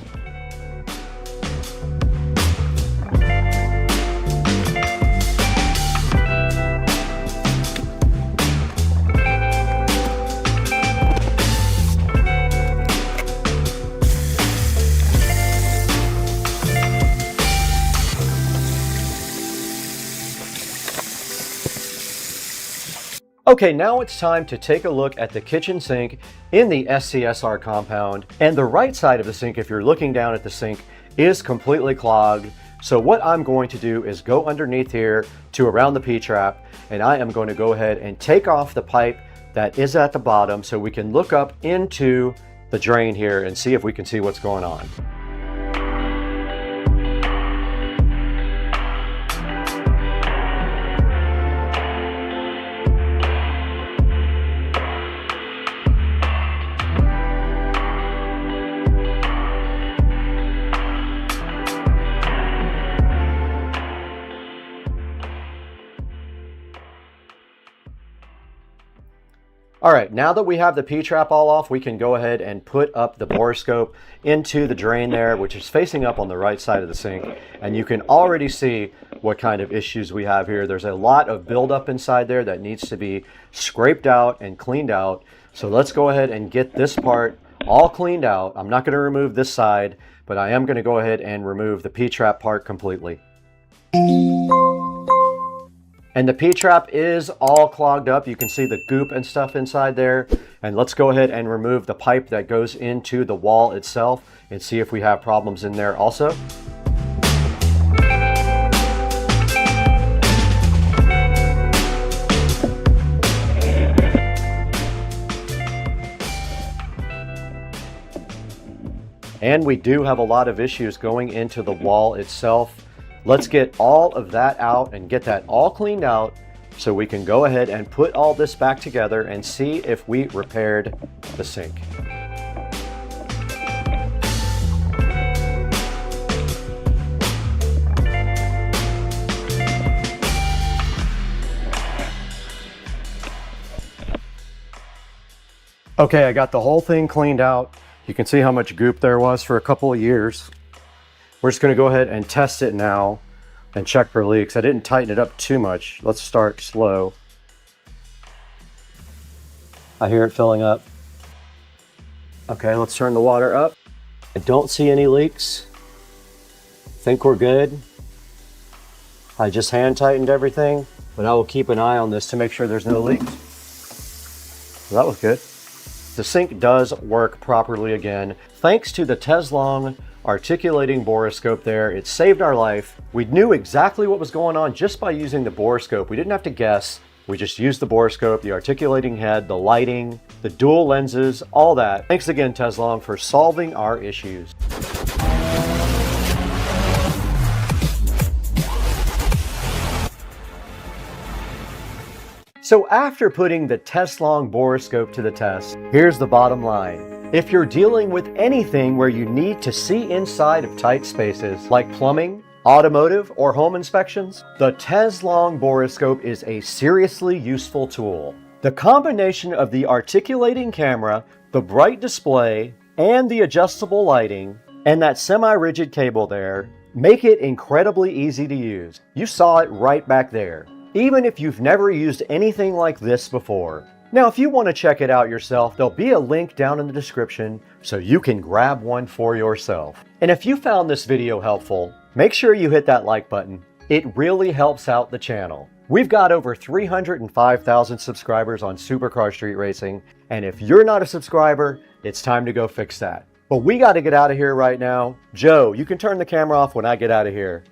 Okay, now it's time to take a look at the kitchen sink in the SCSR compound. And the right side of the sink, if you're looking down at the sink, is completely clogged. So what I'm going to do is go underneath here to around the P-trap, and I am going to go ahead and take off the pipe that is at the bottom so we can look up into the drain here and see if we can see what's going on. All right, now that we have the P-trap all off, we can go ahead and put up the borescope into the drain there, which is facing up on the right side of the sink. And you can already see what kind of issues we have here. There's a lot of buildup inside there that needs to be scraped out and cleaned out. So let's go ahead and get this part all cleaned out. I'm not going to remove this side, but I am going to go ahead and remove the P-trap part completely. And the P-trap is all clogged up. You can see the goop and stuff inside there. And let's go ahead and remove the pipe that goes into the wall itself and see if we have problems in there also. And we do have a lot of issues going into the wall itself. Let's get all of that out and get that all cleaned out so we can go ahead and put all this back together and see if we repaired the sink. Okay, I got the whole thing cleaned out. You can see how much goop there was for a couple of years. We're just going to go ahead and test it now and check for leaks. I didn't tighten it up too much. Let's start slow. I hear it filling up. Okay, let's turn the water up. I don't see any leaks. Think we're good. I just hand tightened everything, but I will keep an eye on this to make sure there's no leaks. So that was good. The sink does work properly again. Thanks to the Teslong articulating borescope there, it saved our life. We knew exactly what was going on just by using the borescope. We didn't have to guess. We just used the borescope, the articulating head, the lighting, the dual lenses, all that. Thanks again, Teslong, for solving our issues. So after putting the Teslong borescope to the test, here's the bottom line. If you're dealing with anything where you need to see inside of tight spaces, like plumbing, automotive, or home inspections, the Teslong borescope is a seriously useful tool. The combination of the articulating camera, the bright display, and the adjustable lighting, and that semi-rigid cable there, make it incredibly easy to use. You saw it right back there, even if you've never used anything like this before. Now, if you want to check it out yourself, there'll be a link down in the description so you can grab one for yourself. And if you found this video helpful, make sure you hit that like button. It really helps out the channel. We've got over 305,000 subscribers on Supercar Street Racing, and if you're not a subscriber, it's time to go fix that. But we got to get out of here right now. Joe, you can turn the camera off when I get out of here.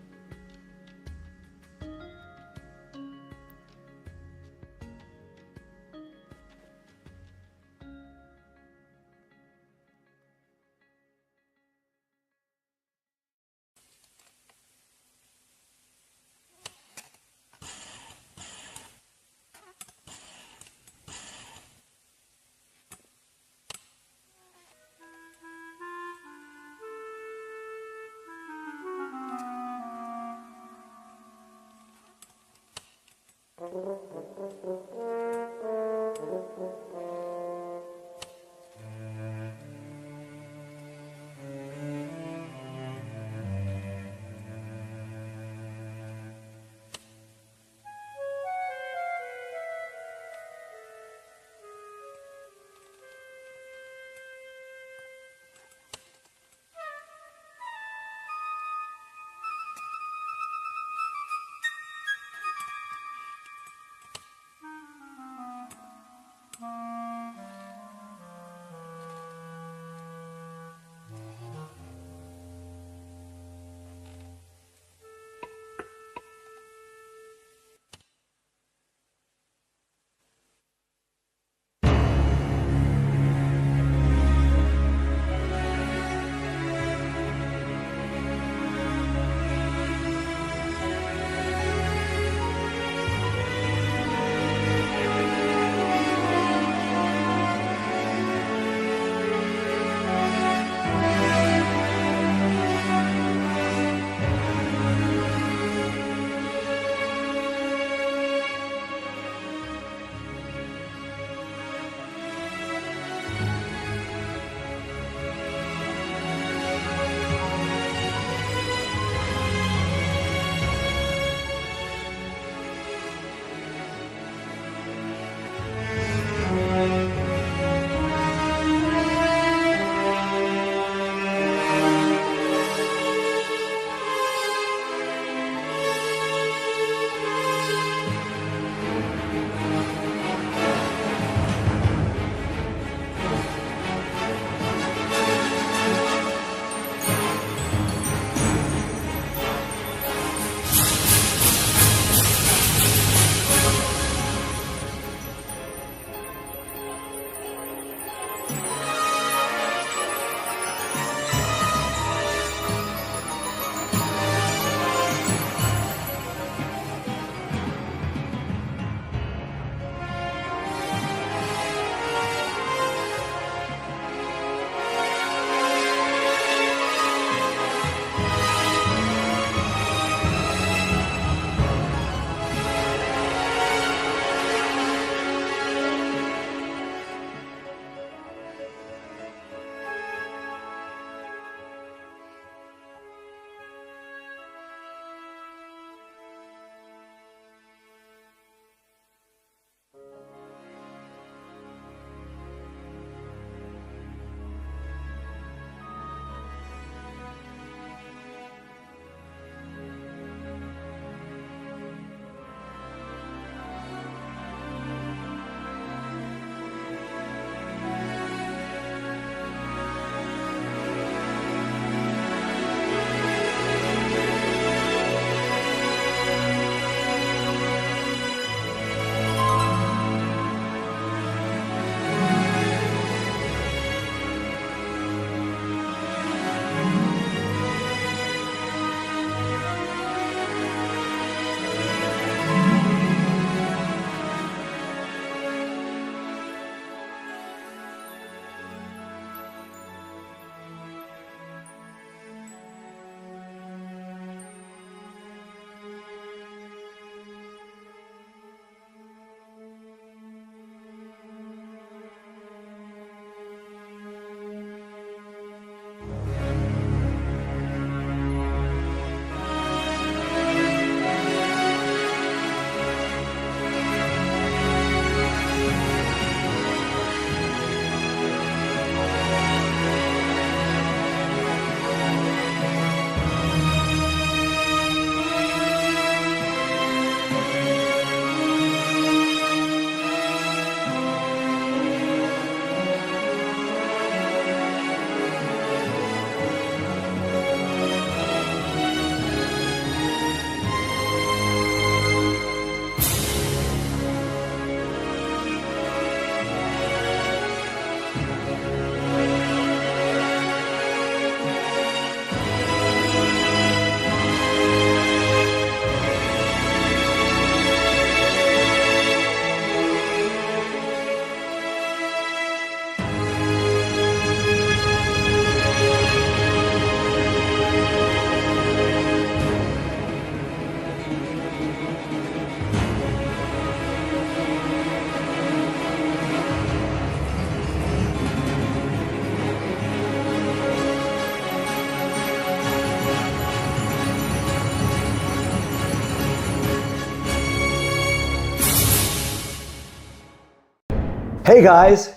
Hey guys,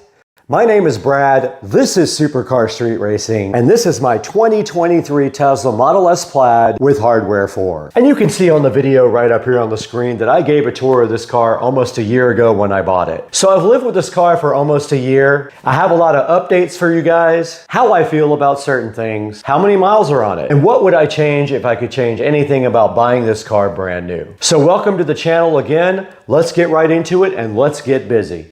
my name is Brad, this is Supercar Street Racing, and this is my 2023 Tesla Model S Plaid with Hardware 4. And you can see on the video right up here on the screen that I gave a tour of this car almost a year ago when I bought it. So I've lived with this car for almost a year. I have a lot of updates for you guys, how I feel about certain things, how many miles are on it, and what would I change if I could change anything about buying this car brand new. So welcome to the channel again. Let's get right into it and let's get busy.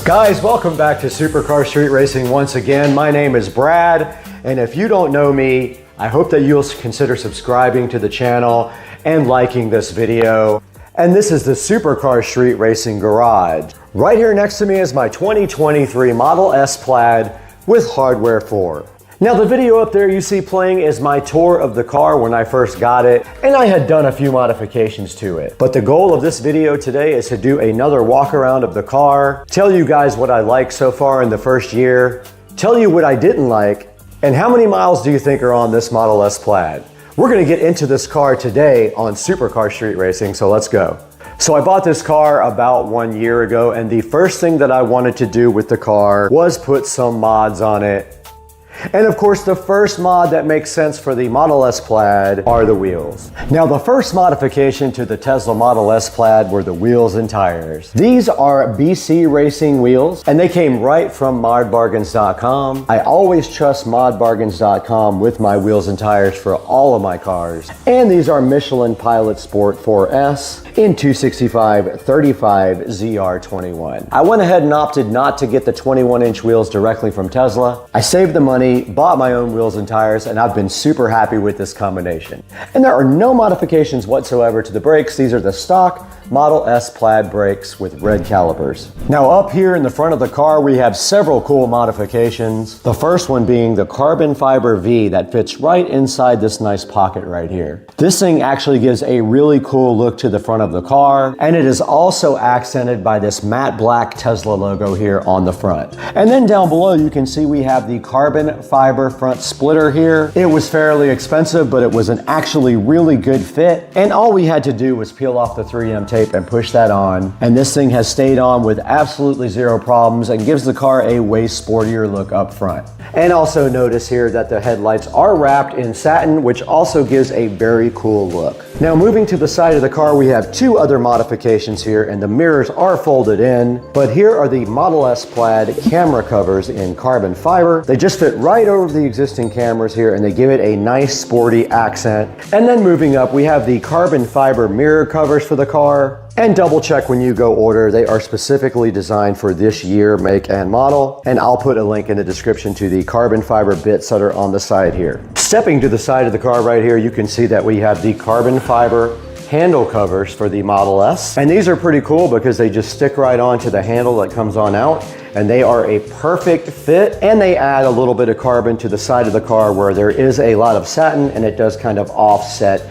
Guys, welcome back to Supercar Street Racing once again. My name is Brad, and if you don't know me, I hope that you'll consider subscribing to the channel and liking this video. And this is the Supercar Street Racing Garage. Right here next to me is my 2023 Model S Plaid with Hardware 4. Now the video up there you see playing is my tour of the car when I first got it, and I had done a few modifications to it. But the goal of this video today is to do another walk around of the car, tell you guys what I like so far in the first year, tell you what I didn't like, and how many miles do you think are on this Model S Plaid? We're gonna get into this car today on Supercar Street Racing, so let's go. So I bought this car about 1 year ago, and the first thing that I wanted to do with the car was put some mods on it. And of course, the first mod that makes sense for the Model S Plaid are the wheels. Now, the first modification to the Tesla Model S Plaid were the wheels and tires. These are BC Racing wheels, and they came right from modbargains.com. I always trust modbargains.com with my wheels and tires for all of my cars. And these are Michelin Pilot Sport 4S in 265/35 ZR21. I went ahead and opted not to get the 21-inch wheels directly from Tesla. I saved the money, bought my own wheels and tires, and I've been super happy with this combination. And there are no modifications whatsoever to the brakes. These are the stock Model S Plaid brakes with red calipers. Now up here in the front of the car we have several cool modifications. The first one being the carbon fiber V that fits right inside this nice pocket right here. This thing actually gives a really cool look to the front of the car, and it is also accented by this matte black Tesla logo here on the front. And then down below you can see we have the carbon fiber front splitter here. It was fairly expensive, but it was an actually really good fit, and all we had to do was peel off the 3M tape and push that on, and this thing has stayed on with absolutely zero problems and gives the car a way sportier look up front. And also notice here that the headlights are wrapped in satin, which also gives a very cool look. Now moving to the side of the car, we have two other modifications here, and the mirrors are folded in, but here are the Model S Plaid camera covers in carbon fiber. They just fit right over the existing cameras here, and they give it a nice sporty accent. And then moving up, we have the carbon fiber mirror covers for the car. And double check when you go order, they are specifically designed for this year, make, and model. And I'll put a link in the description to the carbon fiber bits that are on the side here. Stepping to the side of the car right here, you can see that we have the carbon fiber handle covers for the Model S. And these are pretty cool because they just stick right onto the handle that comes on out, and they are a perfect fit, and they add a little bit of carbon to the side of the car where there is a lot of satin, and it does kind of offset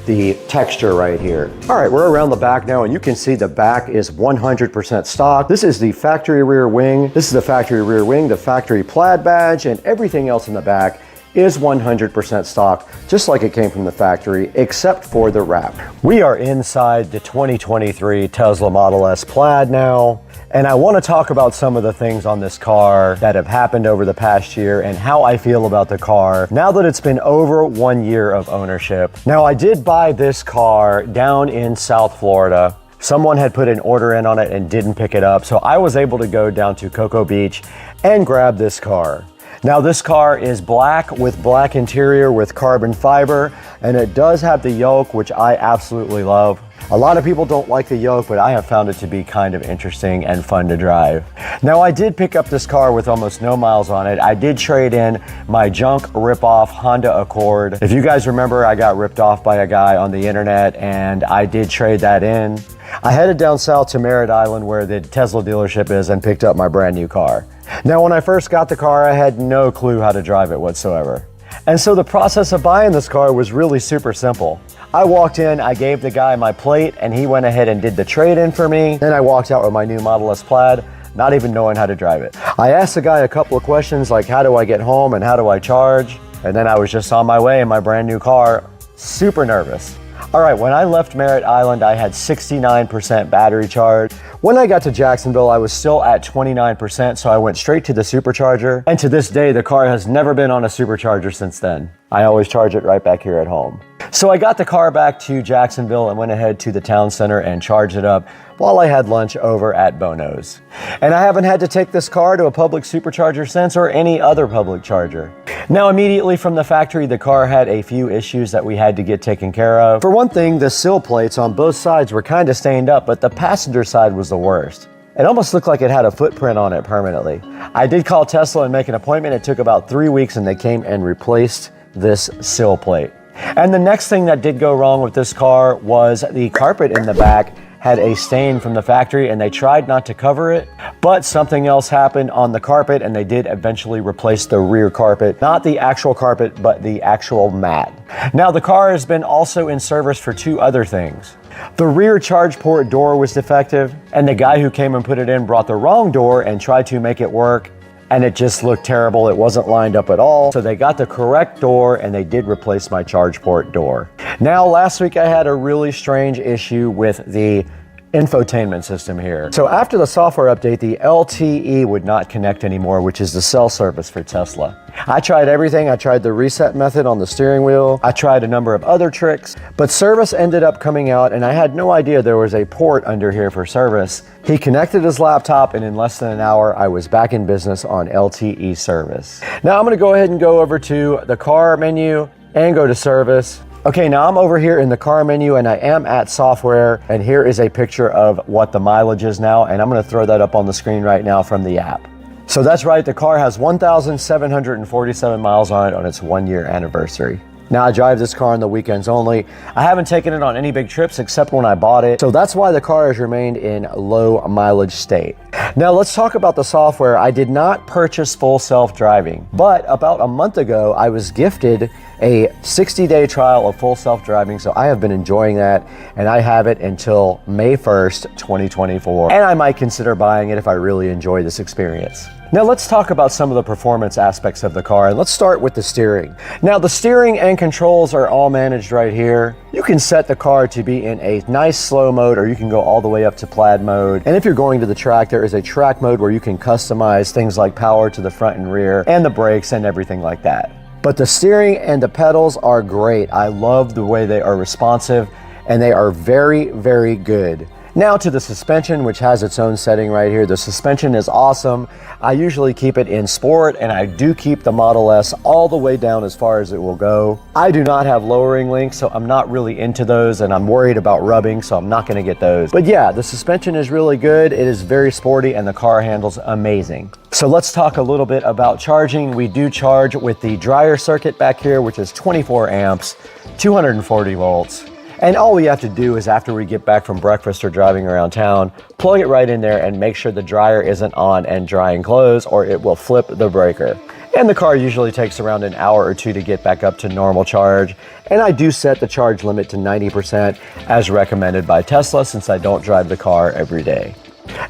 the texture right here. All right, we're around the back now, and you can see the back is 100% stock. This is the factory rear wing. This is the factory rear wing, the factory Plaid badge, and everything else in the back is 100% stock, just like it came from the factory, except for the wrap. We are inside the 2023 Tesla Model S Plaid now, and I want to talk about some of the things on this car that have happened over the past year and how I feel about the car now that it's been over 1 year of ownership. Now, I did buy this car down in South Florida. Someone had put an order in on it and didn't pick it up, so I was able to go down to Cocoa Beach and grab this car. Now this car is black with black interior with carbon fiber, and it does have the yoke, which I absolutely love. A lot of people don't like the yoke, but I have found it to be kind of interesting and fun to drive. Now I did pick up this car with almost no miles on it. I did trade in my junk rip-off Honda Accord. If you guys remember, I got ripped off by a guy on the internet, and I did trade that in. I headed down south to Merritt Island where the Tesla dealership is and picked up my brand new car. Now when I first got the car, I had no clue how to drive it whatsoever. And so the process of buying this car was really super simple. I walked in, I gave the guy my plate, and he went ahead and did the trade-in for me. Then I walked out with my new Model S Plaid, not even knowing how to drive it. I asked the guy a couple of questions like, how do I get home and how do I charge? And then I was just on my way in my brand new car, super nervous. All right, when I left Merritt Island, I had 69% battery charge. When I got to Jacksonville, I was still at 29%, so I went straight to the supercharger. And to this day, the car has never been on a supercharger since then. I always charge it right back here at home. So I got the car back to Jacksonville and went ahead to the town center and charged it up while I had lunch over at Bono's. And I haven't had to take this car to a public supercharger since, or any other public charger. Now, immediately from the factory, the car had a few issues that we had to get taken care of. For one thing, the sill plates on both sides were kind of stained up, but the passenger side was the worst. It almost looked like it had a footprint on it permanently. I did call Tesla and make an appointment. It took about 3 weeks and they came and replaced this sill plate. And the next thing that did go wrong with this car was the carpet in the back had a stain from the factory, and they tried not to cover it, but something else happened on the carpet and they did eventually replace the rear carpet. Not the actual carpet, but the actual mat. Now the car has been also in service for 2 other things. The rear charge port door was defective, and the guy who came and put it in brought the wrong door and tried to make it work, and it just looked terrible. It wasn't lined up at all. So they got the correct door and they did replace my charge port door. Now, last week I had a really strange issue with the infotainment system here. So after the software update, the LTE would not connect anymore, which is the cell service for Tesla. I tried everything. I tried the reset method on the steering wheel. I tried a number of other tricks, but service ended up coming out and I had no idea there was a port under here for service. He connected his laptop and in less than an hour, I was back in business on LTE service. Now I'm gonna go ahead and go over to the car menu and go to service. Okay, now I'm over here in the car menu and I am at software, and here is a picture of what the mileage is now, and I'm gonna throw that up on the screen right now from the app. So that's right, the car has 1,747 miles on it on its 1-year anniversary. Now I drive this car on the weekends only. I haven't taken it on any big trips except when I bought it. So that's why the car has remained in low mileage state. Now let's talk about the software. I did not purchase full self-driving, but about a month ago, I was gifted a 60-day trial of full self-driving. So I have been enjoying that, and I have it until May 1st, 2024. And I might consider buying it if I really enjoy this experience. Now let's talk about some of the performance aspects of the car, and let's start with the steering. Now the steering and controls are all managed right here. You can set the car to be in a nice slow mode, or you can go all the way up to plaid mode. And if you're going to the track, there is a track mode where you can customize things like power to the front and rear and the brakes and everything like that. But the steering and the pedals are great. I love the way they are responsive, and they are very, very good. Now to the suspension, which has its own setting right here. The suspension is awesome. I usually keep it in sport, and I do keep the Model S all the way down as far as it will go. I do not have lowering links, so I'm not really into those, and I'm worried about rubbing, so I'm not gonna get those. But yeah, the suspension is really good. It is very sporty, and the car handles amazing. So let's talk a little bit about charging. We do charge with the dryer circuit back here, which is 24 amps, 240 volts. And all we have to do is, after we get back from breakfast or driving around town, plug it right in there and make sure the dryer isn't on and drying clothes, or it will flip the breaker. And the car usually takes around an hour or 2 to get back up to normal charge. And I do set the charge limit to 90% as recommended by Tesla, since I don't drive the car every day.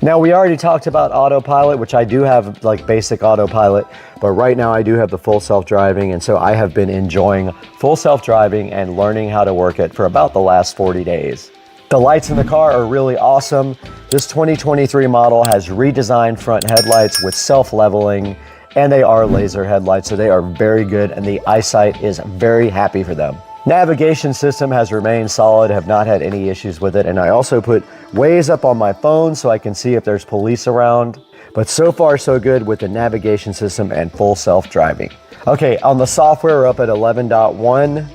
Now, we already talked about autopilot, which I do have like basic autopilot, but right now I do have the full self-driving, and so I have been enjoying full self-driving and learning how to work it for about the last 40 days. The lights in the car are really awesome. This 2023 model has redesigned front headlights with self-leveling, and they are laser headlights, so they are very good, and the eyesight is very happy for them. Navigation system has remained solid, have not had any issues with it, and I also put Waze up on my phone so I can see if there's police around. But so far so good with the navigation system and full self-driving. Okay, on the software we're up at 11.1,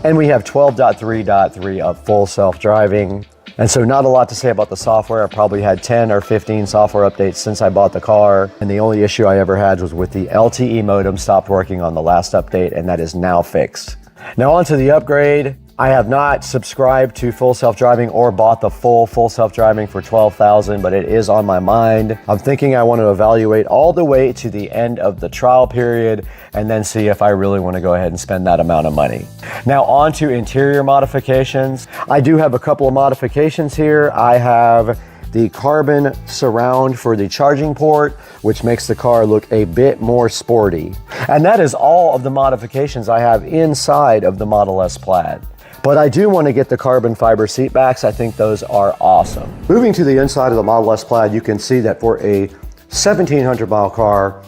and we have 12.3.3 of full self-driving. And so not a lot to say about the software. I probably had 10 or 15 software updates since I bought the car, and the only issue I ever had was with the LTE modem stopped working on the last update, and that is now fixed. Now onto the upgrade. I have not subscribed to full self-driving or bought the full self-driving for $12,000, but it is on my mind. I'm thinking I want to evaluate all the way to the end of the trial period and then see if I really want to go ahead and spend that amount of money. Now on to interior modifications. I do have a couple of modifications here. I have the carbon surround for the charging port, which makes the car look a bit more sporty. And that is all of the modifications I have inside of the Model S Plaid. But I do want to get the carbon fiber seat backs. I think those are awesome. Moving to the inside of the Model S Plaid, you can see that for a 1,700 mile car,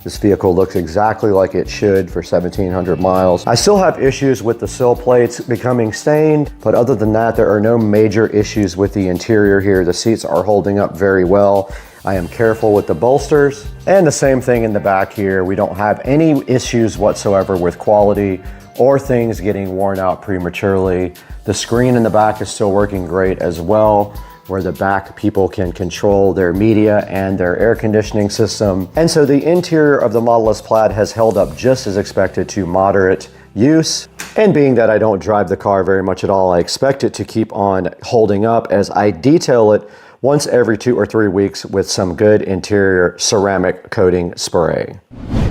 this vehicle looks exactly like it should for 1,700 miles. I still have issues with the sill plates becoming stained, but other than that, there are no major issues with the interior here. The seats are holding up very well. I am careful with the bolsters, and the same thing in the back here. We don't have any issues whatsoever with quality or things getting worn out prematurely. The screen in the back is still working great as well, where the back people can control their media and their air conditioning system. And so the interior of the Model S Plaid has held up just as expected to moderate use. And being that I don't drive the car very much at all, I expect it to keep on holding up as I detail it once every 2 or 3 weeks with some good interior ceramic coating spray.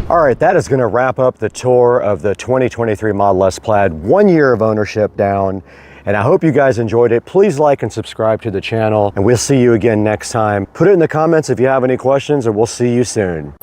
All right, that is gonna wrap up the tour of the 2023 Model S Plaid, 1 year of ownership down. And I hope you guys enjoyed it. Please like and subscribe to the channel, and we'll see you again next time. Put it in the comments if you have any questions, and we'll see you soon.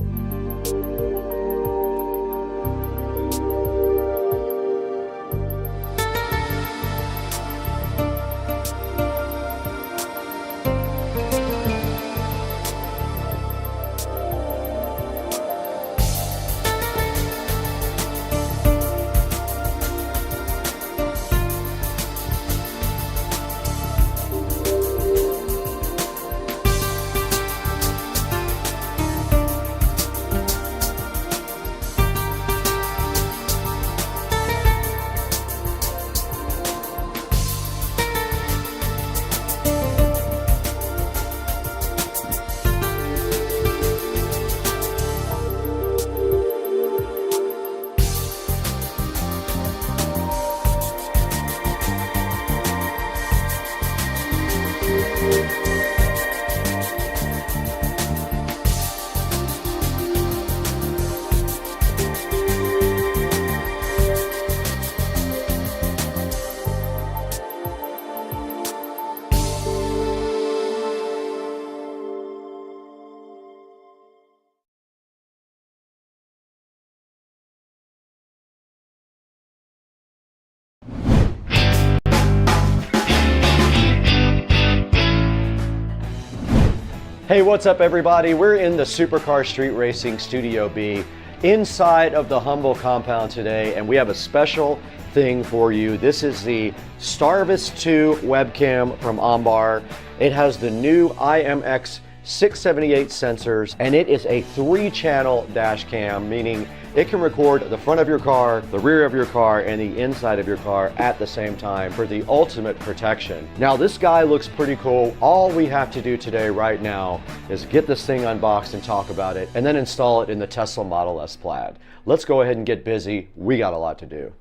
Hey, what's up everybody? We're in the Supercar Street Racing Studio B inside of the Humble compound today, and we have a special thing for you. This is the Starvis 2 webcam from Ambar. It has the new IMX 678 sensors, and it is a 3-channel dash cam, meaning it can record the front of your car, the rear of your car, and the inside of your car at the same time for the ultimate protection. Now, this guy looks pretty cool. All we have to do today right now is get this thing unboxed and talk about it, and then install it in the Tesla Model S Plaid. Let's go ahead and get busy. We got a lot to do.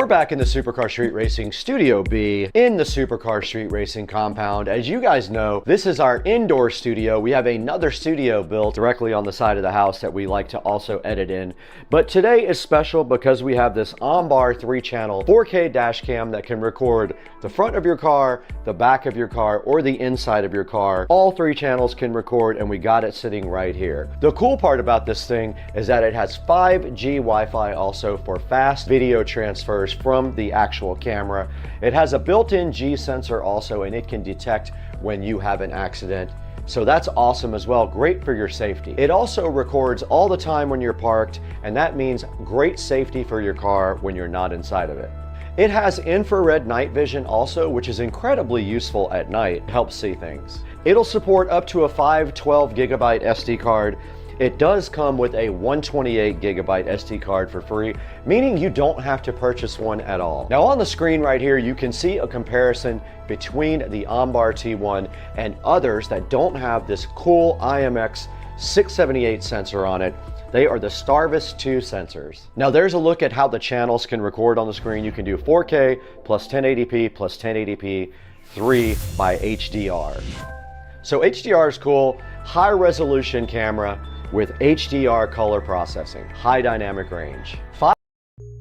We're back in the Supercar Street Racing Studio B in the Supercar Street Racing compound. As you guys know, this is our indoor studio. We have another studio built directly on the side of the house that we like to also edit in. But today is special because we have this on-bar 3-channel 4K dash cam that can record the front of your car, the back of your car, or the inside of your car. All 3 channels can record, and we got it sitting right here. The cool part about this thing is that it has 5G Wi-Fi also for fast video transfers from the actual camera. It has a built-in G sensor also, and it can detect when you have an accident. So that's awesome as well, great for your safety. It also records all the time when you're parked, and that means great safety for your car when you're not inside of it. It has infrared night vision also, which is incredibly useful at night, helps see things. It'll support up to a 512 gigabyte SD card. It does come with a 128 gigabyte SD card for free, meaning you don't have to purchase one at all. Now on the screen right here, you can see a comparison between the OnBar T1 and others that don't have this cool IMX 678 sensor on it. They are the Starvis 2 sensors. Now there's a look at how the channels can record on the screen. You can do 4K plus 1080p plus 1080p 3 by HDR. So HDR is cool, high resolution camera with HDR color processing, high dynamic range.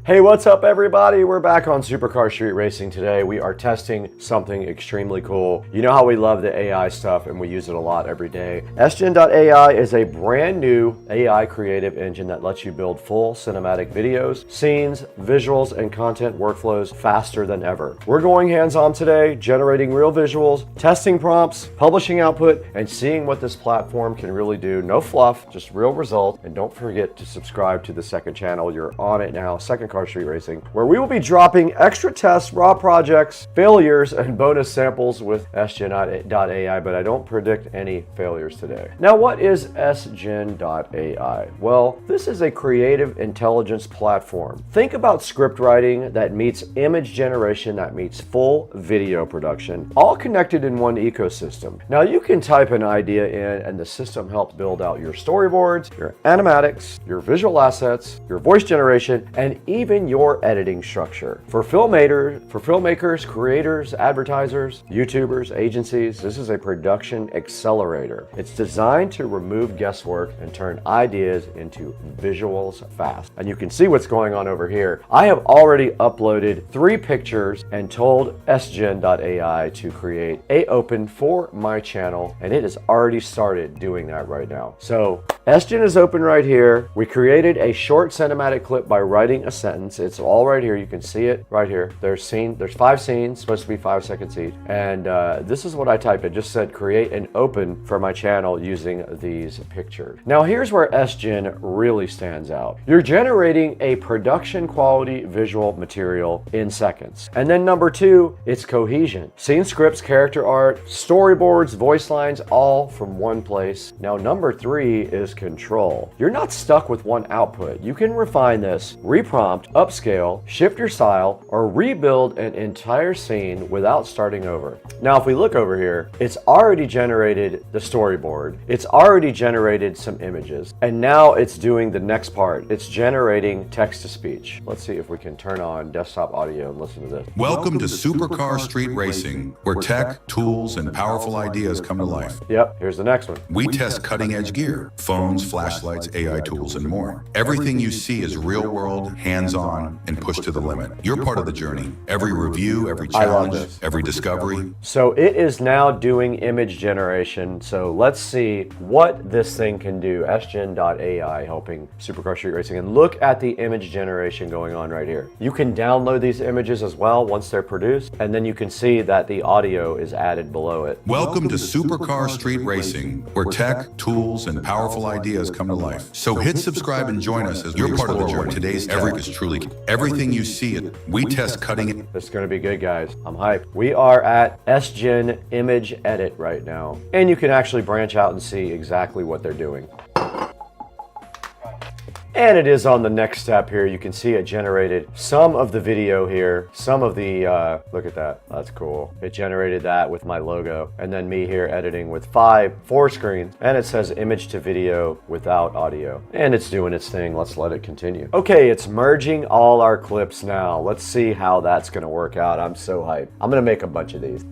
Hey, what's up everybody? We're back on Supercar Street Racing today. We are testing something extremely cool. You know how we love the AI stuff and we use it a lot every day. SGen.ai is a brand new AI creative engine that lets you build full cinematic videos, scenes, visuals, and content workflows faster than ever. We're going hands-on today, generating real visuals, testing prompts, publishing output, and seeing what this platform can really do. No fluff, just real results. And don't forget to subscribe to the second channel. You're on it now, Second Car Street Racing, where we will be dropping extra tests, raw projects, failures, and bonus samples with SGen.ai, but I don't predict any failures today. Now, what is SGen.ai? Well, this is a creative intelligence platform. Think about script writing that meets image generation, that meets full video production, all connected in one ecosystem. Now, you can type an idea in and the system helps build out your storyboards, your animatics, your visual assets, your voice generation, and even your editing structure. For filmmakers, creators, advertisers, YouTubers, agencies, this is a production accelerator. It's designed to remove guesswork and turn ideas into visuals fast. And you can see what's going on over here. I have already uploaded 3 pictures and told SGen.ai to create a open for my channel, and it has already started doing that right now. So SGen is open right here. We created a short cinematic clip by writing a sentence. It's all right here. You can see it right here. There's 5 scenes, supposed to be 5 seconds each. And this is what I typed. It just said create an open for my channel using these pictures. Now here's where SGen really stands out. You're generating a production quality visual material in seconds. And then number 2, it's cohesion. Scene scripts, character art, storyboards, voice lines, all from one place. Now number 3 is control. You're not stuck with one output. You can refine this, reprompt, upscale, shift your style, or rebuild an entire scene without starting over. Now, if we look over here, it's already generated the storyboard. It's already generated some images. And now it's doing the next part. It's generating text-to-speech. Let's see if we can turn on desktop audio and listen to this. Welcome to Supercar Street Racing, where tech, tools, and powerful ideas come to life. Yep, here's the next one. We test cutting-edge gear, phones, flashlights, AI tools, and more. Everything you see is real-world, hands-on, and pushed to the limit. You're part of the journey. Every review, every challenge, every discovery. So it is now doing image generation. So let's see what this thing can do. SGen.ai helping Supercar Street Racing. And look at the image generation going on right here. You can download these images as well once they're produced, and then you can see that the audio is added below it. Welcome to Supercar Street Racing, where tech, tools, and powerful ideas come to life. So hit subscribe and join us as you're part of the journey. Today's tech is truly everything you see. We test cutting it. This is going to be good, guys. I'm hyped. We are at SGen Image Edit right now, and you can actually branch out and see exactly what they're doing. And it is on the next step here. You can see it generated some of the video here, some of the, look at that, that's cool. It generated that with my logo, and then me here editing with 4 screens, and it says image to video without audio. And it's doing its thing, let's let it continue. Okay, it's merging all our clips now. Let's see how that's gonna work out. I'm so hyped. I'm gonna make a bunch of these.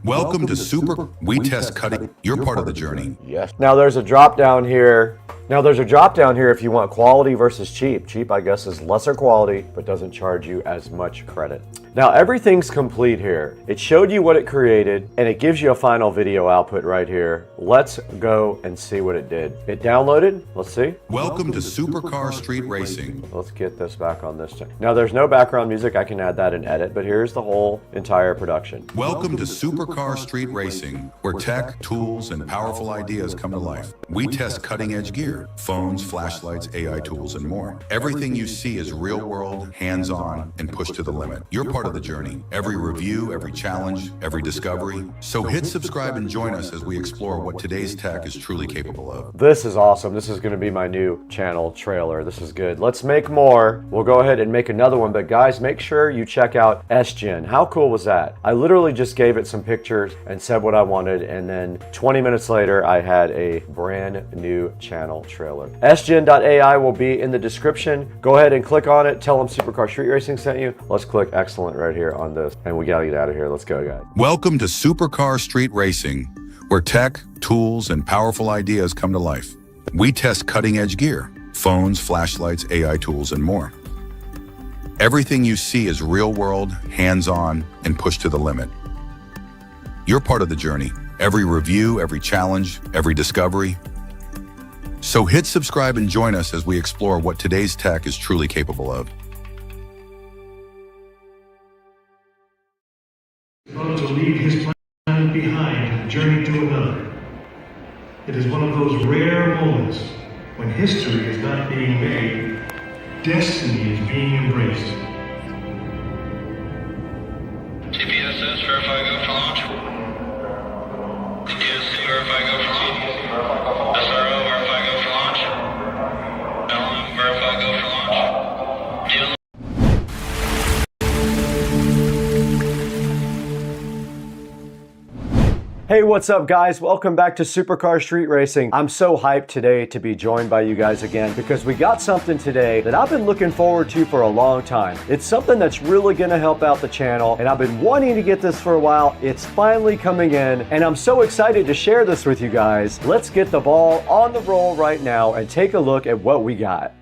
Welcome to Super. We test cutting. You're part of the journey. Yes. Now there's a drop down here. If you want quality versus cheap. Cheap, I guess, is lesser quality, but doesn't charge you as much credit. Now everything's complete here. It showed you what it created, and it gives you a final video output right here. Let's go and see what it did. It downloaded. Let's see. Welcome to Supercar Street Racing. Let's get this back on this channel. Now there's no background music. I can add that in edit, but here's the whole entire production. Welcome to Supercar Street Racing, where tech, tools, and powerful ideas come to life. We test cutting-edge gear, phones, flashlights, AI tools, and more. Everything you see is real-world, hands-on, and pushed to the limit. You're part of the journey. Every review, every challenge, every discovery. So hit subscribe and join us as we explore what today's tech is truly capable of. This is awesome. This is going to be my new channel trailer. This is good. Let's make more. We'll go ahead and make another one, but guys, make sure you check out SGen. How cool was that? I literally just gave it some pictures and said what I wanted, and then 20 minutes later, I had a brand new channel trailer. SGen.ai will be in the description. Go ahead and click on it. Tell them Supercar Street Racing sent you. Let's click excellent right here on this, and we gotta get out of here. Let's go, guys. Welcome to Supercar Street Racing, where tech, tools, and powerful ideas come to life. We test cutting-edge gear, phones, flashlights, AI tools, and more. Everything you see is real-world, hands-on, and pushed to the limit. You're part of the journey. Every review, every challenge, every discovery. So hit subscribe and join us as we explore what today's tech is truly capable of. One to leave his planet behind and journey to another. It is one of those rare moments when history is not being made, destiny is being embraced. TPSS, verify go for launch. TPSC, verify go for launch. SRO, verify go for launch. LM, verify go for launch. DL. Hey, what's up, guys? Welcome back to Supercar Street Racing. I'm so hyped today to be joined by you guys again because we got something today that I've been looking forward to for a long time. It's something that's really gonna help out the channel, and I've been wanting to get this for a while. It's finally coming in, and I'm so excited to share this with you guys. Let's get the ball on the roll right now and take a look at what we got.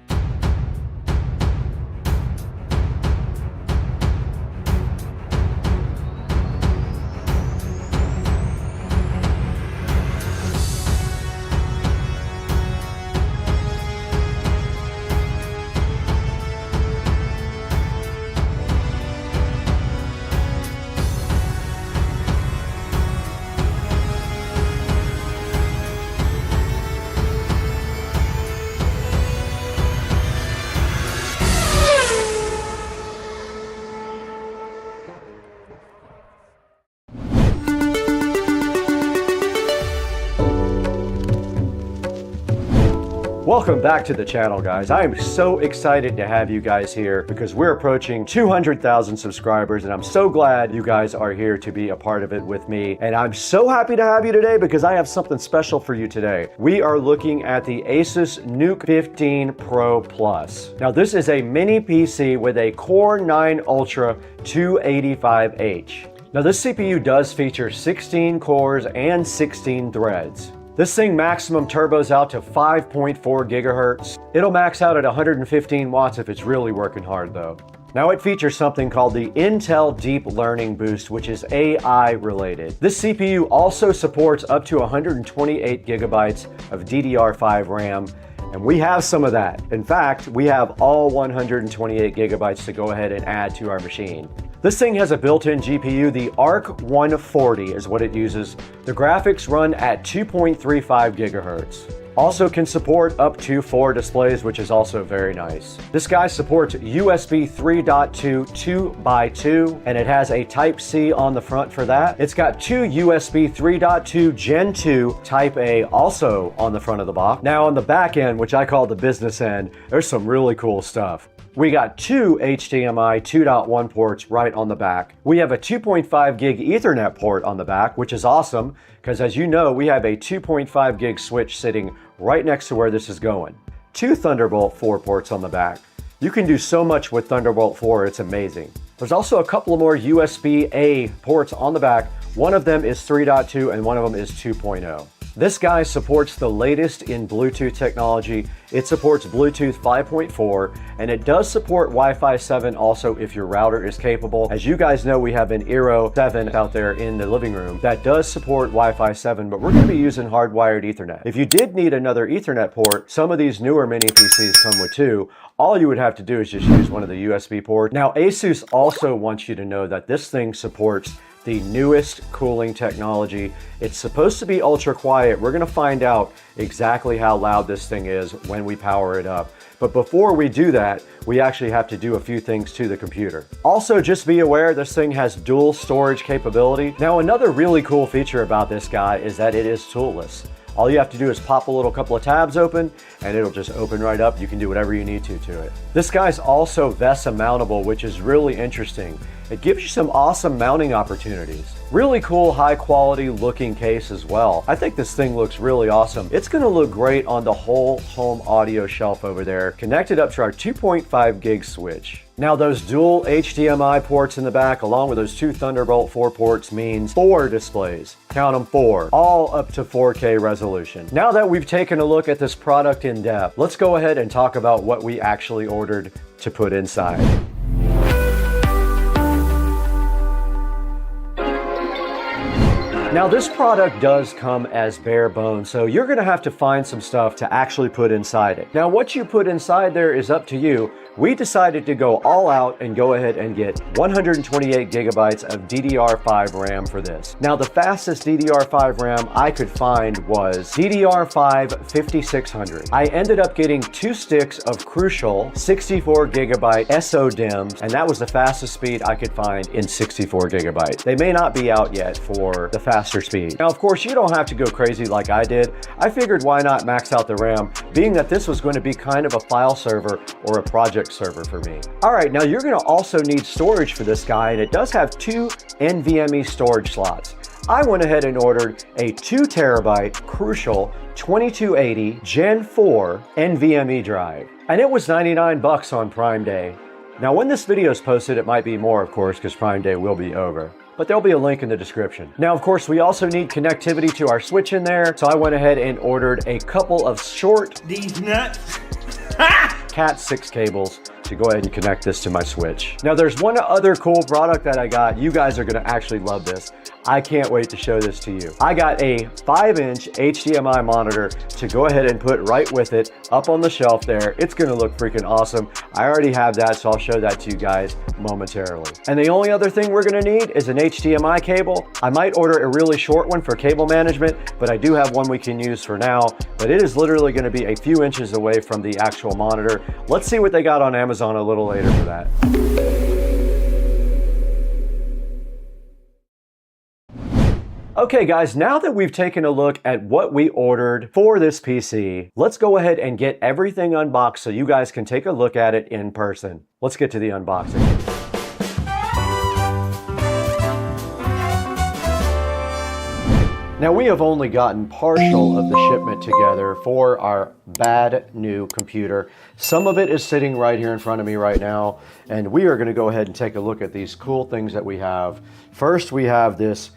Welcome back to the channel, guys. I am so excited to have you guys here because we're approaching 200,000 subscribers, and I'm so glad you guys are here to be a part of it with me. And I'm so happy to have you today because I have something special for you today. We are looking at the ASUS NUC 15 Pro Plus. Now, this is a mini PC with a Core 9 Ultra 285H. Now, this CPU does feature 16 cores and 16 threads. This thing maximum turbos out to 5.4 gigahertz. It'll max out at 115 watts if it's really working hard though. Now it features something called the Intel Deep Learning Boost, which is AI related. This CPU also supports up to 128 gigabytes of DDR5 RAM, and we have some of that. In fact, we have all 128 gigabytes to go ahead and add to our machine. This thing has a built-in GPU. The ARC 140 is what it uses. The graphics run at 2.35 gigahertz. Also can support up to 4 displays, which is also very nice. This guy supports USB 3.2 2x2, and it has a Type-C on the front for that. It's got 2 USB 3.2 Gen 2 Type-A also on the front of the box. Now on the back end, which I call the business end, there's some really cool stuff. We got 2 HDMI 2.1 ports right on the back. We have a 2.5 gig Ethernet port on the back, which is awesome, because as you know, we have a 2.5 gig switch sitting right next to where this is going. 2 Thunderbolt 4 ports on the back. You can do so much with Thunderbolt 4, it's amazing. There's also a couple of more USB-A ports on the back. One of them is 3.2 and one of them is 2.0. This guy supports the latest in Bluetooth technology. It supports Bluetooth 5.4, and it does support Wi-Fi 7 also if your router is capable. As you guys know, we have an Eero 7 out there in the living room that does support Wi-Fi 7, but we're going to be using hardwired Ethernet. If you did need another Ethernet port, some of these newer mini PCs come with 2. All you would have to do is just use one of the USB ports. Now, ASUS also wants you to know that this thing supports the newest cooling technology. It's supposed to be ultra quiet. We're gonna find out exactly how loud this thing is when we power it up. But before we do that, we actually have to do a few things to the computer. Also, just be aware this thing has dual storage capability. Now, another really cool feature about this guy is that it is toolless. All you have to do is pop a little couple of tabs open and it'll just open right up. You can do whatever you need to it. This guy's also VESA mountable, which is really interesting. It gives you some awesome mounting opportunities. Really cool, high quality looking case as well. I think this thing looks really awesome. It's gonna look great on the whole home audio shelf over there, connected up to our 2.5 gig switch. Now those dual HDMI ports in the back, along with those 2 Thunderbolt 4 ports, means 4 displays. Count them, 4. All up to 4K resolution. Now that we've taken a look at this product in depth, let's go ahead and talk about what we actually ordered to put inside. Now this product does come as bare bones, so you're gonna have to find some stuff to actually put inside it. Now what you put inside there is up to you. We decided to go all out and go ahead and get 128 gigabytes of DDR5 RAM for this. Now the fastest DDR5 RAM I could find was DDR5 5600. I ended up getting 2 sticks of Crucial 64 gigabyte SODIMMs, and that was the fastest speed I could find in 64 gigabytes. They may not be out yet for the faster speed. Now of course you don't have to go crazy like I did. I figured why not max out the RAM, being that this was going to be kind of a file server or a project server for me. All right, now you're going to also need storage for this guy, and it does have 2 NVMe storage slots. I went ahead and ordered a 2 terabyte Crucial 2280 Gen 4 NVMe drive, and it was 99 bucks on Prime Day. Now when this video is posted, it might be more, of course, because Prime Day will be over, but there'll be a link in the description. Now, of course, we also need connectivity to our switch in there, so I went ahead and ordered a couple of short These nuts. Cat 6 cables to go ahead and connect this to my switch. Now there's one other cool product that I got. You guys are gonna actually love this. I can't wait to show this to you. I got a 5-inch HDMI monitor to go ahead and put right with it up on the shelf there. It's gonna look freaking awesome. I already have that, so I'll show that to you guys momentarily. And the only other thing we're gonna need is an HDMI cable. I might order a really short one for cable management, but I do have one we can use for now, but it is literally gonna be a few inches away from the actual monitor. Let's see what they got on Amazon a little later for that. Okay guys, now that we've taken a look at what we ordered for this PC, let's go ahead and get everything unboxed so you guys can take a look at it in person. Let's get to the unboxing. Now we have only gotten partial of the shipment together for our bad new computer. Some of it is sitting right here in front of me right now, and we are going to go ahead and take a look at these cool things that we have. First, we have this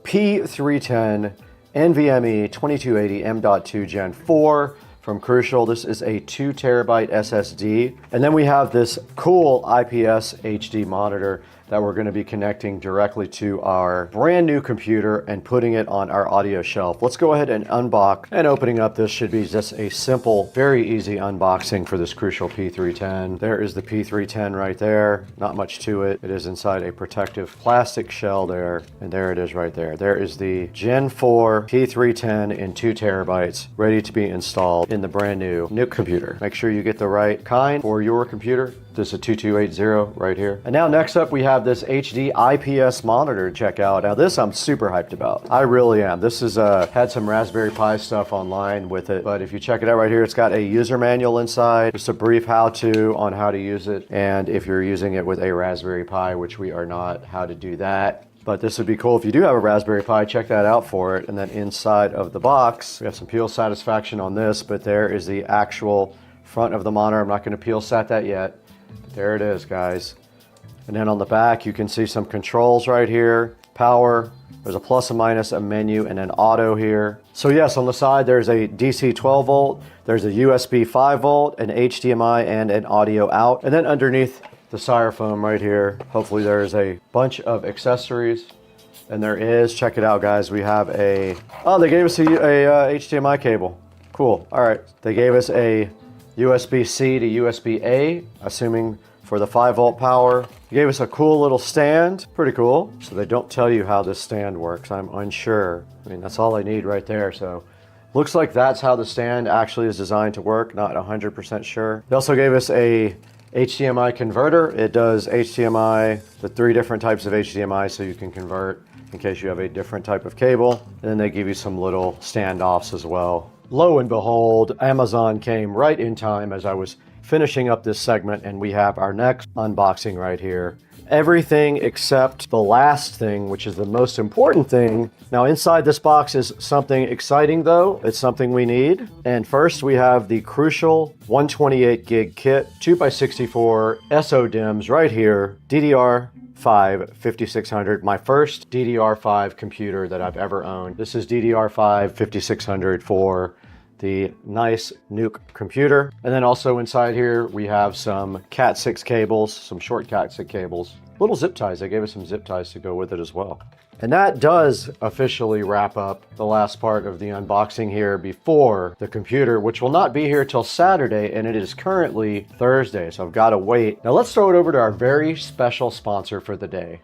P310 NVMe 2280 M.2 Gen 4 from Crucial. This is a 2 terabyte SSD. And then we have this cool IPS HD monitor that we're going to be connecting directly to our brand new computer and putting it on our audio shelf. Let's go ahead and unbox, and opening up this should be just a simple, very easy unboxing for this crucial P310. There is the P310 right there. Not much to it. It is inside a protective plastic shell there, and there it is right there. There is the Gen 4 P310 in 2 terabytes ready to be installed in the brand new NUC computer. Make sure you get the right kind for your computer. This is a 2280 right here. And now next up we have this HD IPS monitor to check out. Now this I'm super hyped about. I really am. This is had some Raspberry Pi stuff online with it, but if you check it out right here, it's got a user manual inside, just a brief how-to on how to use it, and if you're using it with a Raspberry Pi, which we are not, how to do that. But this would be cool if you do have a Raspberry Pi, check that out for it. And then inside of the box, we have some peel satisfaction on this, but there is the actual front of the monitor. I'm not going to peel sat that yet. But there it is, guys. And then on the back, you can see some controls right here. Power, there's a plus and minus, a menu, and an auto here. So yes, on the side, there's a DC 12 volt, there's a USB 5 volt, an HDMI, and an audio out. And then underneath the styrofoam right here, hopefully there's a bunch of accessories. And there is, check it out, guys. We have a, oh, they gave us a HDMI cable. Cool, all right. They gave us a USB-C to USB-A, assuming for the 5 volt power. They gave us a cool little stand, pretty cool. So they don't tell you how this stand works. I'm unsure. I mean, that's all I need right there. So looks like that's how the stand actually is designed to work. Not 100% sure. They also gave us a HDMI converter. It does HDMI, the 3 different types of HDMI, so you can convert in case you have a different type of cable. And then they give you some little standoffs as well. Lo and behold, Amazon came right in time as I was finishing up this segment, and we have our next unboxing right here. Everything except the last thing, which is the most important thing. Now inside this box is something exciting though. It's something we need. And first we have the crucial 128 gig kit, 2x64 SODIMMs right here, DDR5 5600, my first DDR5 computer that I've ever owned. This is DDR5 5600 for the nice NUC computer. And then also inside here, we have some Cat6 cables, some short Cat6 cables, little zip ties. They gave us some zip ties to go with it as well. And that does officially wrap up the last part of the unboxing here before the computer, which will not be here till Saturday, and it is currently Thursday, so I've got to wait. Now let's throw it over to our very special sponsor for the day.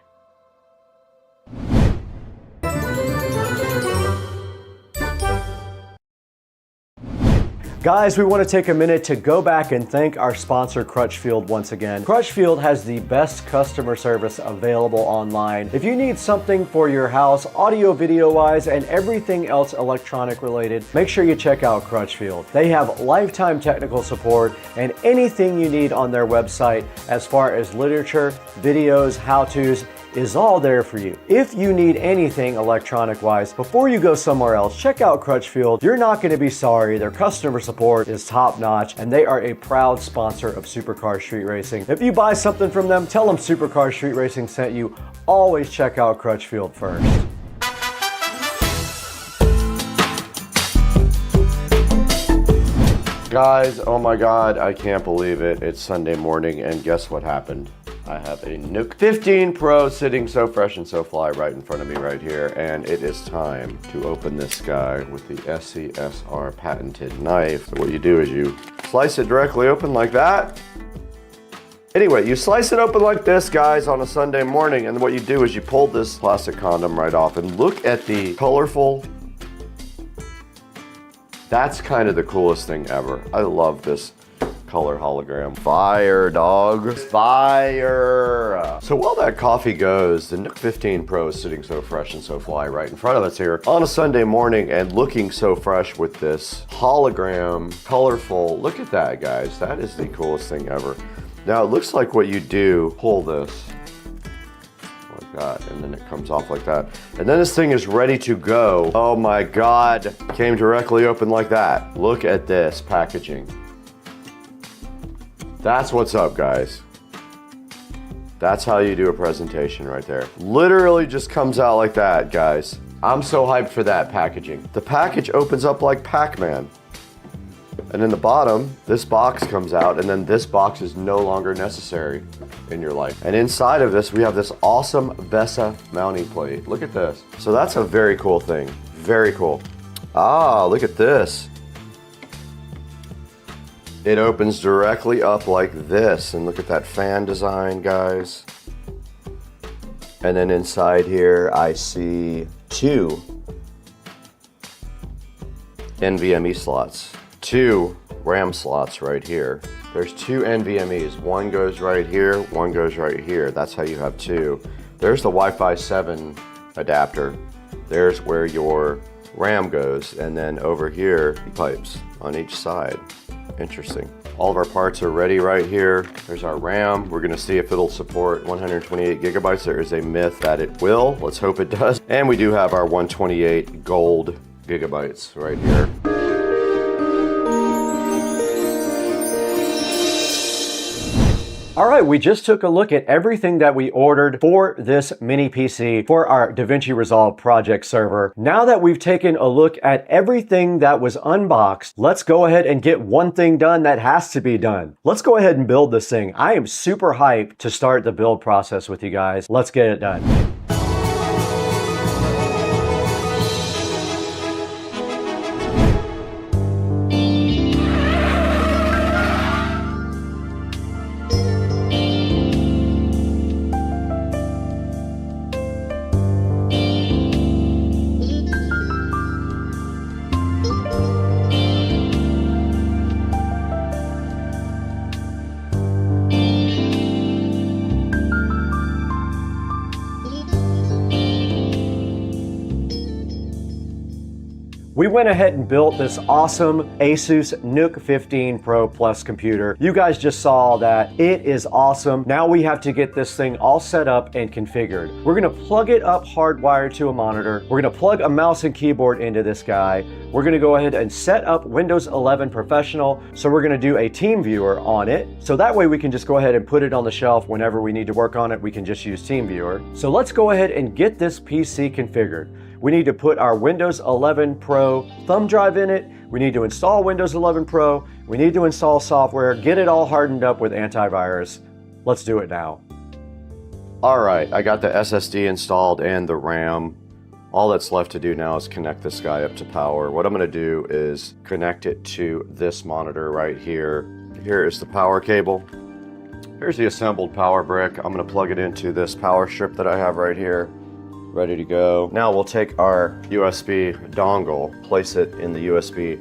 Guys, we want to take a minute to go back and thank our sponsor, Crutchfield, once again. Crutchfield has the best customer service available online. If you need something for your house, audio, video-wise, and everything else electronic related, make sure you check out Crutchfield. They have lifetime technical support and anything you need on their website as far as literature, videos, how-tos, is all there for you. If you need anything electronic wise, before you go somewhere else, check out Crutchfield. You're not going to be sorry. Their customer support is top notch, and they are a proud sponsor of Supercar Street Racing. If you buy something from them, tell them Supercar Street Racing sent you. Always check out Crutchfield first. Guys, oh my God, I can't believe it. It's Sunday morning, and guess what happened? I have a NUC 15 Pro sitting so fresh and so fly right in front of me right here, and it is time to open this guy with the SCSR patented knife. So what you do is you slice it directly open like that. Anyway, you slice it open like this, guys, on a Sunday morning, and what you do is you pull this plastic condom right off, and look at the colorful. That's kind of the coolest thing ever. I love this color hologram. Fire, dog. Fire. So while that coffee goes, the NUC 15 Pro is sitting so fresh and so fly right in front of us here on a Sunday morning and looking so fresh with this hologram, colorful. Look at that, guys. That is the coolest thing ever. Now it looks like what you do, pull this like that, and then it comes off like that. And then this thing is ready to go. Oh my God, came directly open like that. Look at this packaging. That's what's up, guys. That's how you do a presentation right there. Literally just comes out like that, guys. I'm so hyped for that packaging. The package opens up like Pac-Man. And then the bottom, this box comes out, and then this box is no longer necessary in your life. And inside of this, we have this awesome VESA mounting plate. Look at this. So that's a very cool thing. Very cool. Ah, look at this. It opens directly up like this. And look at that fan design, guys. And then inside here, I see 2 NVMe slots. 2 RAM slots right here. There's 2 NVMEs. One goes right here, one goes right here. That's how you have 2. There's the Wi-Fi 7 adapter. There's where your RAM goes. And then over here, pipes on each side. Interesting. All of our parts are ready right here. There's our RAM. We're gonna see if it'll support 128 gigabytes. There is a myth that it will. Let's hope it does. And we do have our 128 gold gigabytes right here. All right, we just took a look at everything that we ordered for this mini PC for our DaVinci Resolve project server. Now that we've taken a look at everything that was unboxed, let's go ahead and get one thing done that has to be done. Let's go ahead and build this thing. I am super hyped to start the build process with you guys. Let's get it done. We went ahead and built this awesome ASUS NUC 15 Pro Plus computer. You guys just saw that. It is awesome. Now we have to get this thing all set up and configured. We're gonna plug it up hardwired to a monitor. We're gonna plug a mouse and keyboard into this guy. We're gonna go ahead and set up Windows 11 Professional. So we're gonna do a team viewer on it. So that way we can just go ahead and put it on the shelf whenever we need to work on it. We can just use team viewer. So let's go ahead and get this PC configured. We need to put our Windows 11 Pro thumb drive in it. We need to install Windows 11 Pro. We need to install software, get it all hardened up with antivirus. Let's do it now. All right, I got the SSD installed and the RAM. All that's left to do now is connect this guy up to power. What I'm gonna do is connect it to this monitor right here. Here is the power cable. Here's the assembled power brick. I'm gonna plug it into this power strip that I have right here. Ready to go. Now we'll take our USB dongle, place it in the USB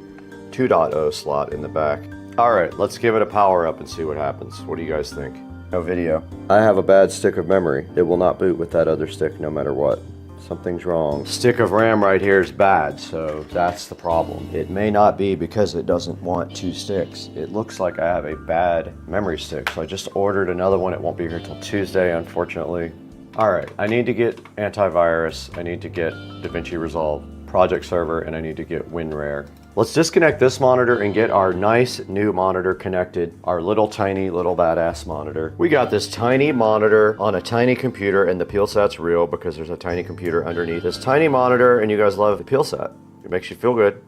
2.0 slot in the back. All right, let's give it a power up and see what happens. What do you guys think? No video. I have a bad stick of memory. It will not boot with that other stick no matter what. Something's wrong. Stick of RAM right here is bad, so that's the problem. It may not be because it doesn't want 2 sticks. It looks like I have a bad memory stick, so I just ordered another one. It won't be here till Tuesday, unfortunately. All right, I need to get antivirus, I need to get DaVinci Resolve project server, and I need to get WinRare. Let's disconnect this monitor and get our nice new monitor connected, our little tiny little badass monitor. We got this tiny monitor on a tiny computer, and the peel set's real because there's a tiny computer underneath this tiny monitor, and you guys love the peel set. It makes you feel good,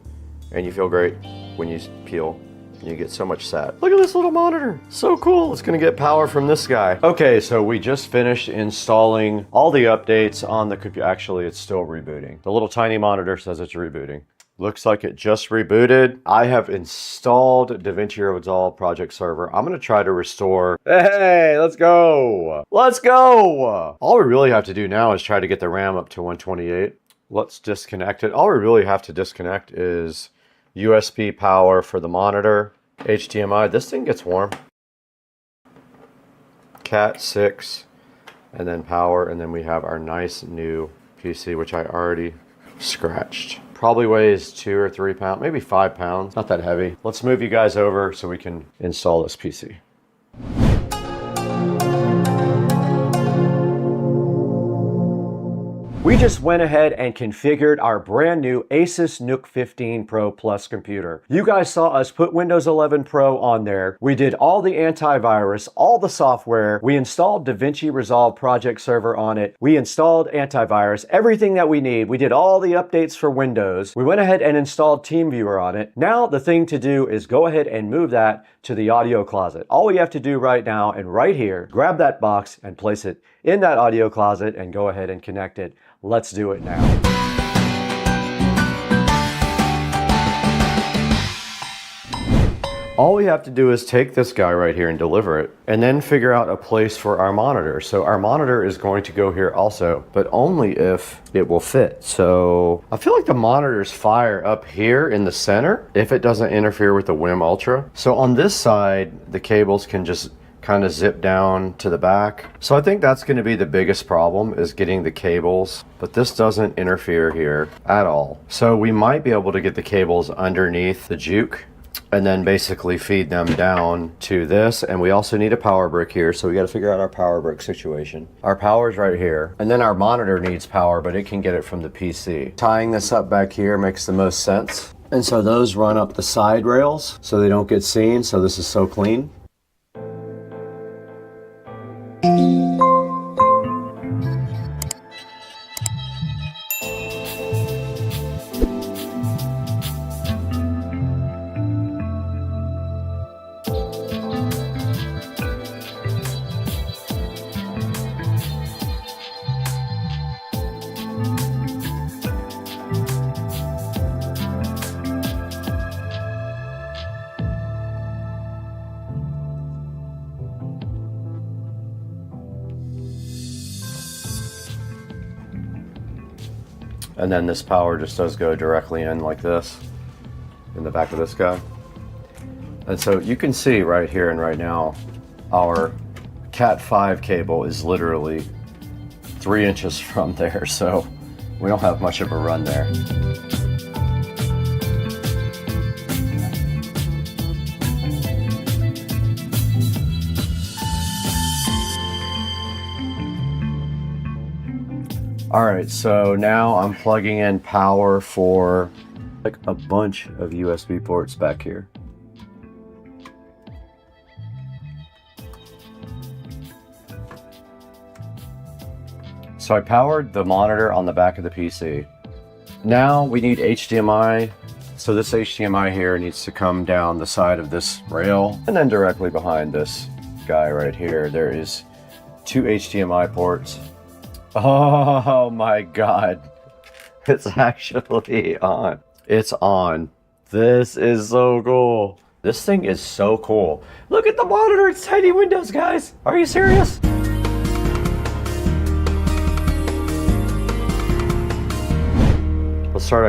and you feel great when you peel. You get so much sat. Look at this little monitor. So cool. It's gonna get power from this guy. Okay, so we just finished installing all the updates on the computer. Actually, it's still rebooting. The little tiny monitor says it's rebooting. Looks like it just rebooted. I have installed DaVinci Resolve project server. I'm gonna try to restore. Hey, let's go. Let's go. All we really have to do now is try to get the RAM up to 128. Let's disconnect it. All we really have to disconnect is USB power for the monitor, HDMI. This thing gets warm. Cat 6, and then power, and then we have our nice new PC, which I already scratched. Probably weighs 2 or 3 pounds, maybe 5 pounds. Not that heavy. Let's move you guys over so we can install this PC. We just went ahead and configured our brand new ASUS NUC 15 Pro Plus computer. You guys saw us put Windows 11 Pro on there. We did all the antivirus, all the software. We installed DaVinci Resolve project server on it. We installed antivirus, everything that we need. We did all the updates for Windows. We went ahead and installed TeamViewer on it. Now the thing to do is go ahead and move that to the audio closet. All we have to do right now and right here, grab that box and place it in that audio closet and go ahead and connect it. Let's do it now. All we have to do is take this guy right here and deliver it, and then figure out a place for our monitor. So our monitor is going to go here also, but only if it will fit. So I feel like the monitors fire up here in the center if it doesn't interfere with the WIM Ultra. So on this side, the cables can just kind of zip down to the back. So I think that's going to be the biggest problem, is getting the cables, but this doesn't interfere here at all. So we might be able to get the cables underneath the Juke and then basically feed them down to this. And we also need a power brick here, so we got to figure out our power brick situation. Our power's right here, and then our monitor needs power, but it can get it from the PC. Tying this up back here makes the most sense. And so those run up the side rails so they don't get seen, so this is so clean. And then this power just does go directly in like this, in the back of this guy. And so you can see right here and right now, our Cat 5 cable is literally 3 inches from there, so we don't have much of a run there. All right, so now I'm plugging in power for like a bunch of USB ports back here. So I powered the monitor on the back of the PC. Now we need HDMI. So this HDMI here needs to come down the side of this rail, and then directly behind this guy right here, there is 2 HDMI ports. Oh my God, it's actually on. It's on. This is so cool. This thing is so cool. Look at the monitor, it's tiny windows, guys. Are you serious? Let's start